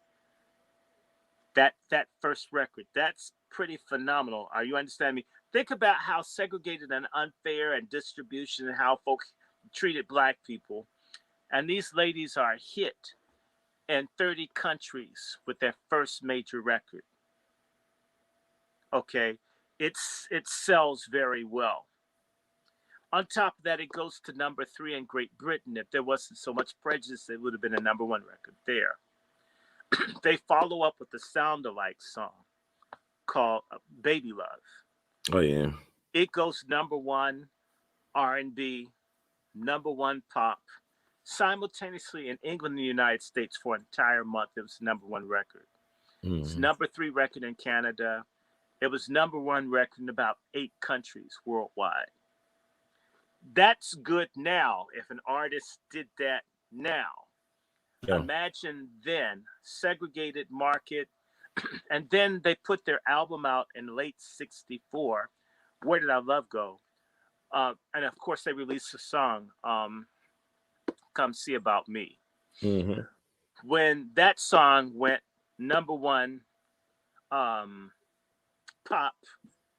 That first record, that's pretty phenomenal. Are you understanding me? Think about how segregated and unfair and distribution and how folks treated black people. And these ladies are hit in 30 countries with their first major record. Okay, it sells very well. On top of that, it goes to number 3 in Great Britain. If there wasn't so much prejudice, it would have been a number 1 record there. They follow up with the Sound-Alike song called Baby Love. Oh, yeah. It goes number 1 R&B, number 1 pop. Simultaneously in England and the United States for an entire month, it was number 1 record. It's number 3 record in Canada. It was number 1 record in about 8 countries worldwide. That's good now. If an artist did that now, imagine then, segregated market. And then they put their album out in late 64, Where Did Our Love Go? And of course, they released a song, Come See About Me. Mm-hmm. When that song went number 1 pop,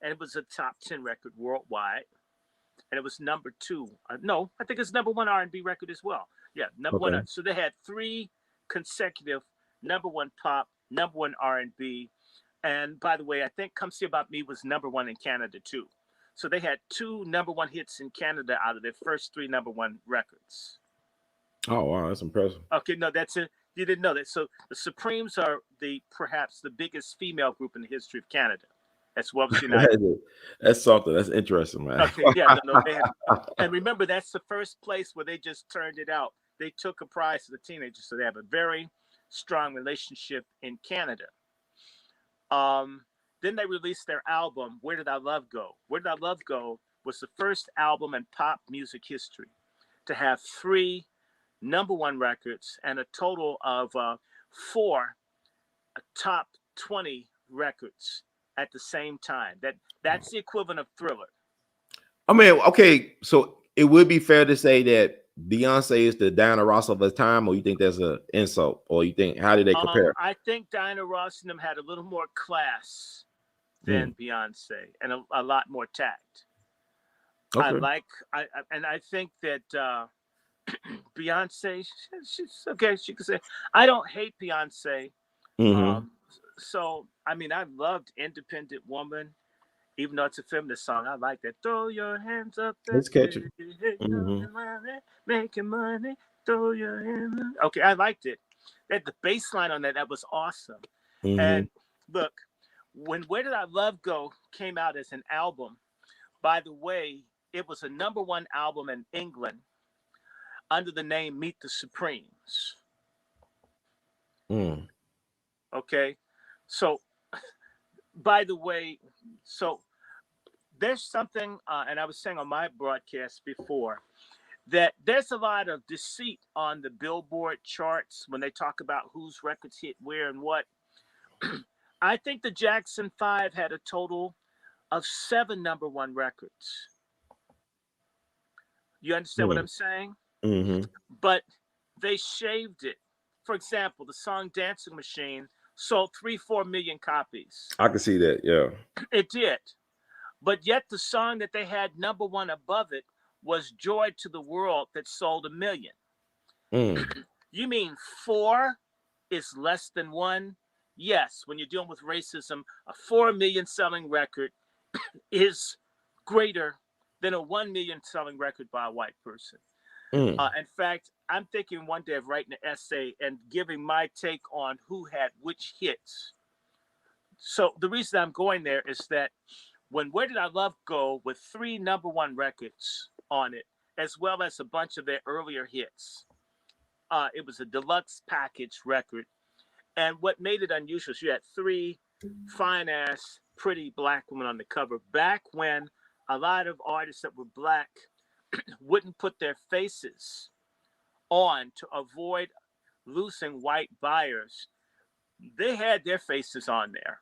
and it was a top 10 record worldwide, and it was number 2. No, I think it's number 1 R&B record as well. Yeah, number Okay. 1. So they had 3 consecutive number 1 pop, number 1 R&B, and by the way, I think "Come See About Me" was number 1 in Canada too. So they had 2 number 1 hits in Canada out of their first 3 number 1 records. Oh wow, that's impressive. Okay, no, that's it. You didn't know that. So the Supremes are perhaps the biggest female group in the history of Canada, as well as United. That's something. That's interesting, man. Okay, yeah, no, they had, and remember that's the first place where they just turned it out. They took a prize to the teenagers, so they have a very strong relationship in Canada. Then they released their album, "Where Did Our Love Go?" "Where Did Our Love Go" was the first album in pop music history to have 3 number 1 records and a total of 4 top 20 records at the same time. That's the equivalent of Thriller. I mean, okay, so it would be fair to say that Beyonce is the Diana Ross of her time, or you think that's an insult, or you think how do they compare? I think Diana Ross and them had a little more class than Beyonce and a lot more tact. Okay. I think that Beyonce, she's okay. She could say, I don't hate Beyonce. So, I mean, I loved Independent Woman, even though it's a feminist song. I like that. Throw your hands up. It's catchy. Making money. Throw your hands up. Okay, I liked it. That the bass line on that was awesome. And look, when "Where Did Our Love Go" came out as an album, by the way, it was a number 1 album in England under the name Meet the Supremes. Okay, so by the way, so there's something, and I was saying on my broadcast before, that there's a lot of deceit on the Billboard charts when they talk about whose records hit where and what. I think the Jackson 5 had a total of 7 number 1 records. You understand what I'm saying? But they shaved it. For example, the song "Dancing Machine" sold 3-4 million copies. I can see that, yeah. It did. But yet the song that they had number 1 above it was "Joy to the World" that sold 1 million. You mean 4 is less than 1? Yes, when you're dealing with racism, a 4 million selling record is greater than a 1 million selling record by a white person. In fact, I'm thinking one day of writing an essay and giving my take on who had which hits. So the reason I'm going there is that when "Where Did Our Love Go" with 3 number 1 records on it, as well as a bunch of their earlier hits, it was a deluxe package record. And what made it unusual is you had 3 fine-ass, pretty black women on the cover, back when a lot of artists that were black wouldn't put their faces on to avoid losing white buyers. They had their faces on there.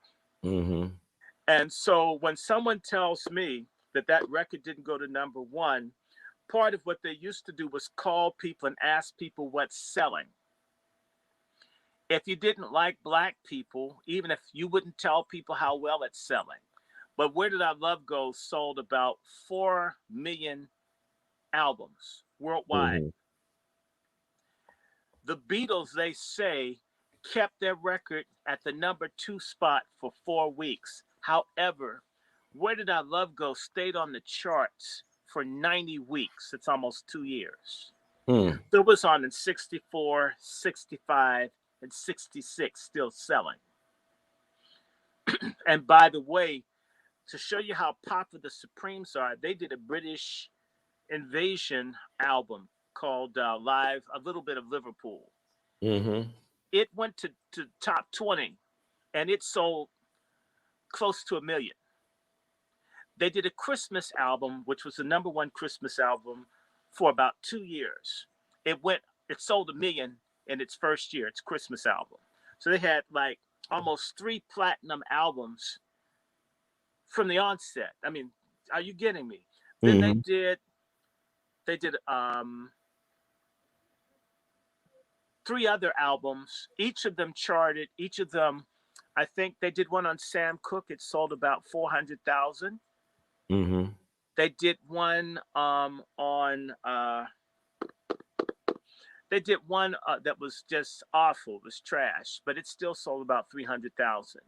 And so when someone tells me that that record didn't go to number 1, part of what they used to do was call people and ask people what's selling. If you didn't like black people, even if you wouldn't tell people how well it's selling. But "Where Did Our Love Go" sold about 4 million albums worldwide. The Beatles, they say, kept their record at the number 2 spot for 4 weeks. However, "Where Did Our Love Go" stayed on the charts for 90 weeks. It's almost 2 years. It was on in 64, 65, and 66, still selling. And by the way, to show you how popular the Supremes are, they did a British invasion album called Live, A Little Bit of Liverpool. It went to top 20, and it sold close to 1 million. They did a Christmas album, which was the number 1 Christmas album for about 2 years. It sold 1 million in its first year, its Christmas album. So they had like almost 3 platinum albums from the onset. I mean, are you getting me? Then they did 3 other albums. Each of them charted. Each of them, I think they did one on Sam Cooke. It sold about 400,000. They did one they did one that was just awful. It was trash, but it still sold about 300,000.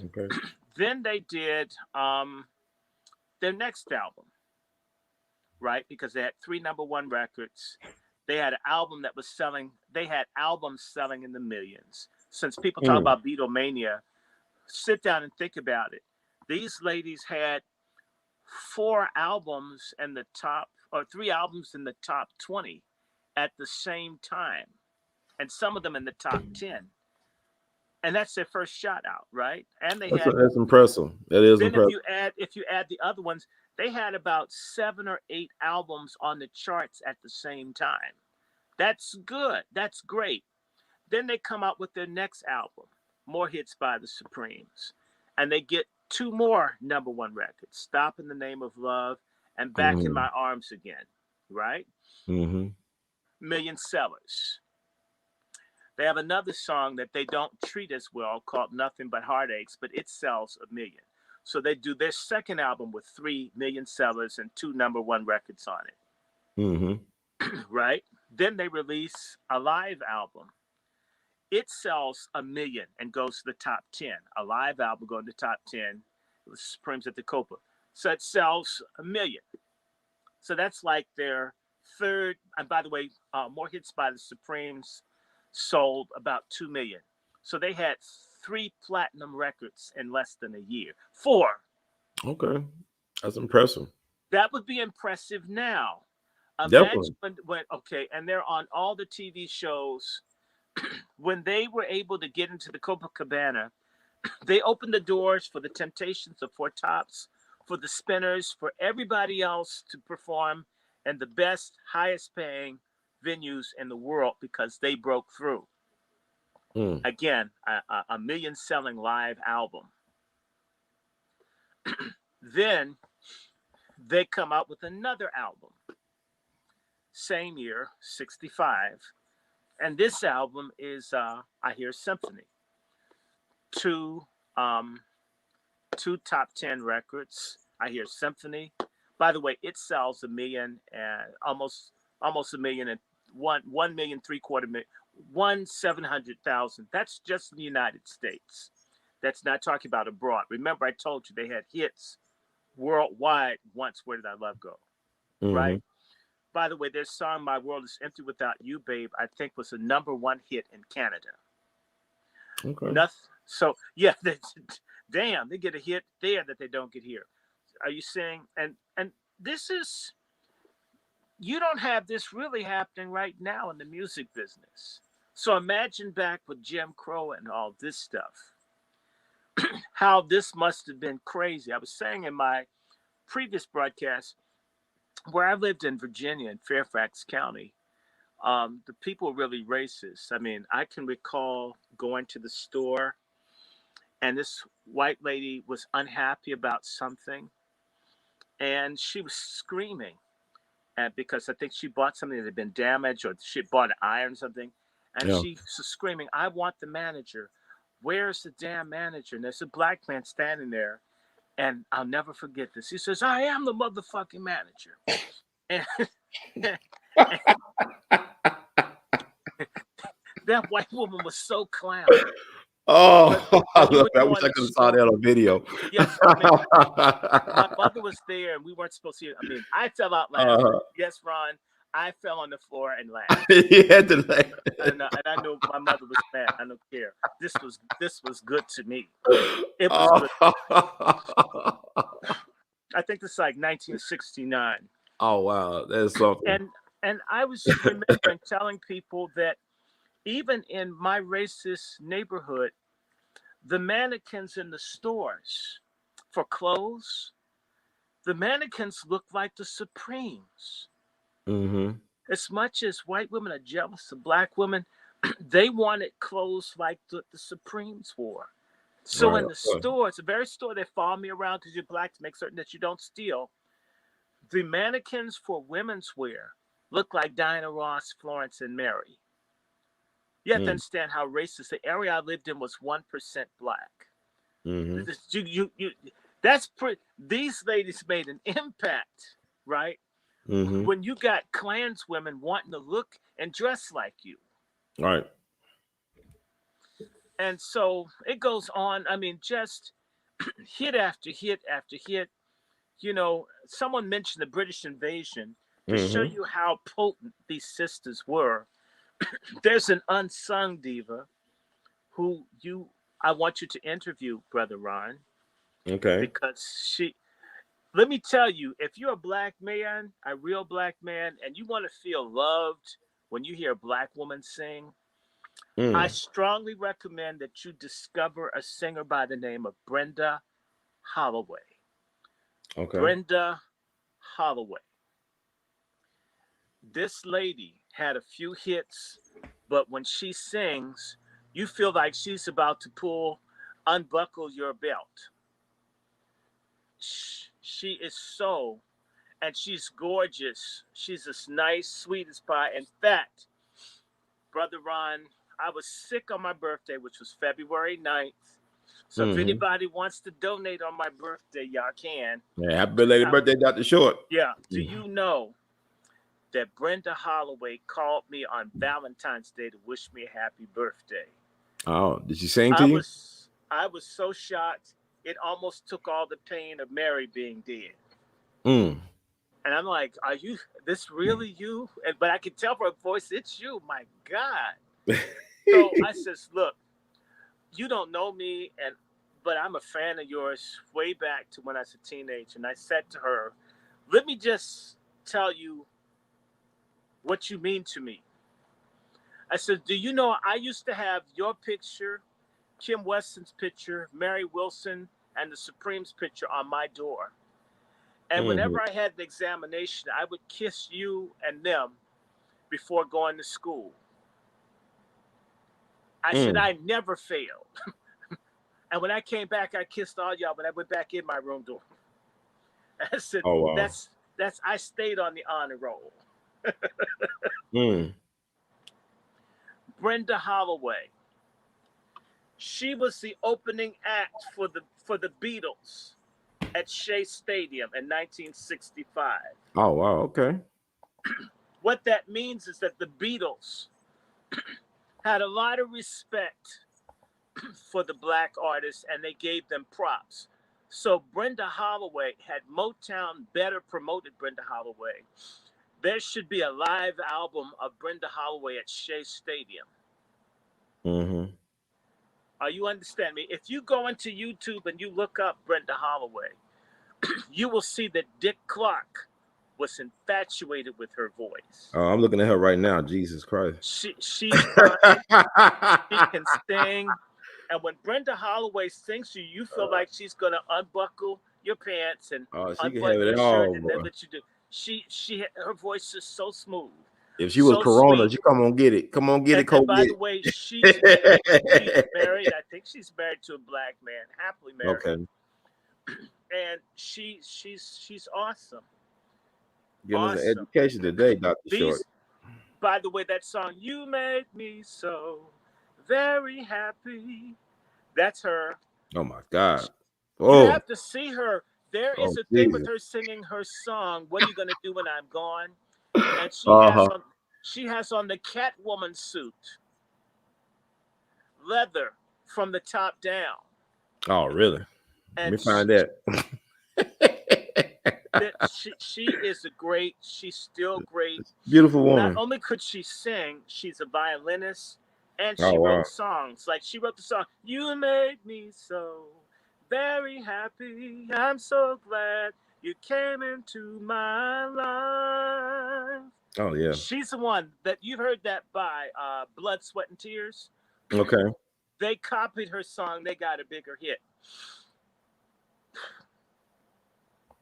Okay. Then they did their next album, right? Because they had 3 #1 records. They had an album that was selling. They had albums selling in the millions. Since people talk about Beatlemania, sit down and think about it. These ladies had 4 albums in the top, or 3 albums in the top 20 at the same time, and some of them in the top 10. And that's their first shot out, right? And they had That's impressive. That is then impressive. if you add the other ones, they had about 7 or 8 albums on the charts at the same time. That's good. That's great. Then they come out with their next album, More Hits by the Supremes, and they get 2 more #1 records, Stop in the Name of Love and Back in My Arms Again, right? Mm-hmm. Million sellers. They have another song that they don't treat as well called Nothing But Heartaches, but it sells 1 million. So they do their second album with 3 million sellers and 2 #1 records on it. Mm-hmm. Right? Then they release a live album. It sells 1 million and goes to the top 10. A live album going to the top 10. It was Supremes at the Copa. So it sells 1 million. So that's like their third. And by the way, More Hits by the Supremes sold about 2 million. So they had 3 platinum records in less than a year. 4. Okay. That's impressive. That would be impressive now. Definitely. Imagine when okay, and they're on all the TV shows. When they were able to get into the Copacabana, they opened the doors for the Temptations, the Four Tops, for the Spinners, for everybody else to perform in the best, highest paying venues in the world because they broke through. Again, a million selling live album. Then they come out with another album. Same year, 65. And this album is I Hear Symphony. 2 top 10 records. I Hear Symphony. By the way, it sells 1 million and almost 1 million and 1 million 3/4 million, 1,700,000. That's just in the United States. That's not talking about abroad. Remember, I told you they had hits worldwide once. Where Did Our Love Go? Mm-hmm. Right. By the way, their song "My World Is Empty Without You, Babe," I think was a #1 hit in Canada. Okay. Nothing. So yeah, damn, they get a hit there that they don't get here. Are you saying? And this is, you don't have this really happening right now in the music business. So imagine back with Jim Crow and all this stuff. How this must have been crazy. I was saying in my previous broadcast, where I lived in Virginia in Fairfax County, the people were really racist. I mean, I can recall going to the store and this white lady was unhappy about something, and she was screaming, and because I think she bought something that had been damaged, or she bought an iron or something, and she was screaming, "I want the manager. Where's the damn manager?" And there's a black man standing there, and I'll never forget this. He says, "I am the motherfucking manager." And, and that white woman was so clown. Oh, I wish I could have saw that on video. Yes, I mean, my mother was there, and we weren't supposed to. I mean, I fell out laughing. Yes, Ron, I fell on the floor and laughed. You had to laugh. And I knew my mother was mad. I don't care. This was good to me. It was good. I think it's like 1969. Oh wow, that's something. And I was remembering telling people that even in my racist neighborhood, the mannequins in the stores for clothes, the mannequins look like the Supremes. Mm-hmm. As much as white women are jealous of black women, they wanted clothes like the Supremes wore. So in the stores, the very store they follow me around because you're black to make certain that you don't steal, the mannequins for women's wear look like Diana Ross, Florence, and Mary. You have to understand how racist the area I lived in was 1% black. Mm-hmm. These ladies made an impact, right? Mm-hmm. When you got Klanswomen wanting to look and dress like you. All right. And so it goes on. I mean, just hit after hit after hit. You know, someone mentioned the British invasion to show Mm-hmm. you how potent these sisters were. There's an unsung diva who I want you to interview, Brother Ron, Okay. because let me tell you, if you're a black man, a real black man, and you want to feel loved when you hear a black woman sing, I Mm. strongly recommend that you discover a singer by the name of Brenda Holloway. Okay. Brenda Holloway. This lady had a few hits, but when she sings, you feel like she's about to unbuckle your belt. She is and she's gorgeous. She's as nice, sweet as pie. In fact, Brother Ron, I was sick on my birthday, which was February 9th. So if Mm-hmm. anybody wants to donate on my birthday, y'all can. Yeah, happy belated birthday, Dr. Short. Yeah. Do you know that Brenda Holloway called me on Valentine's Day to wish me a happy birthday? Oh, did she sing to I you? was so shocked. It almost took all the pain of Mary being dead. Mm. And I'm like, are you this really you? But I could tell from her voice, it's you. My God. So I says, look, you don't know me, but I'm a fan of yours way back to when I was a teenager. And I said to her, let me just tell you what you mean to me. I said, do you know I used to have your picture, Kim Weston's picture, Mary Wilson, and the Supremes picture on my door. And whenever I had an examination, I would kiss you and them before going to school. I said, I never failed. And when I came back, I kissed all y'all, but I went back in my room door. I said, Oh wow. I stayed on the honor roll. Mm. Brenda Holloway. She was the opening act for the Beatles at Shea Stadium in 1965. Oh wow. Okay. What that means is that the Beatles had a lot of respect for the black artists and they gave them props. So Brenda Holloway had Motown better promoted Brenda Holloway. There should be a live album of Brenda Holloway at Shea Stadium. Mm-hmm. Are you understand me? If you go into YouTube and you look up Brenda Holloway, you will see that Dick Clark was infatuated with her voice. Oh, I'm looking at her right now. Jesus Christ. She's fine. She can sing. And when Brenda Holloway sings to you, you feel like she's gonna unbuckle your pants and she can have unbutton it your all, shirt and then boy. let you do. Her voice is so smooth. If she was So Corona, sweet. she come on get it. Come on get it, And by get the it. way, she's married. I think she's married to a black man, happily married. Okay. And she's awesome. Giving us an Awesome. education today, Dr. Short. By the way, that song, You Make Me So Very Happy, that's her. Oh my God. You Oh, have to see her. There is a thing with her singing her song, What Are You Gonna Do When I'm Gone? And she has on the Catwoman suit. Leather from the top down. Oh, really? And Let me find that. she is she's still great. Beautiful woman. Not only could she sing, she's a violinist, and Oh, she wow. wrote songs. Like she wrote the song, You Made Me So Very Happy. I'm so glad you came into my life. Oh, yeah. She's the one that you've heard that by Blood, Sweat, and Tears. Okay. They copied her song. They got a bigger hit.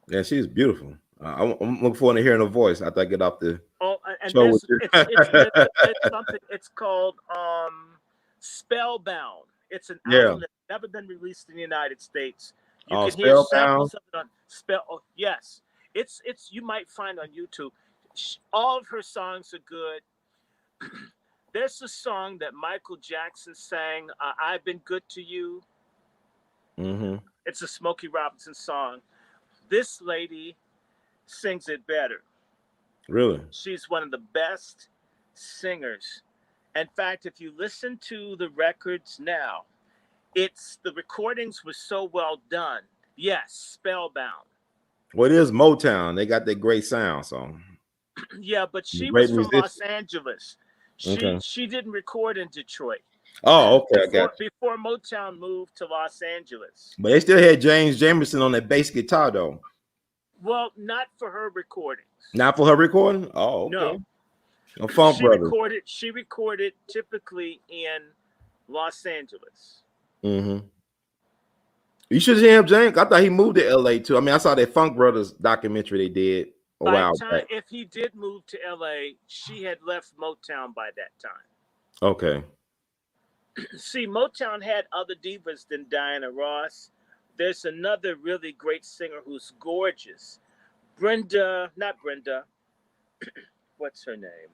Yeah, she's beautiful. I'm looking forward to hearing her voice after I get off the And show with you. it's something. It's called Spellbound. It's an album that's never been released in the United States. You can hear samples of it on Spell. Oh, yes, it's you might find on YouTube. All of her songs are good. There's a song that Michael Jackson sang, "I've Been Good to You." Mm-hmm. It's a Smokey Robinson song. This lady sings it better. Really? She's one of the best singers. In fact, if you listen to the records now, the recordings were so well done. Yes, spellbound. Well, it is Motown. They got that great sound, so Yeah, but she great was from musician. Los Angeles. Okay. She didn't record in Detroit. Oh, okay, I got you. Before Motown moved to Los Angeles. But they still had James Jamerson on that bass guitar, though. Well, not for her recordings. Not for her recording? Oh, okay. No. Funk Brothers. She recorded typically in Los Angeles. Mm-hmm. You should see him, James. I thought he moved to LA too. I mean, I saw that Funk Brothers documentary they did a while back. If he did move to LA, she had left Motown by that time. Okay. See, Motown had other divas than Diana Ross. There's another really great singer who's gorgeous. Not Brenda. What's her name?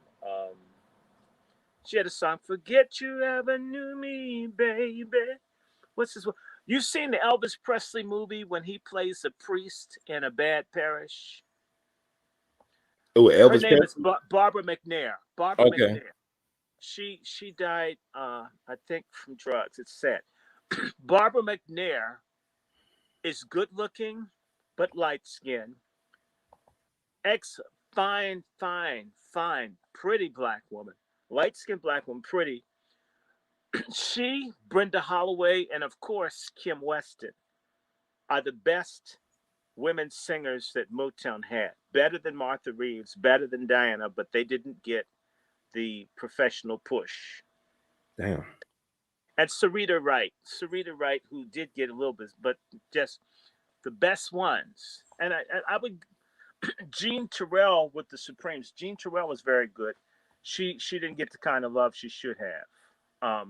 She had a song, Forget You Ever Knew Me, Baby. What's this one? You've seen the Elvis Presley movie when he plays a priest in a bad parish? Oh, Elvis Her name Presley? is Barbara McNair. Barbara Okay. McNair. She died, I think, from drugs. It's sad. Barbara McNair is good looking, but light skinned. Fine, pretty black woman. Light skinned black woman, pretty. She, Brenda Holloway, and of course, Kim Weston are the best women singers that Motown had. Better than Martha Reeves, better than Diana, but they didn't get the professional push. Damn. And Sarita Wright, who did get a little bit, but just the best ones. And I would, Jean Terrell with the Supremes. Jean Terrell was very good. She didn't get the kind of love she should have.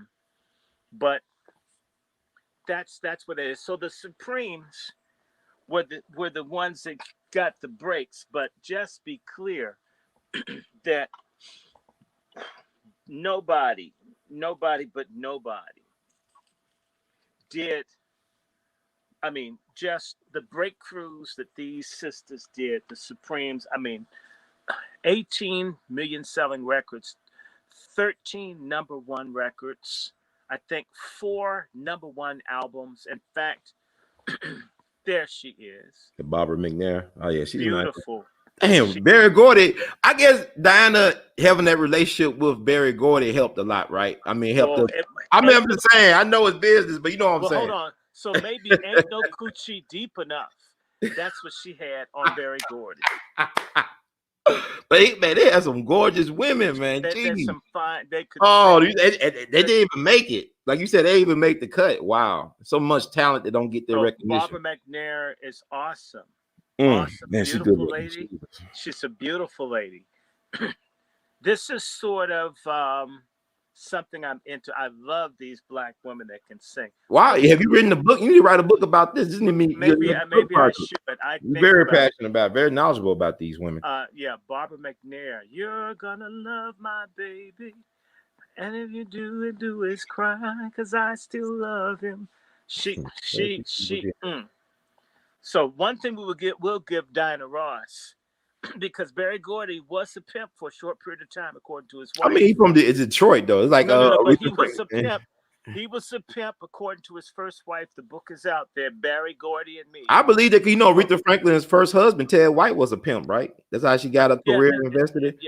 But that's what it is. So the Supremes were the ones that got the breaks. But just be clear that nobody did. I mean, just the breakthroughs that these sisters did, the Supremes. I mean, 18 million selling records, 13 #1 records, I think 4 #1 albums. In fact, there she is. The Barbara McNair. Oh yeah, she's beautiful. Nice. Damn, Berry Gordy. I guess Diana having that relationship with Berry Gordy helped a lot, right? I mean, helped us. I'm just saying, I know it's business, but you know what I'm saying. Hold on. So maybe Ain't No Coochie Deep Enough. That's what she had on Berry Gordy. But man, they had some gorgeous women, man. There's some fine. They could. They didn't even make it. Like you said, they even make the cut. Wow, so much talent that don't get their recognition. Barbara McNair is awesome. Awesome, man, beautiful lady. She's a beautiful lady. This is sort of something I'm into. I love these black women that can sing. Wow, have you written a book? You need to write a book about this. This maybe I should. You're very passionate about, very knowledgeable about these women. Yeah, Barbara McNair. You're gonna love my baby, and if you do is cry, 'cause I still love him. She. So one thing we'll give Diana Ross, because Berry Gordy was a pimp for a short period of time, according to his wife. I mean, he's from Detroit, though. It's like but he was a pimp. He was a pimp, according to his first wife. The book is out there, Berry Gordy and Me. I believe that, Aretha Franklin's first husband, Ted White, was a pimp, right? That's how she got a career invested in.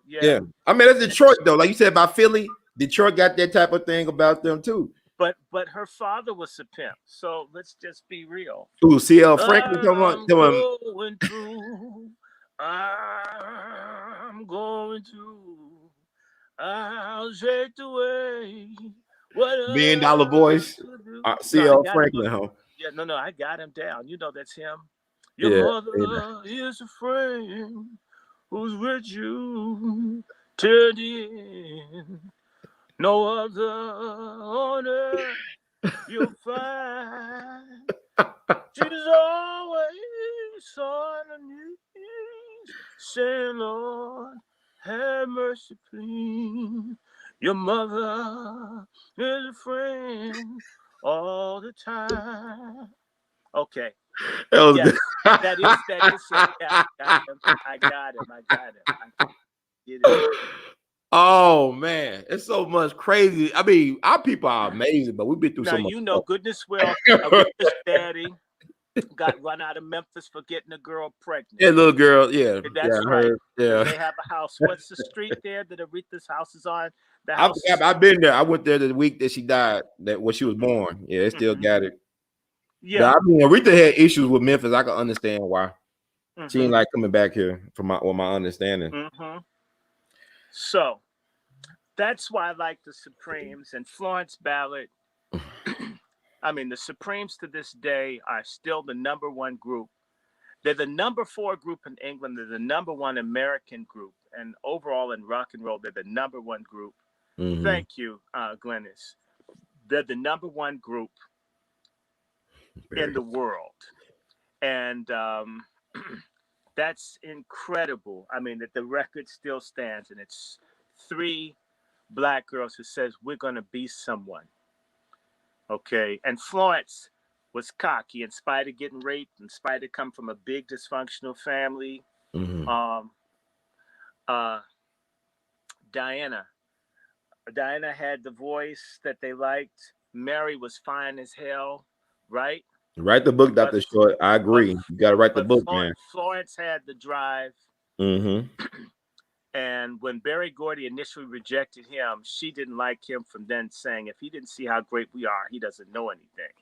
Yeah. I mean, that's Detroit, though. Like you said about Philly, Detroit got that type of thing about them, too. But her father was a pimp, so let's just be real. Ooh, C.L. Franklin, come on. I'm going through. I'll take away. $1 Million Boys. C.L. Franklin, huh? Yeah, no, I got him down. You know that's him. Your mother is a friend who's with you till the end. No other on earth you'll find. She's always on her knees, saying, Lord, have mercy, please. Your mother is a friend all the time. Okay. That was Yes, good. that is it. Yeah, I got him. I get it. Oh man, it's so much crazy. I mean, our people are amazing, but we've been through Now so much you know stuff. goodness well Aretha's daddy got run out of Memphis for getting a girl pregnant. Yeah, little girl. Yeah, That's yeah, I right. heard. And Yeah, they have a house. What's the street there that Aretha's house is on? The I've, house is I've been there. I went there the week that she died, that when she was born. Yeah, they still got it. But yeah. I mean, Aretha had issues with Memphis. I can understand why. She ain't Mm-hmm. like coming back here, from my understanding. Mm-hmm. So that's why I like the Supremes and Florence Ballard. I mean, the Supremes to this day are still the #1 group. They're the #4 group in England. They're the #1 American group. And overall in rock and roll, they're the #1 group. Mm-hmm. Thank you, Glennis. They're the #1 group in the world. And that's incredible. I mean, that the record still stands. And it's 3 black girls who says, we're going to be someone. Okay. And Florence was cocky in spite of getting raped, in spite of coming from a big dysfunctional family. Mm-hmm. Diana had the voice that they liked. Mary was fine as hell, right? Write the book, But Dr. Short. I but agree. You got to write the but book, man. Florence had the drive. Mm-hmm. And when Berry Gordy initially rejected him, she didn't like him from then, saying if he didn't see how great we are, he doesn't know anything.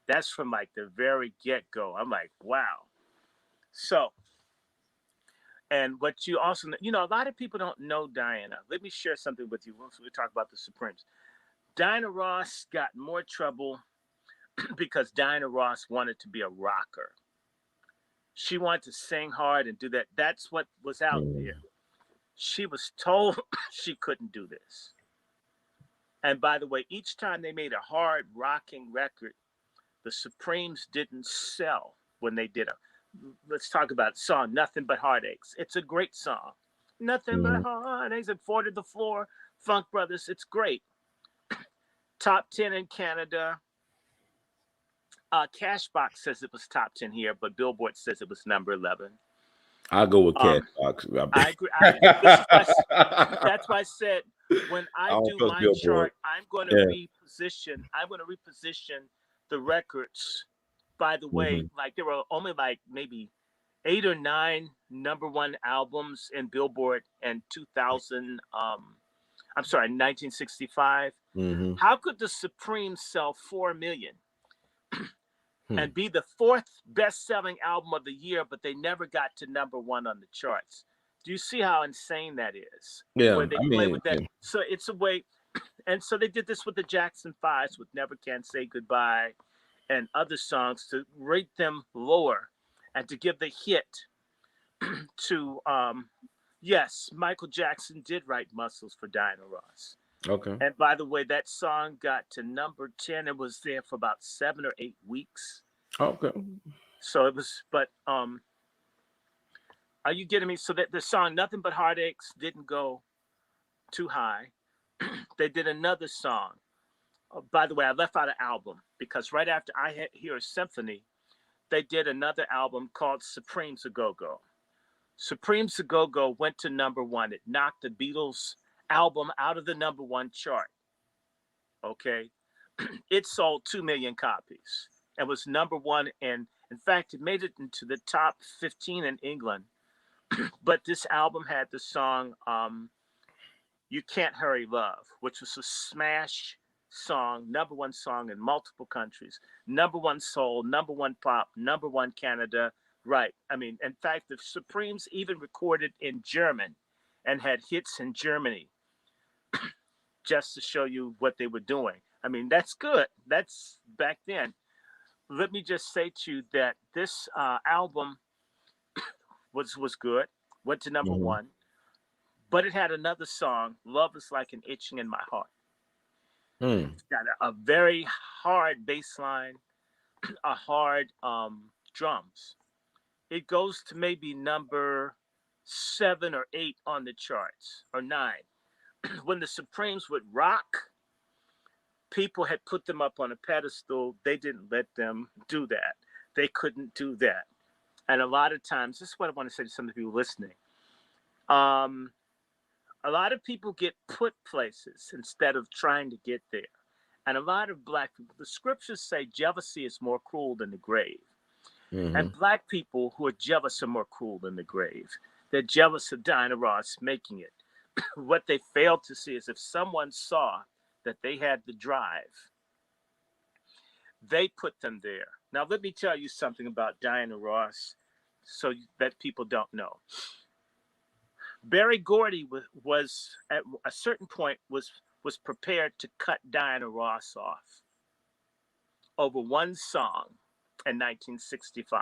That's from like the very get-go. I'm like, wow. So, and what you also know, a lot of people don't know Diana. Let me share something with you once we talk about the Supremes. Diana Ross got in more trouble because Diana Ross wanted to be a rocker. She wanted to sing hard and do that. That's what was out there. She was told she couldn't do this. And by the way, each time they made a hard rocking record, the Supremes didn't sell when they did a. Let's talk about song "Nothing But Heartaches." It's a great song. Nothing but heartaches and "Four to the Floor," Funk Brothers. It's great. Top 10 in Canada. Cashbox says it was top 10 here, but Billboard says it was number 11. I'll go with Cashbox. I agree. That's why I said when I don't do trust my Billboard. chart, I'm going to Yeah. reposition the records. By the way, like there were only like maybe 8 or 9 #1 albums in Billboard in 2000. I'm sorry, 1965. How could the Supremes sell 4 million? And be the 4th best-selling album of the year, but they never got to #1 on the charts. Do you see how insane that is? Yeah, Where they I play mean, with that. yeah. So it's a way, and so they did this with the Jackson Fives with "Never Can Say Goodbye" and other songs to rate them lower and to give the hit to. Yes, Michael Jackson did write "Muscles" for Diana Ross. Okay. And by the way, that song got to number 10. It was there for about 7 or 8 weeks. Okay. So it was, but are you getting me? So that the song "Nothing But Heartaches" didn't go too high. They did another song. By the way, I left out an album because right after I Hear a Symphony, they did another album called Supremes A Go-Go. Supremes A Go-Go went to #1. It knocked the Beatles album out of the #1 chart. Okay. It sold 2 million copies and was #1. And in fact, it made it into the top 15 in England. But this album had the song "You Can't Hurry Love," which was a smash song, #1 song in multiple countries, #1 soul, #1 pop, #1 Canada. Right. I mean, in fact, the Supremes even recorded in German and had hits in Germany just to show you what they were doing. I mean, that's good. That's back then. Let me just say to you that this album was good, went to #1, but it had another song, "Love Is Like an Itching in My Heart." It's got a very hard bass line, a hard drums. It goes to maybe number 7 or 8 on the charts, or 9. When the Supremes would rock, people had put them up on a pedestal. They didn't let them do that. they couldn't do that. And a lot of times, this is what I want to say to some of you listening. A lot of people get put places instead of trying to get there. And a lot of black people, the scriptures say jealousy is more cruel than the grave. Mm-hmm. And black people who are jealous are more cruel than the grave. They're jealous of Diana Ross making it. What they failed to see is if someone saw that they had the drive, they put them there. Now, let me tell you something about Diana Ross so that people don't know. Berry Gordy was at a certain point was prepared to cut Diana Ross off over one song in 1965.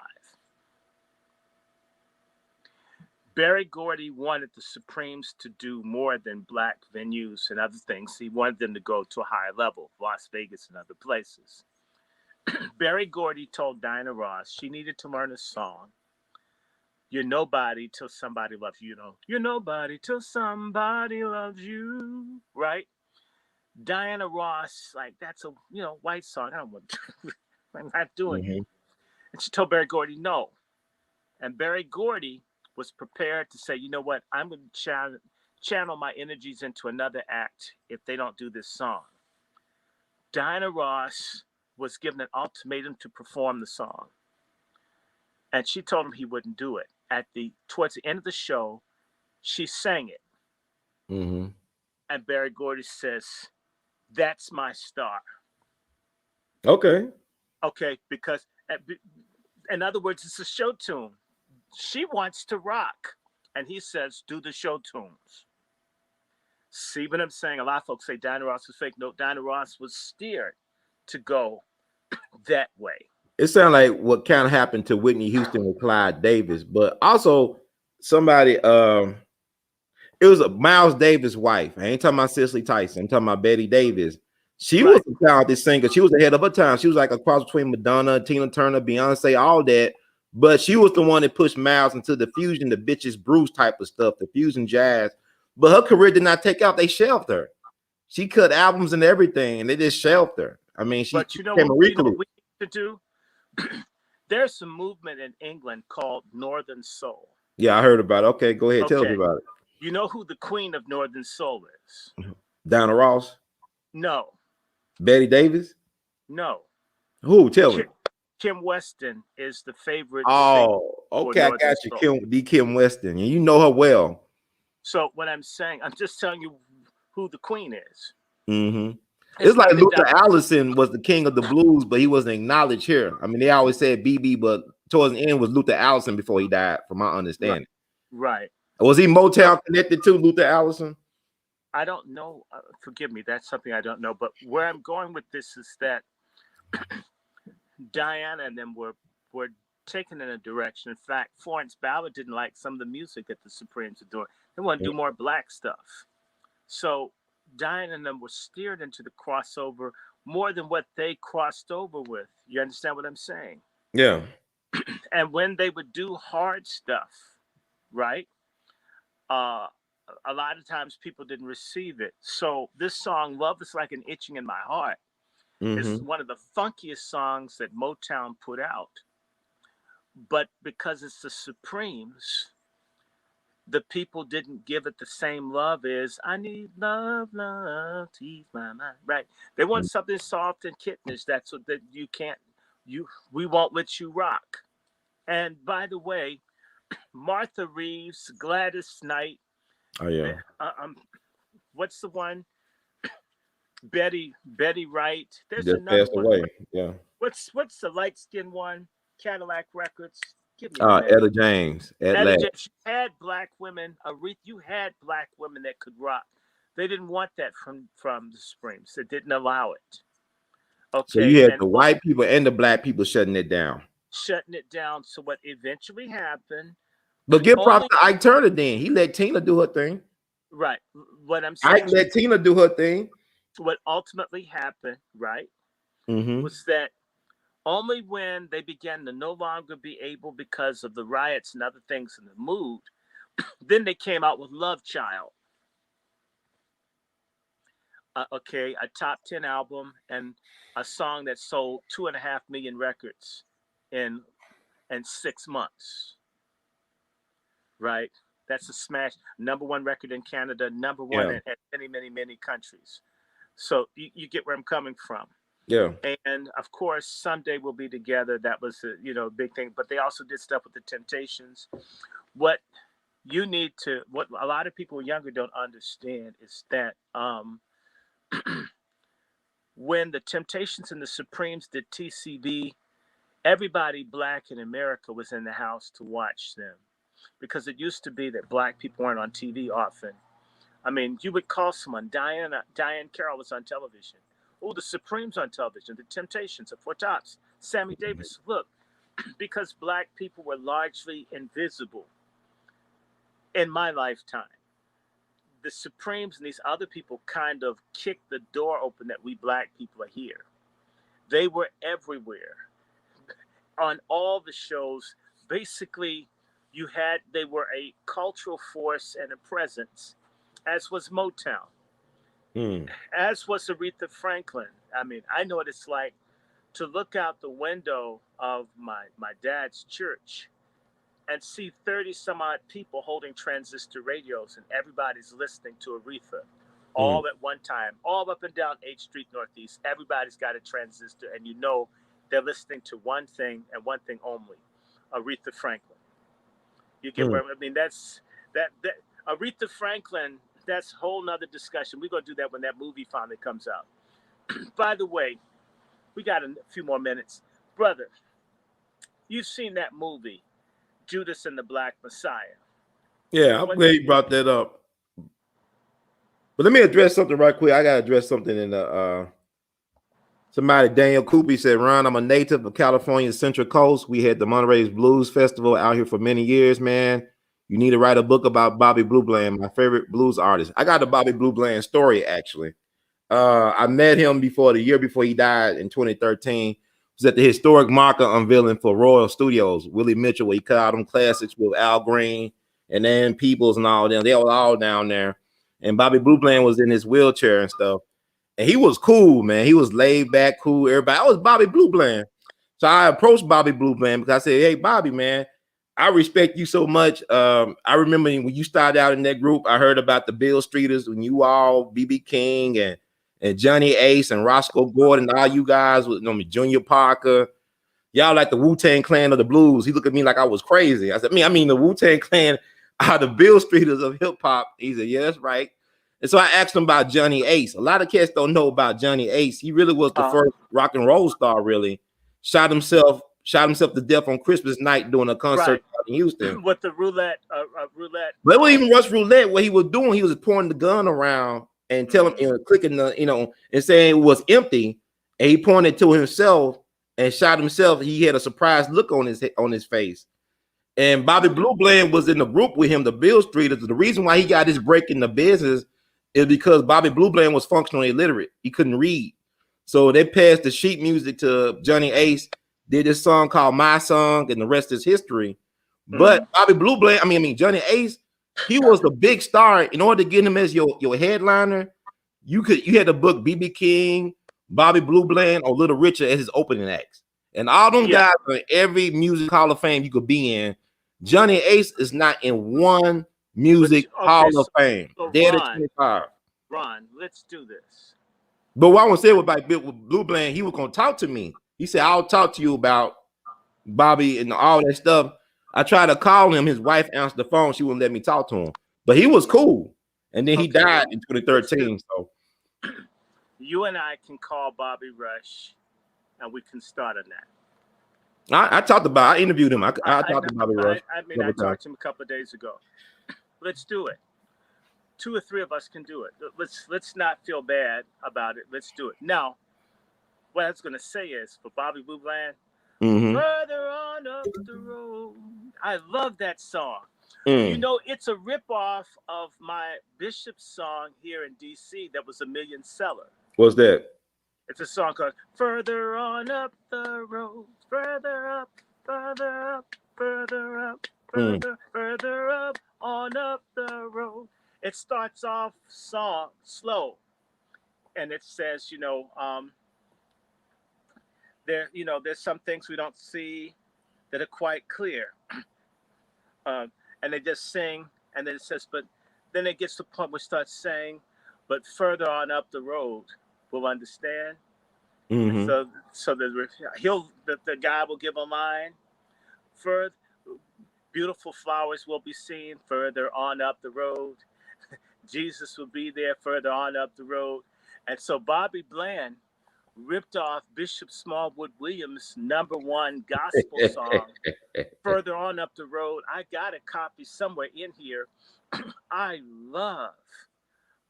Berry Gordy wanted the Supremes to do more than black venues and other things. He wanted them to go to a higher level, Las Vegas and other places. Berry Gordy told Diana Ross she needed to learn a song. You're nobody till somebody loves you. You're nobody till somebody loves you, right? Diana Ross, like, that's a white song. I don't want I'm not doing it. And she told Berry Gordy no. And Berry Gordy was prepared to say, you know what, I'm going to channel my energies into another act if they don't do this song. Diana Ross was given an ultimatum to perform the song. And she told him he wouldn't do it. Towards the end of the show, she sang it. Mm-hmm. And Berry Gordy says, that's my star. Okay. Okay, because in other words, it's a show tune. She wants to rock. And he says, do the show tunes. See what I'm saying? A lot of folks say Diana Ross was fake. No, Diana Ross was steered to go that way. It sounds like what kind of happened to Whitney Houston with Clyde Davis, but also somebody, it was a Miles Davis' wife. I ain't talking about Cicely Tyson. I'm talking about Betty Davis. She was a talented singer. She was ahead of her time. She was like a cross between Madonna, Tina Turner, Beyonce, all that. But she was the one that pushed Miles into the fusion, the bitches Bruce type of stuff, the fusion jazz. But her career did not take out. They shelved her. She cut albums and everything, and they just shelved her. I mean, she but you know became a what we recluse. need to do? There's some movement in England called Northern Soul. Yeah, I heard about it. Okay, go ahead. Tell me about it. You know who the queen of Northern Soul is? Diana Ross? No. Betty Davis? No. Who? Tell me. Kim Weston is the favorite. Oh, okay. I got you. Kim Weston. And you know her well. So what I'm saying, I'm just telling you who the queen is. Mm-hmm. It's like Luther Allison was the king of the blues, but he wasn't acknowledged here. I mean, they always said BB, but towards the end was Luther Allison before he died, from my understanding. Right. Was he Motown connected to Luther Allison? I don't know. Forgive me. That's something I don't know. But where I'm going with this is that Diana and them were taken in a direction. In fact, Florence Ballard didn't like some of the music that the Supremes were doing. They want to do more black stuff. So Diana and them were steered into the crossover more than what they crossed over with. You understand what I'm saying? Yeah. And when they would do hard stuff, right? A lot of times people didn't receive it. So this song, Love Is Like an Itching in My Heart, is one of the funkiest songs that Motown put out. But because it's the Supremes, the people didn't give it the same love as I need love, love to ease my mind. Right. They want something soft and kittenish. That's what that we won't let you rock. And by the way, Martha Reeves, Gladys Knight. Oh yeah. What's the one? Betty Wright. There's just another passed one. Away. Yeah. What's the light skinned one? Cadillac Records. Give me Etta James. Etta James. You had black women. You had black women that could rock. They didn't want that from the Supremes. They didn't allow it. Okay. So you had the white people and the black people shutting it down. Shutting it down. So what eventually happened? But give props to Ike Turner then. He let Tina do her thing. Right. What I'm saying. Ike let Tina do her thing. What ultimately happened, right, was that only when they began to no longer be able, because of the riots and other things in the mood, then they came out with Love Child. A top 10 album and a song that sold 2.5 million records. in 6 months, right? That's a smash. Number one record in Canada, number one Yeah. in many, many, many countries. So you get where I'm coming from. Yeah. And of course, Someday We'll Be Together. That was a big thing. But they also did stuff with the Temptations. What you need to, what a lot of people younger don't understand is that when the Temptations and the Supremes did TCB, everybody black in America was in the house to watch them, because it used to be that black people weren't on TV often. I mean, you would call someone, Diane Carroll was on television. Oh, the Supremes on television, the Temptations, the Four Tops, Sammy Davis. Look, because black people were largely invisible in my lifetime, the Supremes and these other people kind of kicked the door open that we black people are here. They were everywhere on all the shows. Basically, they were a cultural force and a presence, as was Motown, as was Aretha Franklin. I mean, I know what it's like to look out the window of my dad's church and see 30 some odd people holding transistor radios, and everybody's listening to Aretha all at one time, all up and down 8th Street Northeast. Everybody's got a transistor, and they're listening to one thing and one thing only, Aretha Franklin. You get where I mean? That's that Aretha Franklin. That's a whole nother discussion. We're gonna do that when that movie finally comes out. By the way, we got a few more minutes, brother. You've seen that movie, Judas and the Black Messiah. Yeah, I'm glad you brought that up. But let me address something right quick. I gotta address something in the somebody, Daniel Coopy said, Ron, I'm a native of California's Central Coast. We had the Monterey's Blues Festival out here for many years, man. You need to write a book about Bobby Blue Bland, my favorite blues artist. I got the Bobby Blue Bland story, actually. I met him the year before he died in 2013. It was at the historic marker unveiling for Royal Studios. Willie Mitchell, where he cut out them classics with Al Green and then Peoples and all them. They were all down there. And Bobby Blue Bland was in his wheelchair and stuff. And he was cool, man. He was laid back, cool. Everybody. I was Bobby Blue Bland. So I approached Bobby Blue Bland because I said, hey, Bobby, man, I respect you so much. I remember when you started out in that group, I heard about the Bill Streeters, when you all, B.B. King and Johnny Ace and Roscoe Gordon, all you guys with Junior Parker. Y'all like the Wu-Tang Clan of the blues. He looked at me like I was crazy. I said, I mean the Wu-Tang Clan are the Bill Streeters of hip hop. He said, yeah, that's right. And so I asked him about Johnny Ace. A lot of cats don't know about Johnny Ace. He really was the first rock and roll star, really. Shot himself to death on Christmas night doing a concert in Houston. With the roulette. But it wasn't even Rush Roulette. What he was doing, he was pouring the gun around and telling, clicking the, and saying it was empty. And he pointed to himself and shot himself. He had a surprised look on his face. And Bobby Blue Bland was in the group with him, the Bill Streeters. The reason why he got his break in the business is because Bobby Blue Bland was functionally illiterate. He couldn't read. So they passed the sheet music to Johnny Ace, did this song called My Song, and the rest is history. But Bobby Blue Bland, Johnny Ace, he was the big star. In order to get him as your headliner, you had to book B.B. King, Bobby Blue Bland, or Little Richard as his opening acts. And all them guys are every music hall of fame you could be in. Johnny Ace is not in one music hall of fame. So Dead at 25. Ron, let's do this. But what I want to say with Blue Bland, he was going to talk to me. He said, I'll talk to you about Bobby and all that stuff. I tried to call him. His wife answered the phone. She wouldn't let me talk to him. But he was cool. And then he died in 2013. So you and I can call Bobby Rush, and we can start on that. I interviewed him. I talked to Bobby Rush. I talked to him a couple of days ago. Let's do it. 2 or 3 of us can do it. Let's not feel bad about it. Let's do it. Now, what I was going to say is, for Bobby Blue Bland, further on up the road. I love that song. It's a ripoff of my Bishop song here in D.C. that was a million seller. What's that? It's a song called Further On Up the Road, further up, further up, further up, further up, on up the road. It starts off slow, and it says, there's some things we don't see that are quite clear. And they just sing, and then it says, but then it gets to the point where it starts saying, but further on up the road, we'll understand. Mm-hmm. So the guy will give a line. Further, beautiful flowers will be seen further on up the road. Jesus will be there further on up the road. And so Bobby Bland ripped off Bishop Smallwood Williams' #1 gospel song, Further On Up the Road. I got a copy somewhere in here. I love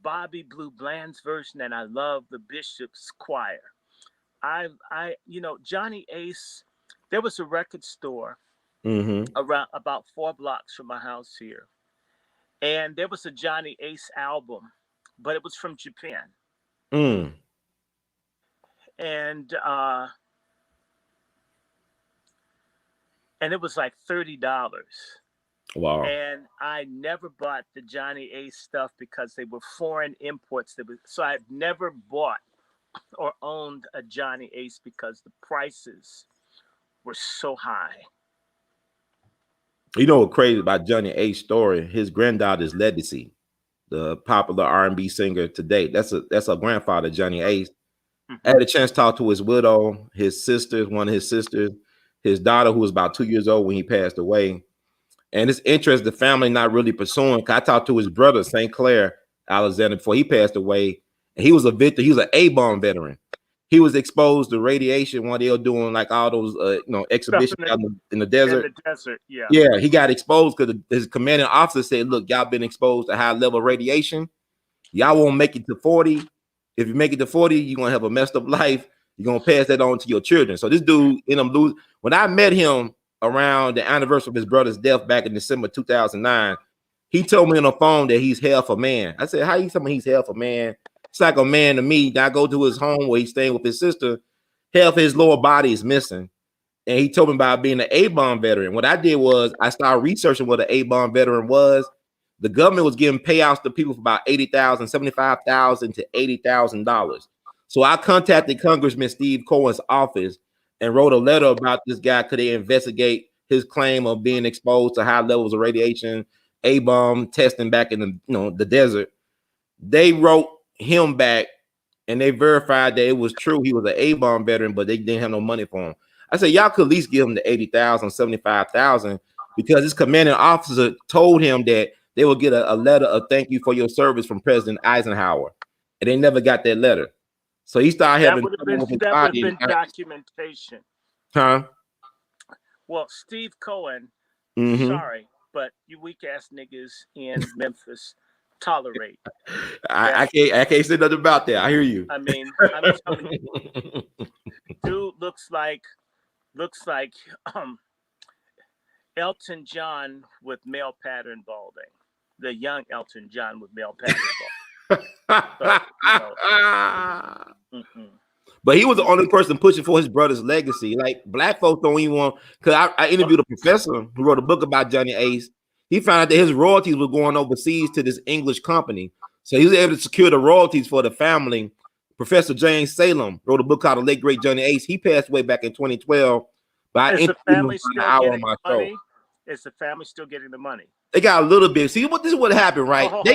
Bobby Blue Bland's version, and I love the Bishop's choir. Johnny Ace, there was a record store around about 4 blocks from my house here. And there was a Johnny Ace album, but it was from Japan. Mm. And it was like $30. Wow. And I never bought the Johnny Ace stuff because they were foreign imports. So I've never bought or owned a Johnny Ace because the prices were so high. You know what's crazy about Johnny Ace's story? His granddaughter's legacy, the popular R&B singer today. That's a grandfather, Johnny Ace. I had a chance to talk to his widow, his sisters, one of his sisters, his daughter, who was about 2 years old when he passed away. And it's interesting, the family not really pursuing. I talked to his brother, St. Clair Alexander, before he passed away. And he was a victim. He was an A.L.L veteran. He was exposed to radiation while they were doing like all those exhibitions in the desert. In the desert, yeah. Yeah, he got exposed because his commanding officer said, look, y'all been exposed to high level radiation. Y'all won't make it to 40. If you make it to 40, you're gonna have a messed up life. You're gonna pass that on to your children. So this dude when I met him around the anniversary of his brother's death back in December 2009, he told me on the phone that he's half a man. I said, how you tell me he's half a man? It's like a man to me. I go to his home where he's staying with his sister. Half of his lower body is missing. And he told me about being an A.L.L veteran. What I did was I started researching what an A.L.L veteran was. The government was giving payouts to people for about $80,000, $75,000 to $80,000. So I contacted Congressman Steve Cohen's office and wrote a letter about this guy. Could they investigate his claim of being exposed to high levels of radiation, A.L.L testing back in the desert? They wrote him back and they verified that it was true. He was an A.L.L veteran, but they didn't have no money for him. I said, y'all could at least give him the $80,000, $75,000 because his commanding officer told him that they will get a letter of thank you for your service from President Eisenhower. And they never got that letter. So he started having documentation. Huh? Well, Steve Cohen, sorry, but you weak ass niggas in Memphis tolerate. I can't say nothing about that. I hear you. I mean, I'm telling you, dude looks like Elton John with male pattern balding. The young Elton John with male pattern balding. But he was the only person pushing for his brother's legacy. Like black folks don't even want. Because I interviewed a professor who wrote a book about Johnny Ace. He found out that his royalties were going overseas to this English company, so he was able to secure the royalties for the family. Professor James Salem wrote a book called The Late Great Johnny Ace. He passed away back in 2012. But is the family still getting the money? Is the family still getting the money? They got a little bit. See, this is what happened, right? Hold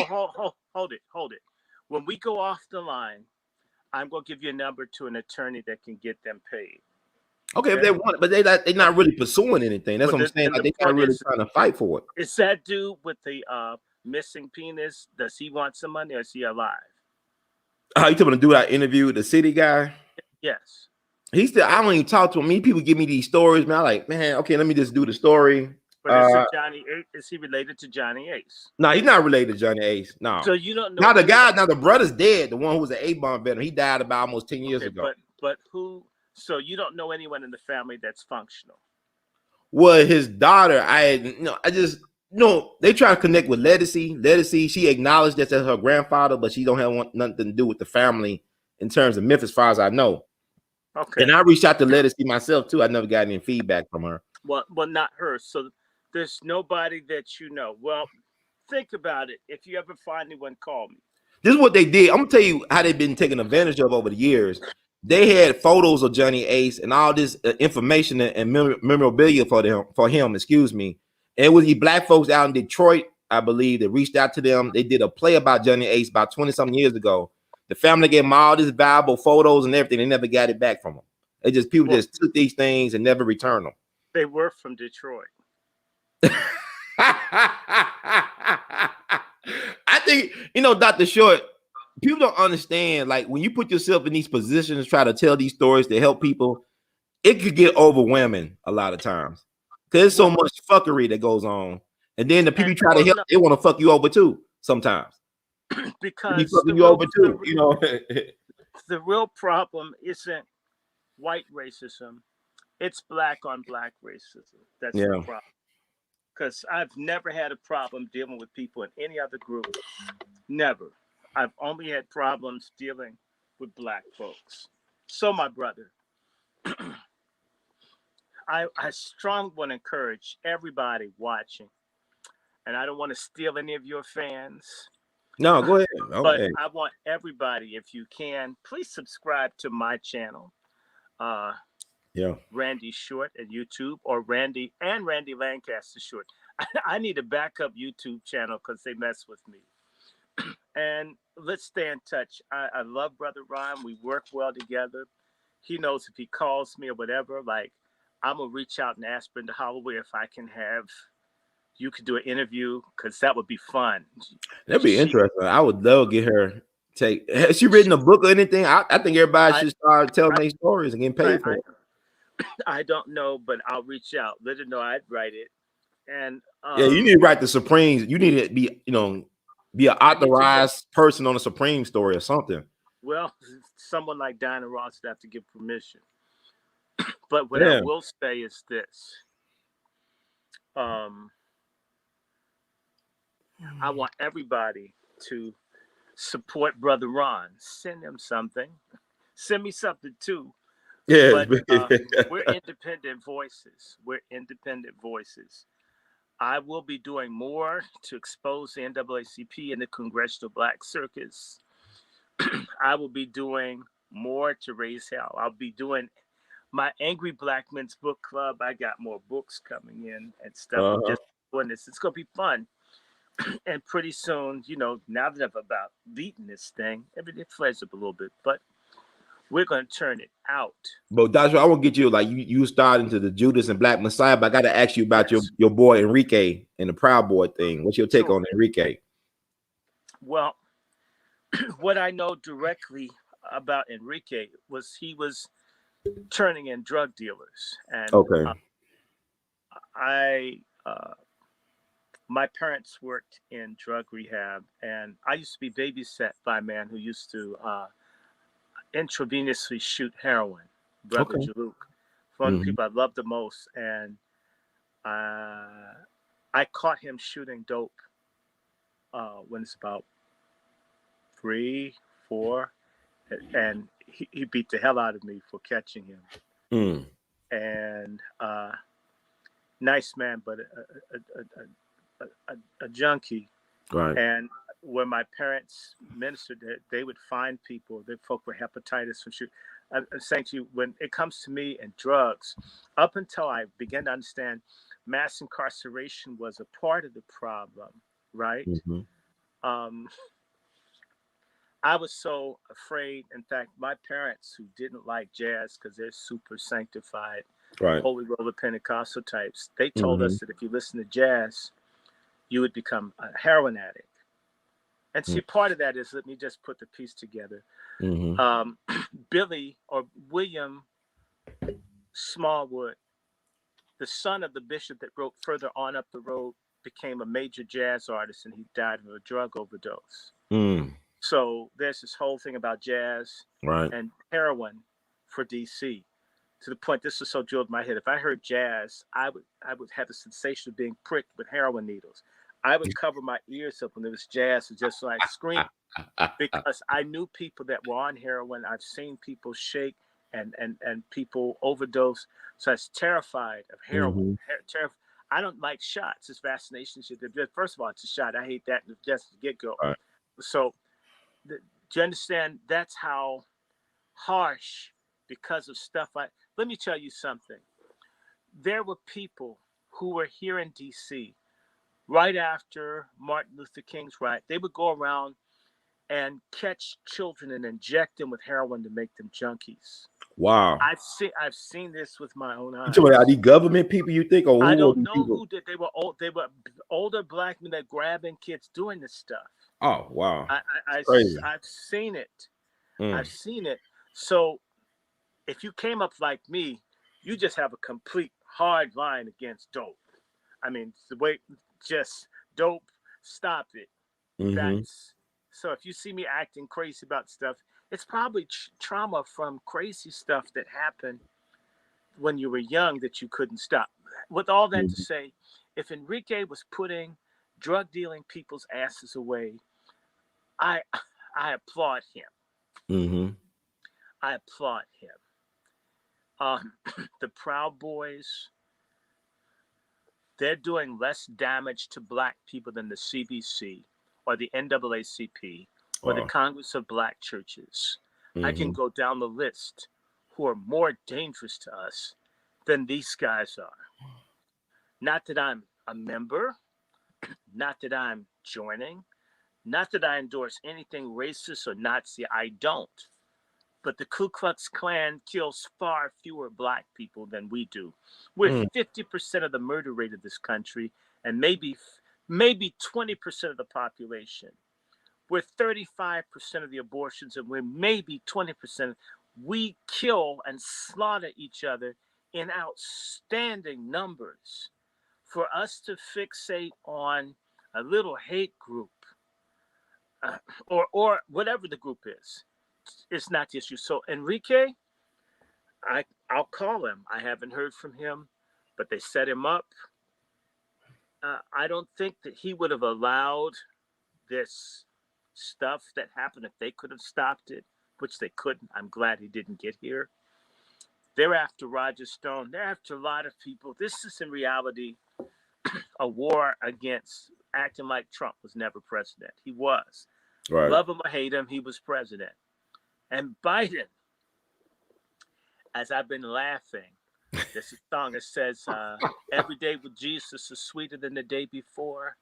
it. When we go off the line, I'm going to give you a number to an attorney that can get them paid. Okay, if they want it, but they're not really pursuing anything. That's what I'm saying. Like, they're not really trying to fight for it. Is that dude with the missing penis, does he want some money or is he alive? You talking to dude I interviewed, the city guy? Yes. I don't even talk to him. Many people give me these stories, man. I'm like, man, okay, let me just do the story. But is he related to Johnny Ace? No, he's not related to Johnny Ace. No. So you don't know. Now the brother's dead. The one who was an A.L.L veteran, he died about almost 10 years ago. But who? So you don't know anyone in the family that's functional? Well, his daughter, they try to connect with Legacy. She acknowledged that as her grandfather, but she don't have nothing to do with the family in terms of Memphis, as far as I know. Okay. And I reached out to Legacy myself too. I never got any feedback from her. Well, not her. So there's nobody that you know. Well, think about it. If you ever find anyone, call me. This is what they did. I'm gonna tell you how they've been taken advantage of over the years. they had photos of Johnny Ace and all this information and memorabilia for him. Excuse me. And it was the black folks out in Detroit, I believe, that reached out to them. They did a play about Johnny Ace about 20-something years ago. The family gave them all these valuable photos and everything. They never got it back from them. People just took these things and never returned them. They were from Detroit. I think, Dr. Short, people don't understand, like, when you put yourself in these positions, try to tell these stories to help people, it could get overwhelming a lot of times. Because there's so much fuckery that goes on. And then the people you try to help, they want to fuck you over too sometimes. Because fucking you over too, the real problem isn't white racism. It's black on black racism. That's the problem. Because I've never had a problem dealing with people in any other group. Never. I've only had problems dealing with black folks. So, my brother, I strongly want to encourage everybody watching, and I don't want to steal any of your fans. No, go ahead. Okay. But I want everybody, if you can, please subscribe to my channel. Randy Short at YouTube, or Randy Lancaster Short. I need a backup YouTube channel because they mess with me. And let's stay in touch. I love Brother Ron. We work well together. He knows if he calls me or whatever, like, I'm going to reach out and ask Brenda Holloway if I can you could do an interview, because that would be fun. That'd be interesting. I would love to get her take. Has she written a book or anything? I think everybody should start telling their stories and getting paid for it. I don't know, but I'll reach out. Let her know I'd write it. And you need to write the Supremes. You need to be, be an authorized person on a Supreme story or something. Well, someone like Diana Ross would have to give permission. But what I will say is this. I want everybody to support Brother Ron. Send him something. Send me something too. Yeah, but we're independent voices. I will be doing more to expose the NAACP and the Congressional Black Circus. I will be doing more to raise hell. I'll be doing my Angry Black Men's Book Club. I got more books coming in and stuff. I'm just doing this. It's going to be fun. And pretty soon, now that I've about beaten this thing, it flares up a little bit, but we're going to turn it out. But Dr. I won't get you, like, you start into the Judas and Black Messiah, but I got to ask you about your boy Enrique and the Proud Boy thing. What's your take on Enrique? Well, what I know directly about Enrique was he was turning in drug dealers. And my parents worked in drug rehab, and I used to be babysat by a man who used to intravenously shoot heroin, Brother Jaluk. One of the people I loved the most. And I caught him shooting dope when it's about 3, 4, and he beat the hell out of me for catching him. And nice man, but a junkie. Right. And when my parents ministered, they would find people, the folk with hepatitis from shoot. I'm saying to you, when it comes to me and drugs, up until I began to understand mass incarceration was a part of the problem, right? I was so afraid. In fact, my parents, who didn't like jazz because they're super sanctified, Holy Roller Pentecostal types, they told us that if you listen to jazz, you would become a heroin addict. And see, part of that is, let me just put the piece together. Billy, or William Smallwood, the son of the bishop that wrote Further On Up the Road, became a major jazz artist, and he died of a drug overdose. So there's this whole thing about jazz and heroin for DC, to the point this is so drilled in my head. If I heard jazz, I would have the sensation of being pricked with heroin needles. I would cover my ears up when there was jazz and just like scream, because I knew people that were on heroin. I've seen people shake and people overdose. So I was terrified of heroin. I don't like shots. It's vaccination shit. First of all, it's a shot. I hate that just to get go. So do you understand? That's how harsh because of stuff let me tell you something. There were people who were here in D.C. right after Martin Luther King's riot. They would go around and catch children and inject them with heroin to make them junkies. Wow. I've seen this with my own eyes. Are these government people you think, or who I don't these know people? who did. They were old. They were older black men that grabbing kids doing this stuff. Oh wow, I've seen it. Mm. I've seen it. So if you came up like me, you just have a complete hard line against dope. I mean, the way just dope, stop it. Mhm. That's so. If you see me acting crazy about stuff, it's probably trauma from crazy stuff that happened when you were young that you couldn't stop. With all that to say, if Enrique was putting drug dealing people's asses away, I applaud him. Mhm. I applaud him. The Proud Boys, they're doing less damage to black people than the CBC or the NAACP or the Wow. Congress of Black Churches. I can Mhm. go down the list who are more dangerous to us than these guys are. Not that I'm a member, not that I'm joining, not that I endorse anything racist or Nazi. I don't. But the Ku Klux Klan kills far fewer black people than we do. We're Mm. 50% of the murder rate of this country, and maybe 20% of the population. We're 35% of the abortions, and we're maybe 20%. We kill and slaughter each other in outstanding numbers. For us to fixate on a little hate group, or whatever the group is, it's not the issue. So Enrique, I'll call him. I haven't heard from him, but they set him up. I don't think that he would have allowed this stuff that happened if they could have stopped it, which they couldn't. I'm glad he didn't get here. They're after Roger Stone. They're after a lot of people. This is in reality a war against acting like Trump was never president. He was. Right. Love him or hate him, he was president. And Biden, as I've been laughing, there's a song that says, every day with Jesus is sweeter than the day before.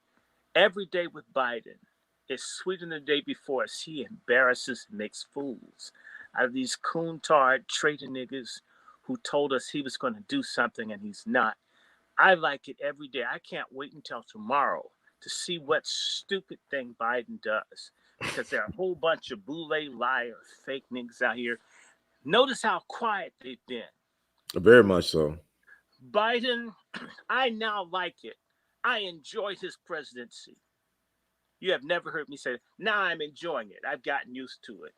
Every day with Biden is sweeter than the day before as he embarrasses and makes fools out of these coon-tard traitor niggas who told us he was going to do something and he's not. I like it every day. I can't wait until tomorrow to see what stupid thing Biden does, because there are a whole bunch of boule, liar, fake niggas out here. Notice how quiet they've been. Very much so. Biden, I now like it. I enjoy his presidency. You have never heard me say, now I'm enjoying it. I've gotten used to it.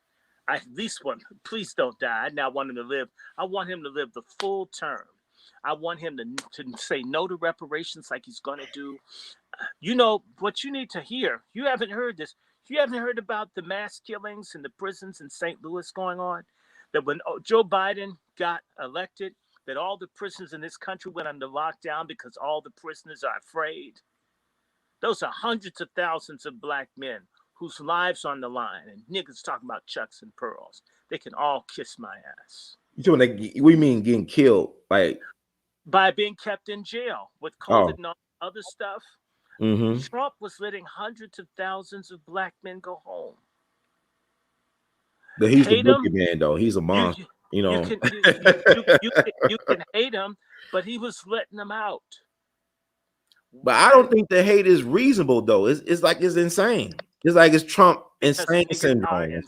I at least want, please don't die. I now want him to live. I want him to live the full term. I want him to say no to reparations like he's going to do. You know, what you need to hear, you haven't heard this. You haven't heard about the mass killings in the prisons in St. Louis going on? That when Joe Biden got elected, that all the prisons in this country went under lockdown because all the prisoners are afraid. Those are hundreds of thousands of black men whose lives are on the line, and niggas talking about chucks and pearls. They can all kiss my ass. You talking like, we mean getting killed, like by being kept in jail with COVID and all other stuff. Mm-hmm. Trump was letting hundreds of thousands of black men go home. But he's the boogeyman, though. He's a monster. You know, you can hate him, but he was letting them out. But I don't think the hate is reasonable, though. It's like it's insane. It's like it's Trump insane syndrome.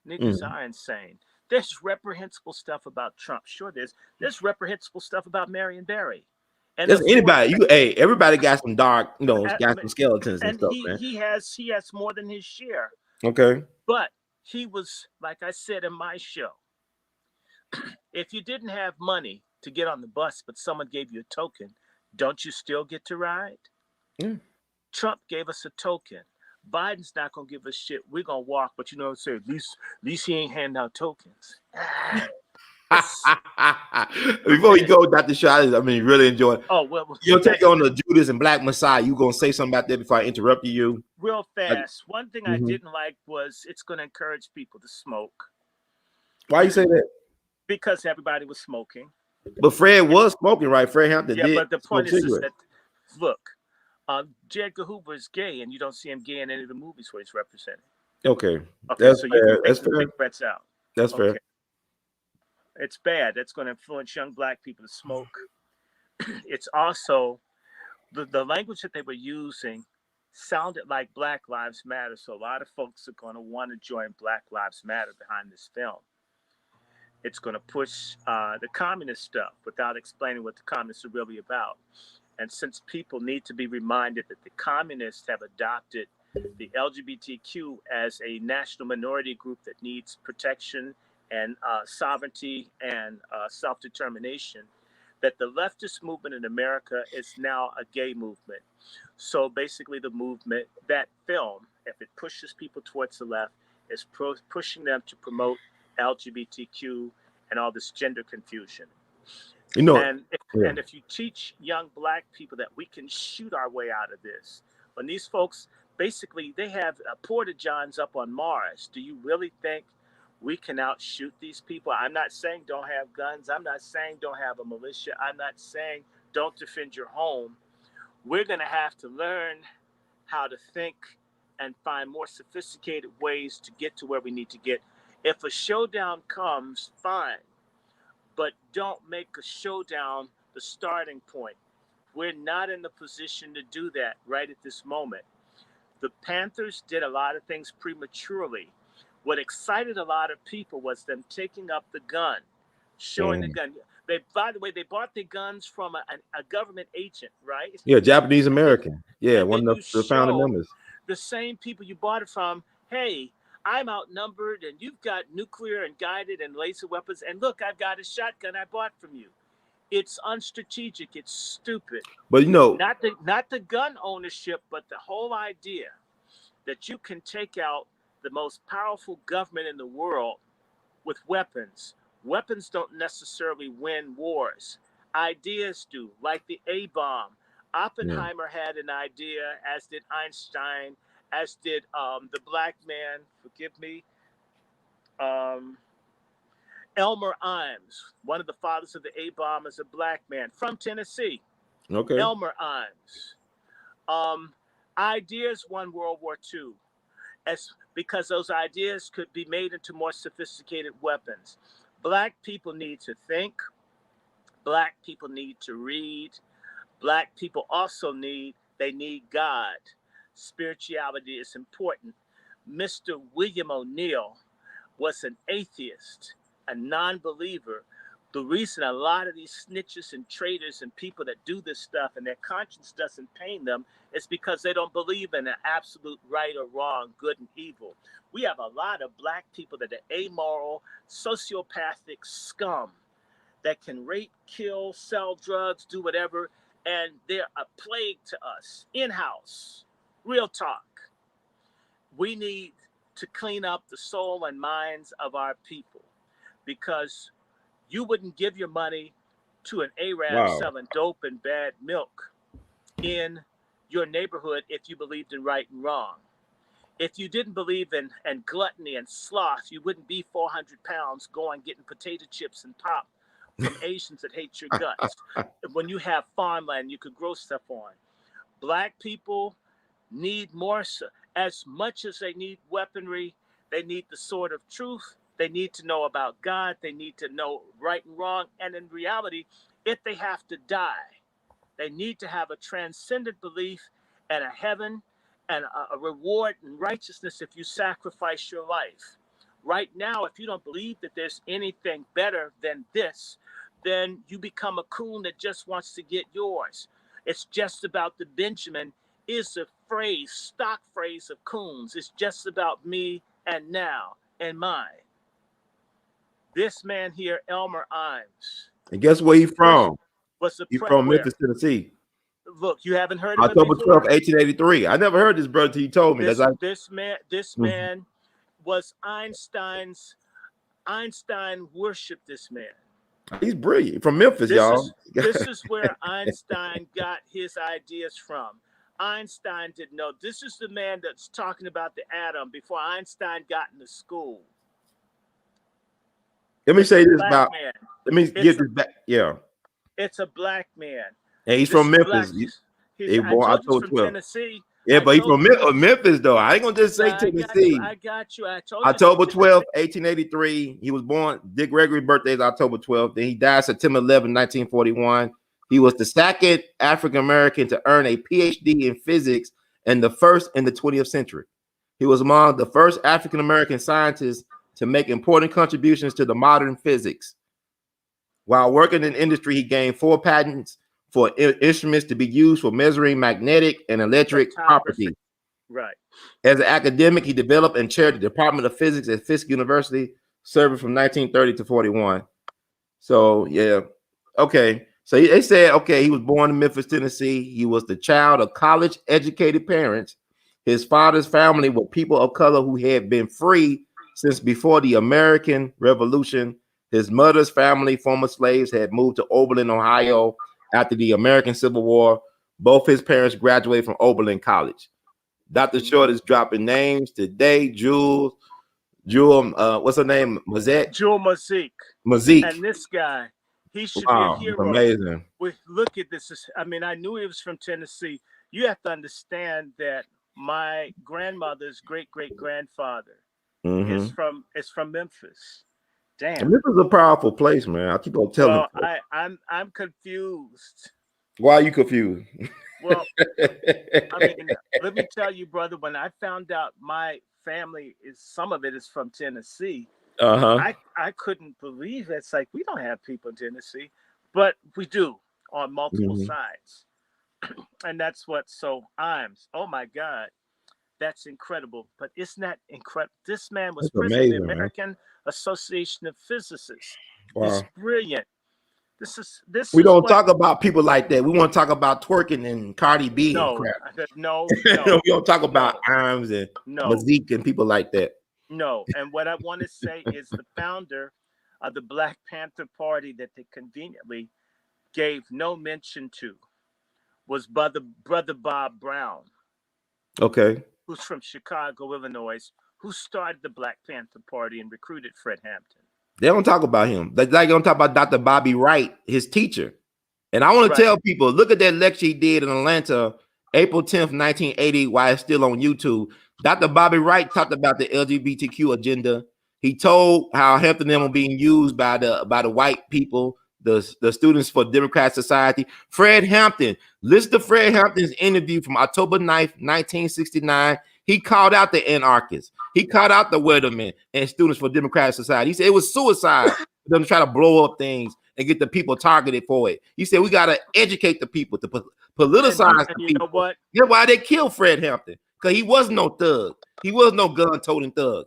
Niggas are insane. There's reprehensible stuff about Trump. Sure, there's reprehensible stuff about Marion Barry. And there's anybody. Everybody got some dark, got some skeletons and stuff, man. He has more than his share. Okay. But he was, like I said in my show, if you didn't have money to get on the bus, but someone gave you a token, don't you still get to ride? Yeah. Trump gave us a token. Biden's not gonna give us shit. We're gonna walk, but you know what I'm saying? At least he ain't handing out tokens. Before you go, Dr. Shaw, I mean, really enjoying. Oh, well, you'll take on the Judas and Black Messiah. You gonna say something about that before I interrupt you? Real fast. One thing I didn't like was it's gonna encourage people to smoke. Why you say that? because everybody was smoking. But Fred was smoking, right? Fred Hampton Yeah, did but the smoke point is cigarettes. that look, J. Edgar Hoover is gay, and you don't see him gay in any of the movies where he's represented. Okay, Okay, that's so you can fair. take That's the fair. cigarettes out. That's fair. Okay, it's bad. That's going to influence young black people to smoke. It's also the language that they were using sounded like Black Lives Matter. So a lot of folks are going to want to join Black Lives Matter behind this film. It's going to push the communist stuff without explaining what the communists are really about. And since people need to be reminded that the communists have adopted the LGBTQ as a national minority group that needs protection and sovereignty and self-determination, that the leftist movement in America is now a gay movement. So basically, the movement, that film, if it pushes people towards the left, is pushing them to promote LGBTQ and all this gender confusion. You know, And yeah. if you teach young black people that we can shoot our way out of this, when these folks basically they have porta johns up on Mars, do you really think we can outshoot these people? I'm not saying don't have guns. I'm not saying don't have a militia. I'm not saying don't defend your home. We're going to have to learn how to think and find more sophisticated ways to get to where we need to get. If a showdown comes, fine, but don't make a showdown the starting point. We're not in the position to do that right at this moment. The Panthers did a lot of things prematurely. What excited a lot of people was them taking up the gun, showing the gun. They, by the way, they bought the guns from a government agent, right? Yeah, Japanese American. Yeah, And one then of you the founding show members. the same people you bought it from, hey, I'm outnumbered and you've got nuclear and guided and laser weapons. And look, I've got a shotgun I bought from you. It's unstrategic. It's stupid. But you know, Not the gun ownership, but the whole idea that you can take out the most powerful government in the world with weapons. Weapons don't necessarily win wars. Ideas do, like the A-bomb. Oppenheimer had an idea, as did Einstein, as did the black man, forgive me, Elmer Imes, one of the fathers of the A-bomb, is a black man from Tennessee. okay. Elmer Imes. Ideas won World War II. Because those ideas could be made into more sophisticated weapons. Black people need to think. Black people need to read. Black people also need God. Spirituality is important. Mr. William O'Neill was an atheist, a non-believer. The reason a lot of these snitches and traitors and people that do this stuff and their conscience doesn't pain them is because they don't believe in an absolute right or wrong, good and evil. We have a lot of black people that are amoral, sociopathic scum that can rape, kill, sell drugs, do whatever, and they're a plague to us in-house. Real talk. We need to clean up the soul and minds of our people, because you wouldn't give your money to an Arab selling dope and bad milk in your neighborhood if you believed in right and wrong. If you didn't believe in gluttony and sloth, you wouldn't be 400 pounds going getting potato chips and pop from Asians that hate your guts. When you have farmland, you could grow stuff on. Black people need more, as much as they need weaponry, they need the sword of truth. They need to know about God. They need to know right and wrong. And in reality, if they have to die, they need to have a transcendent belief and a heaven and a reward and righteousness if you sacrifice your life. Right now, if you don't believe that there's anything better than this, then you become a coon that just wants to get yours. It's just about the Benjamin is a phrase, stock phrase of coons. It's just about me and now and mine. This man here, Elmer Imes. And guess where he's from? Was the He's from where? Memphis, Tennessee. Look, you haven't heard of him October before? 12th, 1883. I never heard this brother till he told me. This man was Einstein's. Einstein worshipped this man. He's brilliant. From Memphis, y'all. This is where Einstein got his ideas from. Einstein didn't know. This is the man that's talking about the atom before Einstein got into school. Let me It's say a this black about. man. Let me It's get a this back. Yeah, it's a black man. and he's This from is black. Memphis. He's. He I born told you he's October from 12th. Tennessee. Yeah, I but he's told from you. Memphis, though. I ain't gonna just say I got you. Tennessee. I got you. I told you. October He's from 12th, Tennessee. 1883. He was born. Dick Gregory's birthday is October 12th. Then he died September 11, 1941. He was the second African American to earn a PhD in physics and the first in the 20th century. He was among the first African American scientists to make important contributions to the modern physics. While working in industry, he gained 4 patents for instruments to be used for measuring magnetic and electric Spectrography. properties. Right. As an academic, he developed and chaired the Department of Physics at Fisk University, serving from 1930 to 41. So, yeah. Okay. So they said, okay, he was born in Memphis, Tennessee. He was the child of college-educated parents. His father's family were people of color who had been free since before the American Revolution. His mother's family, former slaves, had moved to Oberlin, Ohio after the American Civil War. Both his parents graduated from Oberlin College. Dr. Short is dropping names today. Jewel, what's her name? Mazzig. Mazzig. And this guy, he should be a hero. Amazing. Look at this. I mean, I knew he was from Tennessee. You have to understand that my grandmother's great-great-grandfather is from Memphis. Damn. Memphis is a powerful place, man. I keep on telling. Well, I'm confused. Why are you confused? Well, I mean, let me tell you, brother, when I found out my family some of it is from Tennessee, I couldn't believe it. It's like, we don't have people in Tennessee, but we do on multiple sides. And that's what, oh my God, that's incredible. But isn't that incredible? This man was president of the American Association of Physicists. Wow. He's brilliant. We don't talk about people like that. We want to talk about twerking and Cardi B and crap. No. We don't talk about Arms and Mazzig and people like that. No. And what I want to say is the founder of the Black Panther Party that they conveniently gave no mention to was brother Bob Brown. Okay. Who's from Chicago, Illinois, who started the Black Panther Party and recruited Fred Hampton. They don't talk about him. They don't talk about Dr. Bobby Wright, his teacher. And I want to tell people, look at that lecture he did in Atlanta, April 10th, 1980, while it's still on YouTube. Dr. Bobby Wright talked about the LGBTQ agenda. He told how Hampton and them were being used by the white people, the Students for Democratic Society. Fred Hampton, listen to Fred Hampton's interview from October 9th, 1969. He called out the anarchists. He called out the Weathermen and Students for Democratic Society. He said it was suicide for them to try to blow up things and get the people targeted for it. He said we got to educate the people, to politicize the people. You know what? That's why they killed Fred Hampton, because he was no thug. He was no gun-toting thug.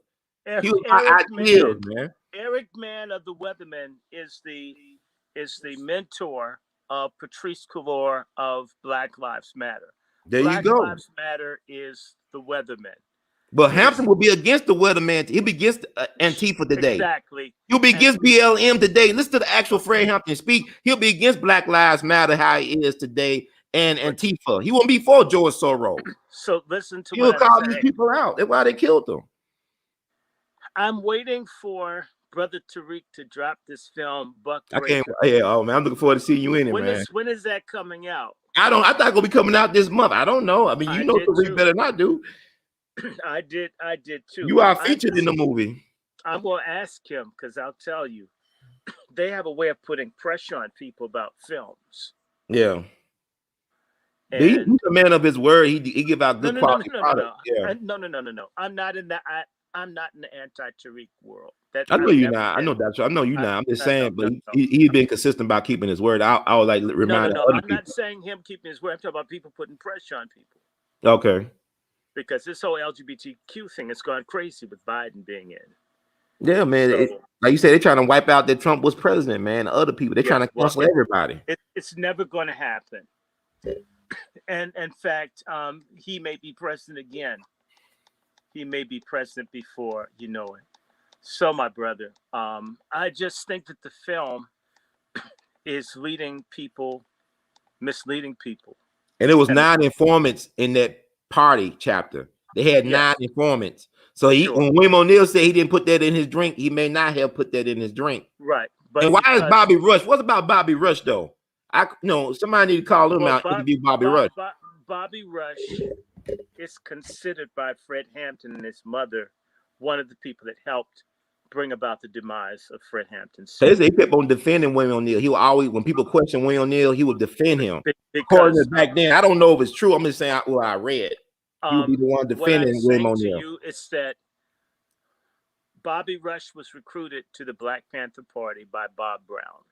He was ideas, man. Eric Mann of the Weathermen is the mentor of Patrice Cullor of Black Lives Matter. There you go. Black Lives Matter is the Weathermen. But Hampton will be against the Weatherman. He'll be against Antifa today. Exactly. He'll be against BLM today. Listen to the actual Fred Hampton speak. He'll be against Black Lives Matter, how he is today, and Antifa. He won't be for George Soros. So listen to He'll call these people out. That's why they killed them. I'm waiting for Brother Tariq to drop this film, Buck. I can't. Yeah, oh man, I'm looking forward to seeing you in it, man. When is that coming out? I thought it would be coming out this month. I don't know. I mean, you know Tariq better than I do. I did too. You are featured in the movie. I'm gonna ask him, because I'll tell you, they have a way of putting pressure on people about films. Yeah. He's a man of his word. He give out good quality product. Yeah. No. I'm not in that. I'm not in the anti-Tariq world. I know you're not. I know that's. I know you're not. I'm just saying, but he's been consistent about keeping his word. I would like remind other people. I'm not saying him keeping his word. I'm talking about people putting pressure on people. Okay. Because this whole LGBTQ thing has gone crazy with Biden being in. Yeah, man. Like you said, they're trying to wipe out that Trump was president, man. Other people, they're trying to cancel everybody. It's never going to happen. And in fact, he may be president again. He may be president before you know it. So, my brother, I just think that the film is misleading people. And it was 9 informants in that party chapter They had Yes. 9 informants. So Sure. when William O'Neill said he didn't put that in his drink, he may not have put that in his drink. Right. But And why is Bobby Rush? What's about Bobby Rush though? Somebody need to call him out and interview Bobby Rush. Bobby Rush is considered by Fred Hampton and his mother one of the people that helped bring about the demise of Fred Hampton's son. He kept on defending William O'Neill. He would always, when people question William O'Neill, he would defend him. Because back then, I don't know if it's true. I'm just saying what I read. He would be the one defending William O'Neill. What I'm saying to you is that Bobby Rush was recruited to the Black Panther Party by Bob Brown.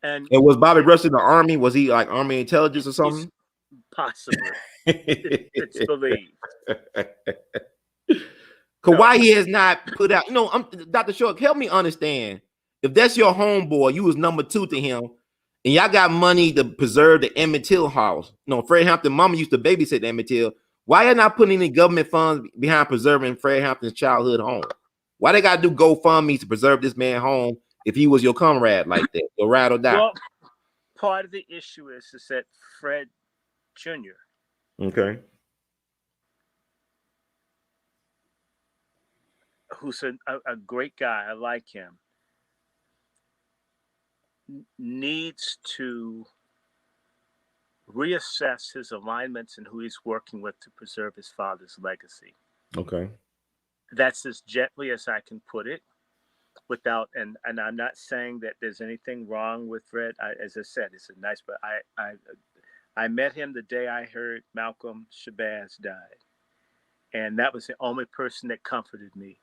And was Bobby Rush in the Army? Was he like Army intelligence or something? Possibly. It's believed. Why he has not put out, Dr. Short, help me understand. If that's your homeboy, you was number 2 to him, and y'all got money to preserve the Emmett Till house. Fred Hampton mama used to babysit Emmett Till. Why y'all not putting any government funds behind preserving Fred Hampton's childhood home? Why they gotta do GoFundMe to preserve this man's home if he was your comrade like that, your ride or die? Well, part of the issue is that Fred Jr. Okay. Who's a great guy, I like him, needs to reassess his alignments and who he's working with to preserve his father's legacy. Okay. That's as gently as I can put it, without, and I'm not saying that there's anything wrong with Fred. As I said, it's a nice, but I met him the day I heard Malcolm Shabazz died. And that was the only person that comforted me.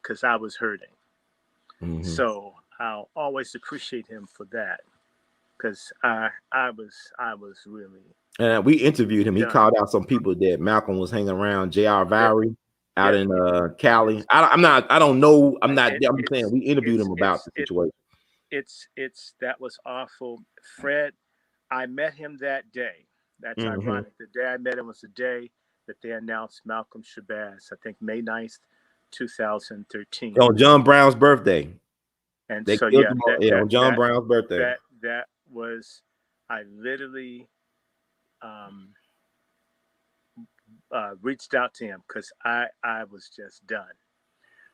Because I was hurting. Mm-hmm. So I'll always appreciate him for that. Because I was really. And we interviewed him. He called out some people that Malcolm was hanging around. J.R. Valerie out in Cali. I'm saying we interviewed him about the situation. That was awful. Fred, I met him that day. That's ironic. The day I met him was the day that they announced Malcolm Shabazz. I think May 9th. 2013 on John Brown's birthday, and so on John Brown's birthday. That was, I literally reached out to him because I was just done.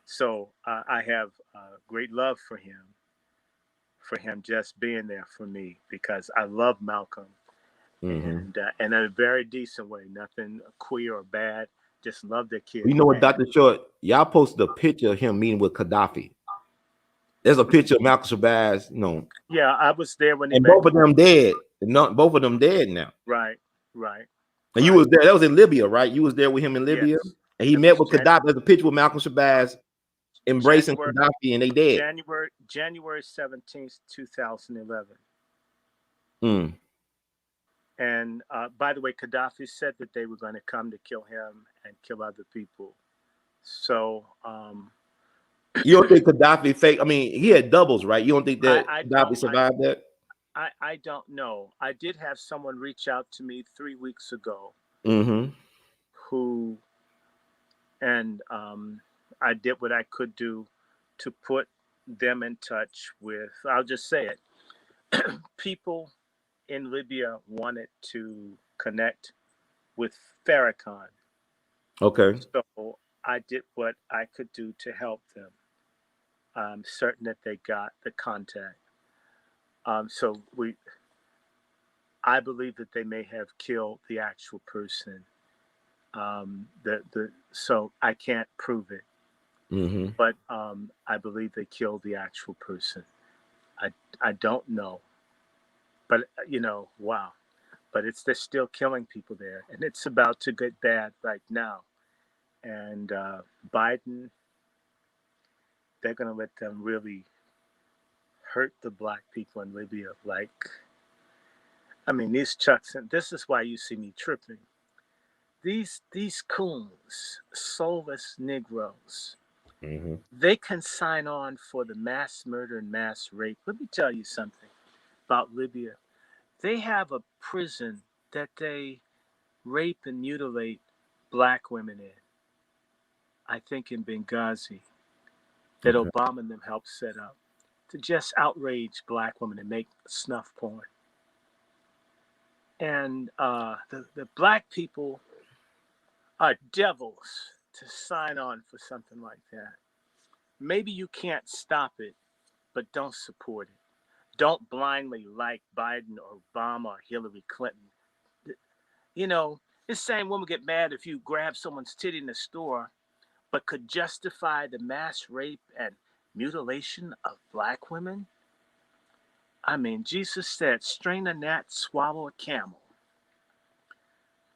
So I have great love for him just being there for me because I love Malcolm, and in a very decent way, nothing queer or bad. Just love their kids. You know what, Dr. Short? Y'all posted a picture of him meeting with Gaddafi. There's a picture of Malcolm Shabazz, Yeah, I was there when and both of them dead. Both of them dead now. Right. And you was there. That was in Libya, right? You was there with him in Libya, yes. And he met with Gaddafi. There's a picture with Malcolm Shabazz embracing Gaddafi, and they dead. January 17th, 2011. And by the way, Gaddafi said that they were going to come to kill him and kill other people. So you don't think Gaddafi fake? I mean, he had doubles, right? You don't think that Gaddafi survived that? I don't know. I did have someone reach out to me 3 weeks ago, who, and I did what I could do to put them in touch with. I'll just say it. People in Libya wanted to connect with Farrakhan. Okay. So I did what I could do to help them. I'm certain that they got the contact. I believe that they may have killed the actual person. So I can't prove it. But I believe they killed the actual person. I don't know. But, wow. But they're still killing people there. And it's about to get bad right now. And Biden, they're going to let them really hurt the black people in Libya. These chucks, and this is why you see me tripping. These coons, soulless Negroes, they can sign on for the mass murder and mass rape. Let me tell you something about Libya. They have a prison that they rape and mutilate black women in. I think in Benghazi, that Obama and them helped set up to just outrage black women and make snuff porn. And the black people are devils to sign on for something like that. Maybe you can't stop it, but don't support it. Don't blindly like Biden or Obama or Hillary Clinton. You know, this same woman get mad if you grab someone's titty in the store, but could justify the mass rape and mutilation of black women. I mean, Jesus said, strain a gnat, swallow a camel.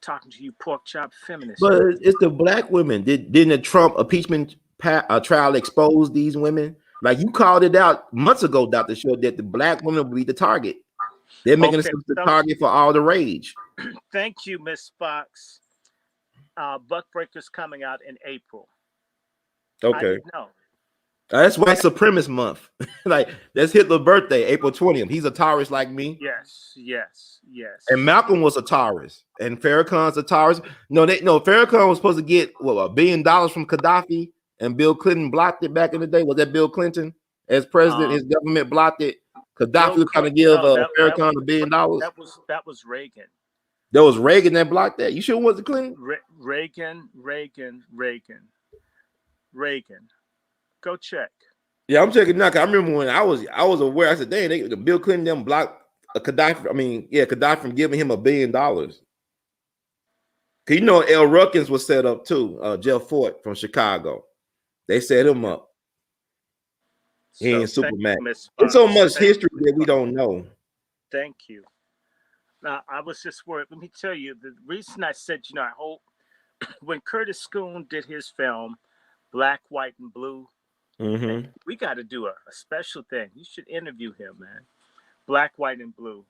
Talking to you pork chop feminists. But it's the black women. Didn't the Trump impeachment trial expose these women? Like you called it out months ago, Dr. Shaw, that the black women will be the target. They're making us the target for all the rage. Thank you, Miss Fox. Buckbreaker's coming out in April. Okay. No. That's white supremacist month. Like that's Hitler's birthday, April 20th. He's a Taurus like me. Yes. And Malcolm was a Taurus, and Farrakhan's a Taurus. No, Farrakhan was supposed to get $1 billion from Gaddafi, and Bill Clinton blocked it back in the day. Was that Bill Clinton as president? His government blocked it. Gaddafi was trying to give Farrakhan $1 billion. That was Reagan. That was Reagan that blocked that. You sure it wasn't Clinton? Reagan. Go check. Yeah, I'm checking now. I remember when I was aware. I said, "Dang, the Bill Clinton them blocked Gaddafi." Gaddafi from giving him $1 billion. Cause you know L. Ruckins was set up too. Jeff Fort from Chicago. They set him up. He ain't Superman. There's so much history that we don't know. Thank you. Now I was just worried. Let me tell you the reason I said, I hope when Curtis Schoon did his film, Black, White, and Blue. Mm-hmm. We got to do a special thing. You should interview him, man. Black, White, and Blue.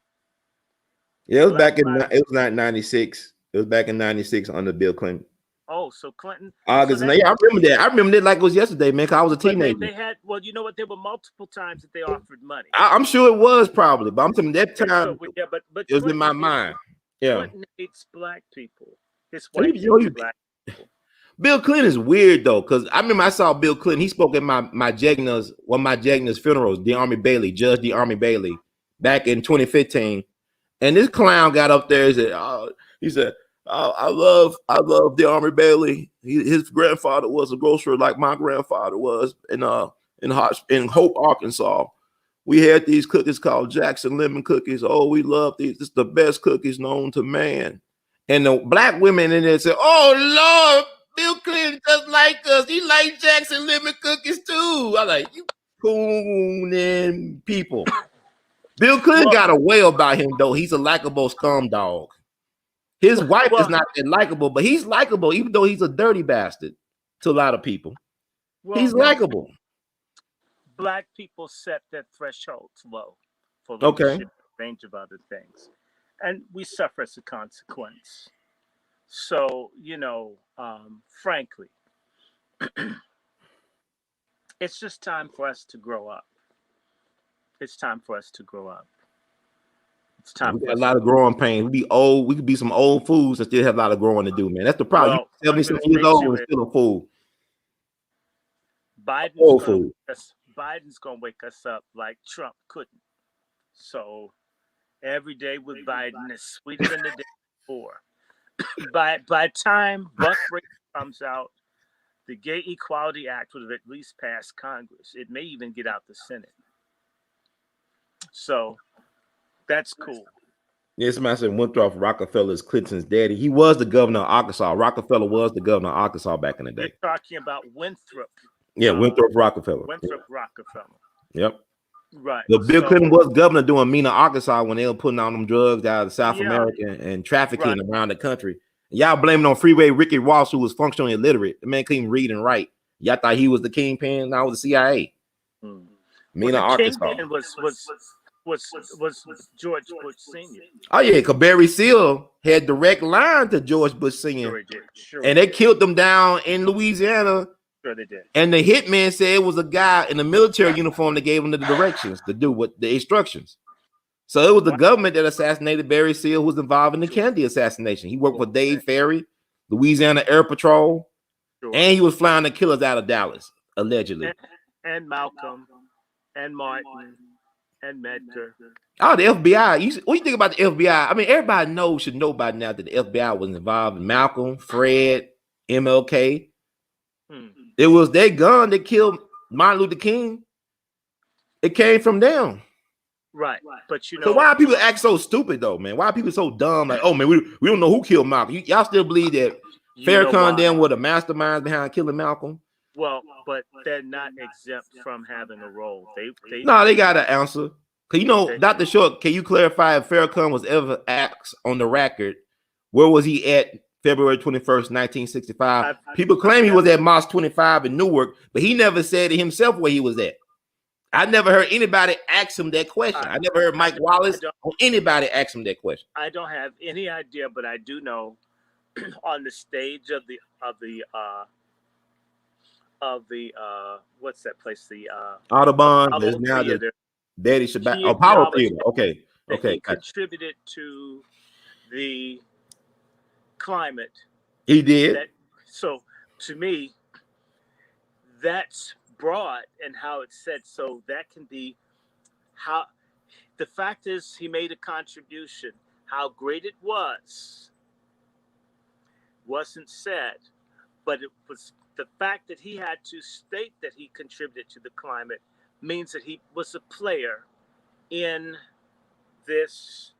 Yeah, it was it was not 96. It was back in 96 under Bill Clinton. Oh, so Clinton. August. So I remember that. I remember that like it was yesterday, man. Cause I was a teenager. They had. Well, you know what? There were multiple times that they offered money. I'm sure it was probably, but I'm telling that time. But it was Clinton, in my mind. Yeah. Clinton hates black people. His wife hates black people. Bill Clinton is weird though, because I remember I saw Bill Clinton. He spoke at one of my Jegna's funerals, D'Army Bailey, Judge D'Army Bailey, back in 2015. And this clown got up there and said, I love D'Army Bailey. His grandfather was a grocer like my grandfather was in Hope, Arkansas. We had these cookies called Jackson lemon cookies. Oh, we love these. It's the best cookies known to man. And the black women in there said, "Oh Lord, Bill Clinton just like us. He like Jackson lemon cookies too." I like you cooning people. Bill Clinton got a way about him though. He's a likable scum dog. His wife is not that likable, but he's likable, even though he's a dirty bastard to a lot of people. He's likable. Black people set their thresholds low for leadership, a range of other things, and we suffer as a consequence. So, frankly, it's just time for us to grow up. It's time for us to grow up. It's time. We got a lot of growing pains. We be old. We could be some old fools and still have a lot of growing to do, man. That's the problem. Well, you 70 years old and still a fool. Biden's gonna wake us up like Trump couldn't. So every day with Biden is sweeter than the day before. By time Buckbreaker comes out, the Gay Equality Act would have at least passed Congress. It may even get out the Senate. So that's cool. Yeah, somebody said Winthrop Rockefeller is Clinton's daddy. He was the governor of Arkansas. Rockefeller was the governor of Arkansas back in the day. You're talking about Winthrop. Yeah, Winthrop Rockefeller. Rockefeller. Yep. Right. The Bill Clinton was governor doing Mena, Arkansas when they were putting on them drugs out of South America and trafficking around the country. Y'all blaming on Freeway Ricky Ross, who was functionally illiterate. The man couldn't even read and write. Y'all thought he was the kingpin. Now was the CIA. Mena, Arkansas. Was George Bush Sr. Oh yeah, because Barry Seal had direct line to George Bush Sr. And they killed them down in Louisiana. Sure they did. And the hitman said it was a guy in a military uniform that gave him the directions to do what the instructions. So it was the government that assassinated Barry Seal, who was involved in the Kennedy assassination. He worked for Dave Ferry, Louisiana Air Patrol, and he was flying the killers out of Dallas, allegedly. And Malcolm, and Martin, And Medgar. Oh, the FBI. What do you think about the FBI? I mean, everybody should know by now that the FBI was involved in Malcolm, Fred, MLK. It was their gun that killed Martin Luther King. It came from them. Right. But you know, so why are people act so stupid though, man? Why are people so dumb? Like, oh man, we don't know who killed Malcolm. Y'all still believe that Farrakhan then were the masterminds behind killing Malcolm? Well, but they're not exempt from having a role. They got an answer. Cause you know, Dr. Short, can you clarify if Farrakhan was ever asked on the record where was he at February 21st, 1965? People claim he was at Mosque 25 in Newark, but he never said it himself where he was at. I never heard anybody ask him that question. I never heard Mike Wallace or anybody ask him that question. I don't have any idea, but I do know on the stage of the what's that place? The Audubon is now the Daddy Shabbat. Apollo Theater. Okay. He contributed to the climate. He did. So to me, that's broad and how it's said. So that can be how the fact is he made a contribution. How great it wasn't said, but it was the fact that he had to state that he contributed to the climate means that he was a player in this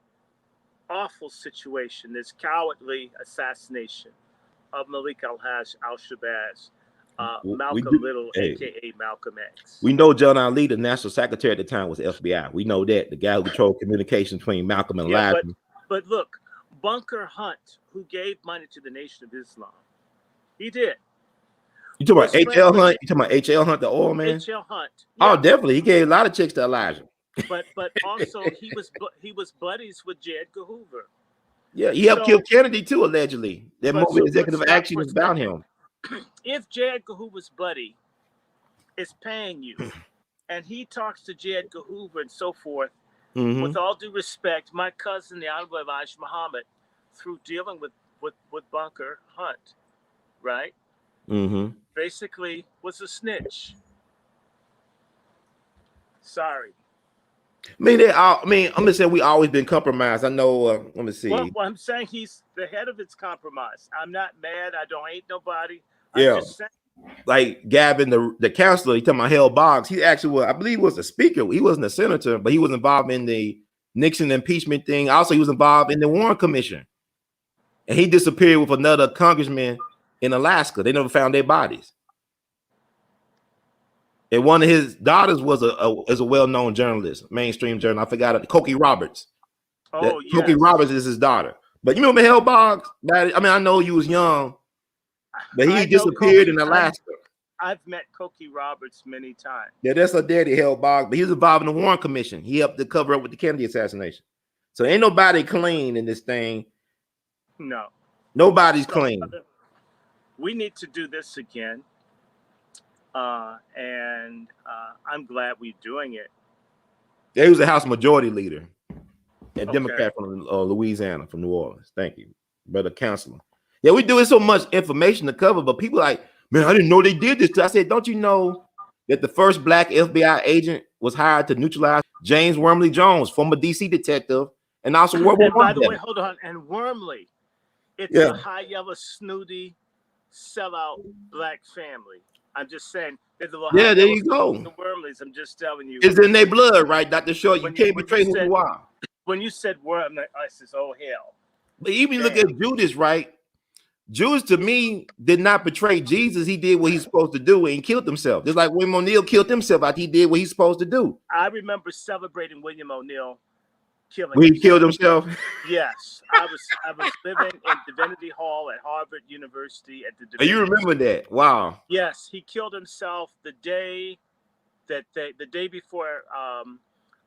awful situation, this cowardly assassination of Malik al-Shabazz. Malcolm Little, aka Malcolm X. We know John Ali, the national secretary at the time, was FBI. We know that the guy who controlled communication between Malcolm and Elijah. But look, Bunker Hunt, who gave money to the Nation of Islam, he did. You talking about H.L. Hunt? You talking about H.L. Hunt, the oil man? H.L. Hunt. Yeah. Oh, definitely. He gave a lot of chicks to Elijah. But also he was buddies with J. Edgar Hoover. Yeah, he helped kill Kennedy too, allegedly. That movie, Executive Action, is about him. If J. Edgar Hoover's buddy is paying you and he talks to J. Edgar Hoover and so forth, with all due respect, my cousin, the Honorable Elijah Muhammad, through dealing with Bunker Hunt, right? Basically was a snitch. Sorry. I'm gonna say we always been compromised. I know. Let me see. Well, I'm saying he's the head of its compromise. I'm not mad. I don't hate nobody. Yeah. Like Gavin, the counselor, he talking about A.L.L. Boggs. He actually was, I believe, was a speaker. He wasn't a senator, but he was involved in the Nixon impeachment thing. Also, he was involved in the Warren Commission, and he disappeared with another congressman in Alaska. They never found their bodies. And one of his daughters was a well-known journalist, mainstream journalist. I forgot it. Cokie Roberts. Oh, yes. Cokie Roberts is his daughter. But you remember A.L.L. Boggs? I mean, I know you was young, but he disappeared in Alaska. I've met Cokie Roberts many times. Yeah, that's her daddy, A.L.L. Boggs. But he was involved in the Warren Commission. He helped to cover up with the Kennedy assassination. So ain't nobody clean in this thing. No. Nobody's clean. We need to do this again. And I'm glad we're doing it. Yeah, he was a House Majority Leader, a Democrat from Louisiana, from New Orleans. Thank you, brother counselor. Yeah, we doing so much information to cover, but people like, man, I didn't know they did this. I said, don't you know that the first black FBI agent was hired to neutralize James Wormley Jones, former DC detective, and also World War I. By the way, hold on, and Wormley, it's a high yellow, snooty, sellout black family. I'm just saying. Yeah, there you go. The Wormleys, I'm just telling you. It's in their blood, right, Dr. Short? You can't betray who you are. When you said Wormley, I said, oh, hell. But even look at Judas, right? Judas, to me, did not betray Jesus. He did what he's supposed to do and killed himself. Just like William O'Neill killed himself after he did what he's supposed to do. I remember celebrating William O'Neill killing when he killed himself. Yes, I was living in Divinity Hall at Harvard University at the. Oh, you remember that? Wow. Yes, he killed himself the day before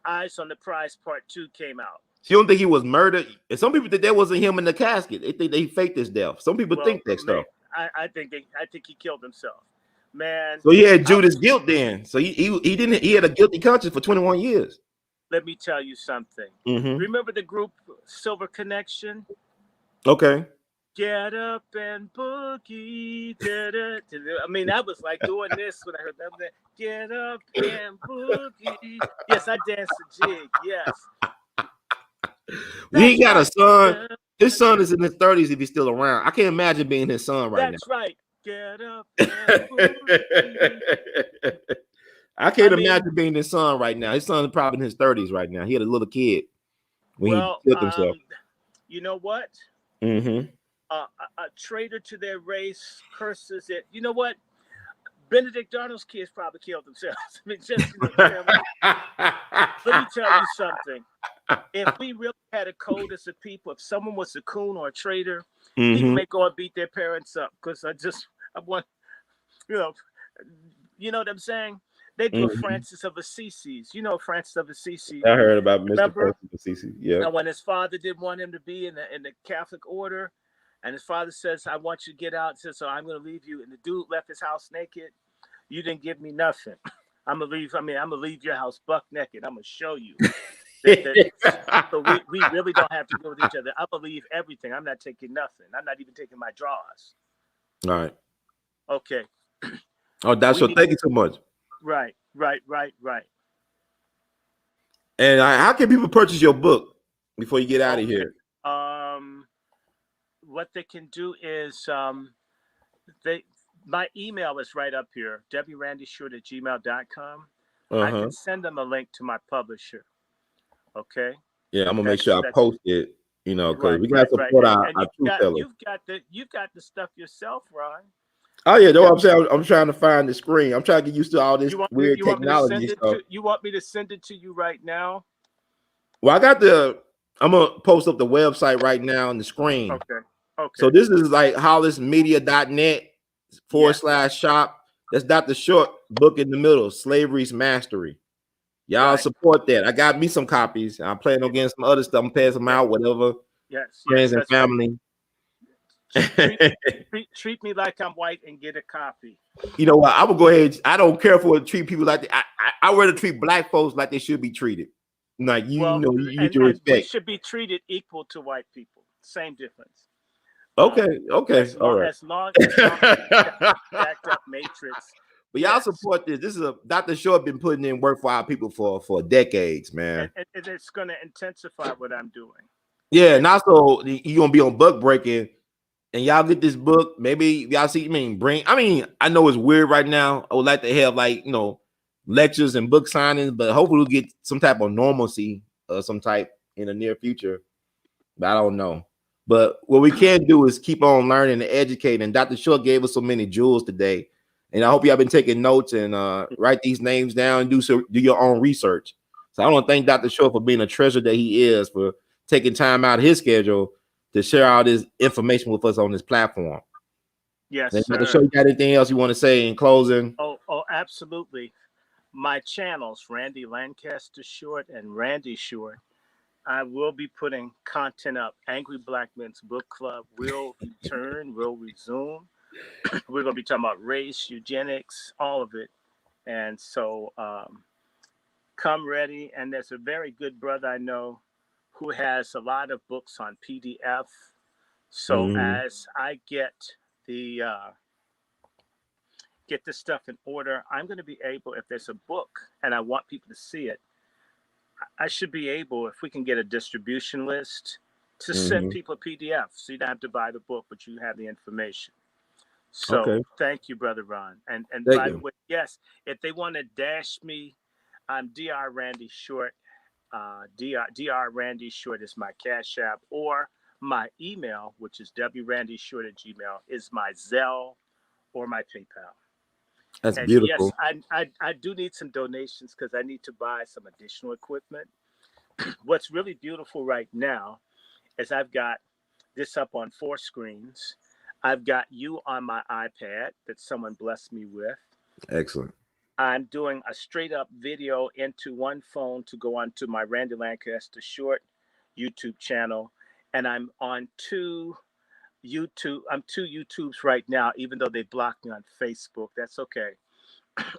Eyes on the Prize Part 2 came out. So you don't think he was murdered? And some people think that wasn't him in the casket. They think they faked his death. Some people think that stuff. I think he killed himself. Man. So he had Judas guilt then. So he had a guilty conscience for 21 years. Let me tell you something. Remember the group Silver Connection? Okay. Get up and boogie. Da-da, da-da. I mean, I was like doing this when I heard that. Get up and boogie. Yes, I danced a jig. Yes. He got a right. son. His son is in his 30s if he's still around. I can't imagine being his son right That's right. Get up and boogie. I can't imagine being his son right now. His son is probably in his 30s right now. He had a little kid when he killed himself. You know what? Mm-hmm. A traitor to their race curses it. You know what? Benedict Arnold's kids probably killed themselves. I mean, just let me tell you something. If we really had a code as a people, if someone was a coon or a traitor, people may go and beat their parents up because I want, you know what I'm saying? They do Francis of Assisi. You know Francis of Assisi. I heard about Mr. Remember? Francis of Assisi. Yeah. And when his father didn't want him to be in the Catholic order, and his father says, "I want you to get out," and says, "So I'm going to leave you." And the dude left his house naked. You didn't give me nothing. I'm gonna leave your house buck naked. I'm gonna show you. So we really don't have to go with each other. I believe everything. I'm not taking nothing. I'm not even taking my drawers. All right. Okay. Oh, that's so. Thank you so much. Right. And how can people purchase your book before you get out of here? What they can do is my email is right up here, wrandyshoot@gmail.com. I can send them a link to my publisher. Okay. Yeah, I'm gonna make sure I post it. Because we gotta support our truth tellers. You've got the stuff yourself, Ron. Oh yeah, that's what I'm saying. I'm trying to find the screen. I'm trying to get used to all this weird technology stuff. You want me to send it to you right now? Well, I'm gonna post up the website right now on the screen. Okay. So this is like hollismedia.net/shop. That's Dr. Short book in the middle, Slavery's Mastery. Y'all support that. I got me some copies. I'm planning on getting some other stuff. I'm passing them out, whatever. Yes. Friends and family. Treat me like I'm white and get a copy. You know what? I will go ahead. I don't care for treat people like that. I rather treat black folks like they should be treated. Like you get your respect. We should be treated equal to white people. Same difference. Okay. All right. As long as backed up matrix. But y'all support this. This is Dr. Short been putting in work for our people for decades, man. And it's going to intensify what I'm doing. Yeah, and also you're gonna be on book breaking, and y'all get this book. Maybe y'all see. I know it's weird right now. I would like to have lectures and book signings, but hopefully we'll get some type of normalcy some type in the near future. But I don't know. But what we can do is keep on learning and educating. And Dr. Short gave us so many jewels today. And I hope y'all been taking notes and write these names down and do your own research. So I want to thank Dr. Short for being a treasure that he is, for taking time out of his schedule to share all this information with us on this platform. Yes, sir. Dr. Short, you got anything else you want to say in closing? Oh, absolutely. My channels, Randy Lancaster Short and Randy Short, I will be putting content up. Angry Black Men's Book Club will resume. We're going to be talking about race, eugenics, all of it. And so come ready. And there's a very good brother I know who has a lot of books on PDF. So as I get the stuff in order, I'm going to be able, if there's a book and I want people to see it, I should be able, if we can get a distribution list, to send people a PDF. So you don't have to buy the book, but you have the information. So Thank you, Brother Ron. And by the way, yes, if they want to dash me, I'm Dr. Randy Short. Dr. Randy Short is my Cash App, or my email, which is wrandyshort@gmail, is my Zelle or my PayPal. That's beautiful. Yes, I do need some donations because I need to buy some additional equipment. What's really beautiful right now is I've got this up on 4 screens. I've got you on my iPad that someone blessed me with. Excellent. I'm doing a straight up video into one phone to go onto my Randy Lancaster Short YouTube channel. And I'm on 2 YouTubes right now, even though they blocked me on Facebook. That's okay.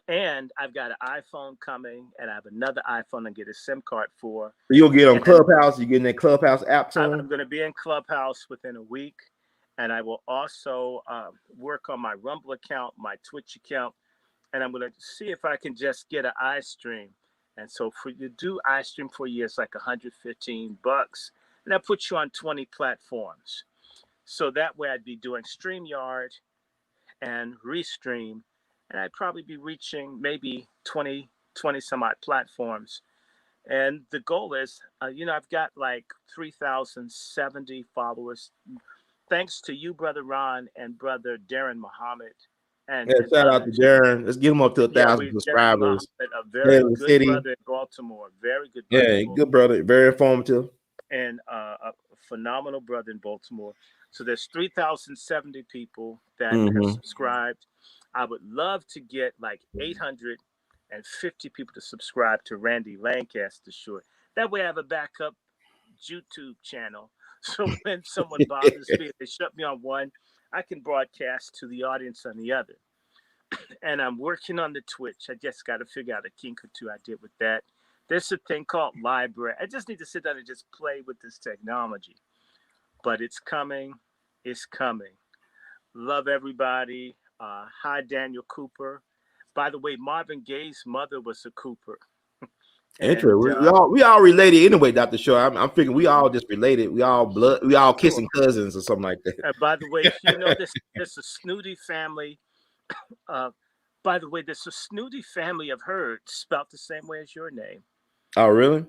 And I've got an iPhone coming, and I have another iPhone to get a SIM card for. You'll get on Clubhouse. You getting that Clubhouse app too? I'm going to be in Clubhouse within a week. and I will also work on my Rumble account, my Twitch account, and I'm going to see if I can just get an iStream. And so for you to do iStream for you, it's like $115, and that puts you on 20 platforms. So that way I'd be doing StreamYard and Restream, and I'd probably be reaching maybe 20 some odd platforms. And the goal is, I've got like 3,070 followers, thanks to you, Brother Ron, and Brother Darren Muhammad, and, Yeah, and shout out to others. Darren. Let's get him up to Yeah, 1,000 we Darren Muhammad, subscribers. a Head very of the good city. brother in Baltimore, very good brother Yeah, in Baltimore, good brother. Very informative. and a phenomenal brother in Baltimore. So there's 3,070 people that have subscribed. I would love to get like 850 people to subscribe to Randy Lancaster's show. That way I have a backup YouTube channel. So when someone bothers me, if they shut me on one, I can broadcast to the audience on the other. And I'm working on the Twitch. I just got to figure out a kink or two I did with that. There's a thing called Library. I just need to sit down and just play with this technology. But it's coming. It's coming. Love everybody. Hi, Daniel Cooper. By the way, Marvin Gaye's mother was a Cooper. Interesting. We all related anyway, Dr. Shaw. I'm figuring we all just related. We all blood. We all kissing cousins or something like that. By the way, there's a snooty family. By the way, there's a snooty family of Heard spelled the same way as your name. Oh, really?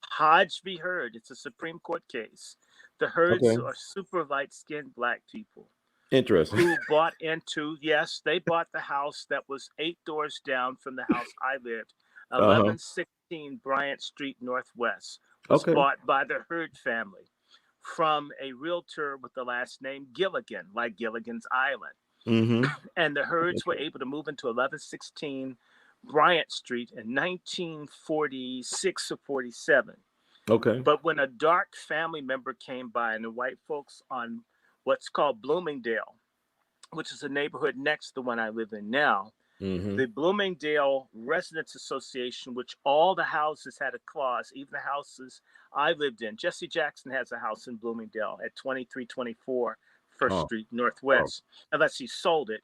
Hodge v. Heard. It's a Supreme Court case. The Heards are super light-skinned black people. Interesting. Who bought into, yes, they bought the house that was 8 doors down from the house I lived. 1116 Bryant Street Northwest was bought by the Heard family from a realtor with the last name Gilligan, like Gilligan's Island. And the Heards were able to move into 1116 Bryant Street in 1946 or 47. But when a dark family member came by, and the white folks on what's called Bloomingdale, which is a neighborhood next to the one I live in now, the Bloomingdale Residents Association, which all the houses had a clause, even the houses I lived in. Jesse Jackson has a house in Bloomingdale at 2324 First Street Northwest, unless he sold it.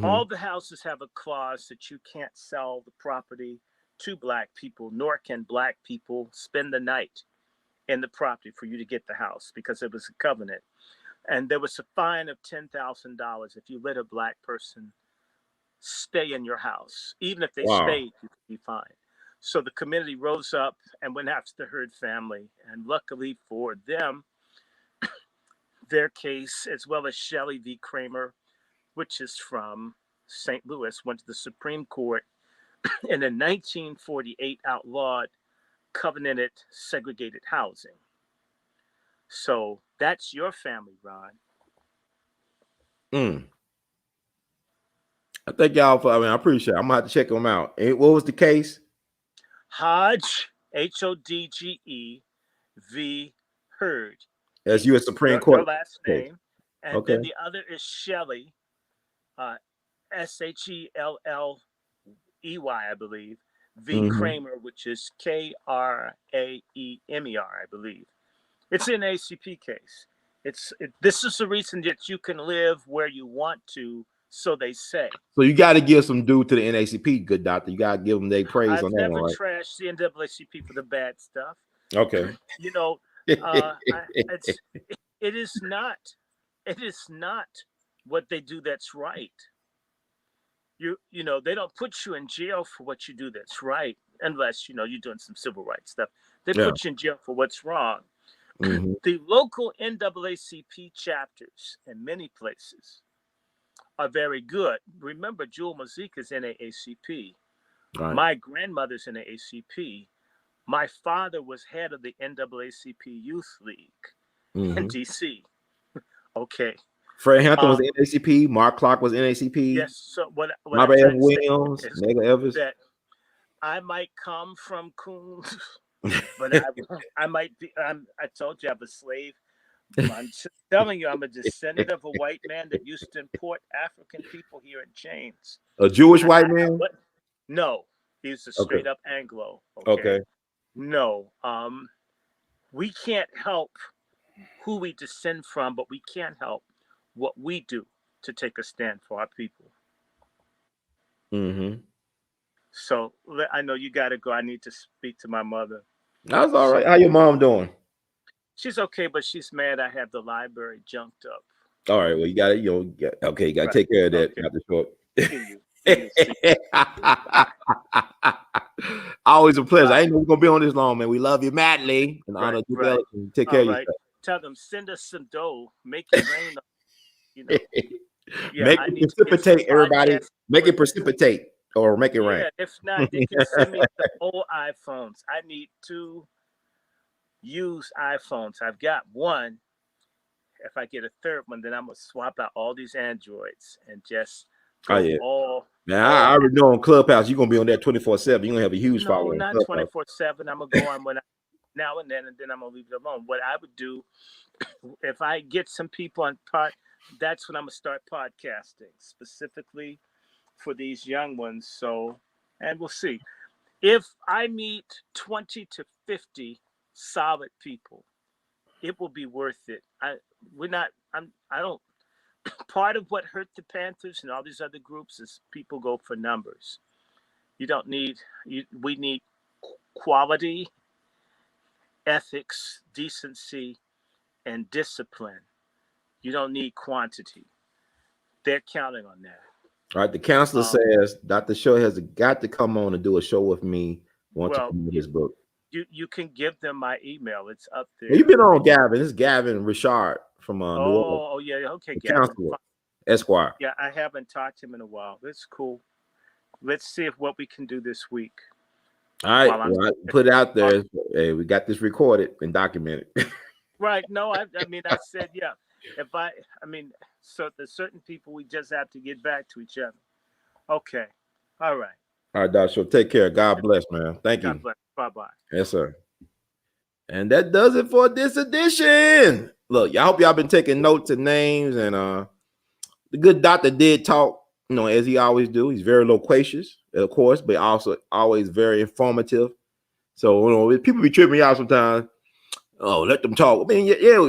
All the houses have a clause that you can't sell the property to black people, nor can black people spend the night in the property for you to get the house, because it was a covenant. And there was a fine of $10,000 if you let a black person stay in your house. Even if they stayed, you could be fined. So the community rose up and went after the Heard family. And luckily for them, their case, as well as Shelley v. Kramer, which is from St. Louis, went to the Supreme Court and in 1948 outlawed covenanted segregated housing. So that's your family, Ron. I thank y'all for. I appreciate it. I'm gonna have to check them out. What was the case? Hodge, Hodge v. Heard. That's U.S. Supreme Court. Your last name, and then the other is Shelley, Shelley, I believe. V. Kramer, which is Kraemer, I believe. It's an ACP case. This is the reason that you can live where you want to, so they say. So you got to give some due to the NAACP, good doctor. You got to give them their praise on that one, right? I've never trashed the NAACP for the bad stuff. Okay. It is not what they do that's right. They don't put you in jail for what you do that's right, unless you're doing some civil rights stuff. They put you in jail for what's wrong. The local NAACP chapters in many places are very good. Remember, Jewel Mazzig is NAACP. Right. My grandmother's NAACP. My father was head of the NAACP Youth League in D.C. Okay. Fred Hampton was NAACP. Mark Clark was NAACP. Yes. So what Robert F. Williams, Mega Evers. That I might come from Coons, but I might be. I told you I'm a slave. I'm just telling you, I'm a descendant of a white man that used to import African people here in chains. A Jewish white man? No, he's a straight up Anglo. Okay. No, we can't help who we descend from, but we can help what we do to take a stand for our people. Mm-hmm. So I know you got to go. I need to speak to my mother. That's all right. So How your mom doing? she's okay, but she's mad I have the library junked up. All right. Well, you got to, okay, you got to Right. take care of that. Okay. Dr. Short. See you. See you. Always a pleasure. Bye. I ain't know we're gonna be on this long, man. We love you madly. In honor of due Right. diligence. Take All care of right. yourself. Tell them, send us some dough. Make it rain. You know. Yeah, Make I it need to get some precipitate, everybody. podcast Make it equipment. precipitate or make it rain. Yeah, if not, they can send me some old iPhones. I need 2 used iPhones. I've got one. If I get a third one, then I'm gonna swap out all these Androids and just Oh go yeah. all. Man, I already know on Clubhouse you're gonna be on there 24/7. You're gonna have a huge No, following on not Clubhouse. 24/7. I'm gonna go on now and then I'm gonna leave it alone. What I would do if I get some people on that's when I'm gonna start podcasting specifically for these young ones. So, and we'll see if I meet 20 to 50 solid people, it will be worth it. I don't. Part of what hurt the Panthers and all these other groups is people go for numbers. You don't need. We need quality, ethics, decency, and discipline. You don't need quantity. They're counting on that. All right, the counselor says Dr. Shaw has got to come on and do a show with me. Want to promote his book. You can give them my email. It's up there. Well, you've been on Gavin. This is Gavin Richard from New Orleans. Oh yeah, okay, Gavin. Counselor, Esquire. Yeah, I haven't talked to him in a while. That's cool. Let's see what we can do this week. All right, well, I put it out there. Hey, we got this recorded and documented. Right. No, I mean, I said, yeah. So there's certain people we just have to get back to each other. Okay. All right. All right, Dr. Shaw, take care. God bless, man. Thank you. God bless. Bye-bye. Yes, sir. And that does it for this edition. Look, I hope y'all been taking notes and names. And the good doctor did talk, as he always do. He's very loquacious, of course, but also always very informative. So, people be tripping me out sometimes. Oh, let them talk. I mean, yeah,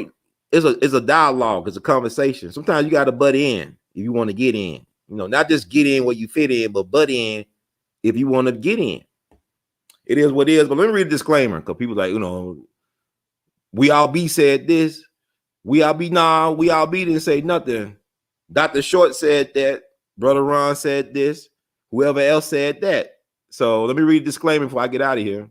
it's a dialogue. It's a conversation. Sometimes you got to butt in if you want to get in. Not just get in where you fit in, but butt in if you want to get in. It is what it is. But let me read a disclaimer because people like, we all be said this. We all be didn't say nothing. Dr. Short said that. Brother Ron said this. Whoever else said that. So let me read a disclaimer before I get out of here.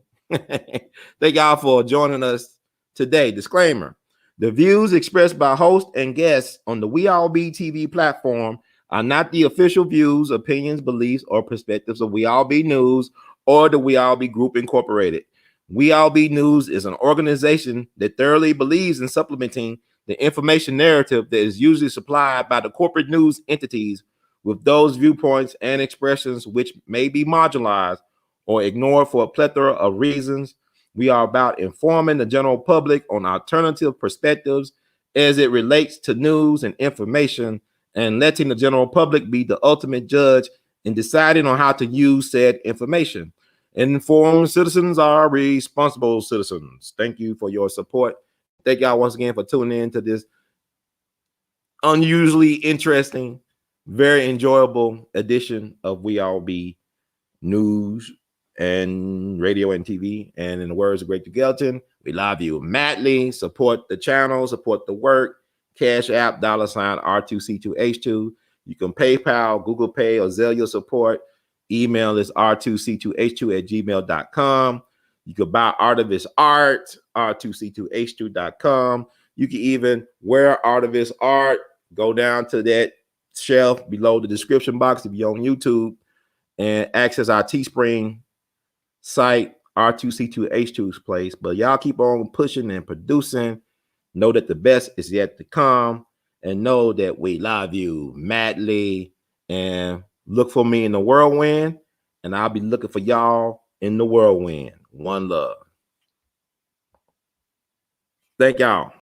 Thank y'all for joining us today. Disclaimer. The views expressed by hosts and guests on the We All Be TV platform are not the official views, opinions, beliefs, or perspectives of We All Be News or the We All Be Group Incorporated. We All Be News is an organization that thoroughly believes in supplementing the information narrative that is usually supplied by the corporate news entities with those viewpoints and expressions which may be marginalized or ignored for a plethora of reasons. We are about informing the general public on alternative perspectives as it relates to news and information and letting the general public be the ultimate judge in deciding on how to use said information. Informed citizens are responsible citizens. Thank you for your support. Thank y'all once again for tuning in to this unusually interesting, very enjoyable edition of We All Be News and Radio and TV. And in the words of Great Gelton, we love you madly. Support the channel, support the work. Cash App, $R2C2H2. You can PayPal, Google Pay, or Zelle your support. Email is r2c2h2@gmail.com. You can buy Artivist Art, r2c2h2.com. You can even wear Artivist Art. Go down to that shelf below the description box if you're on YouTube and access our Teespring site, R2C2H2's place. But y'all keep on pushing and producing. Know that the best is yet to come, and know that we love you madly. And look for me in the whirlwind, and I'll be looking for y'all in the whirlwind. One love. Thank y'all.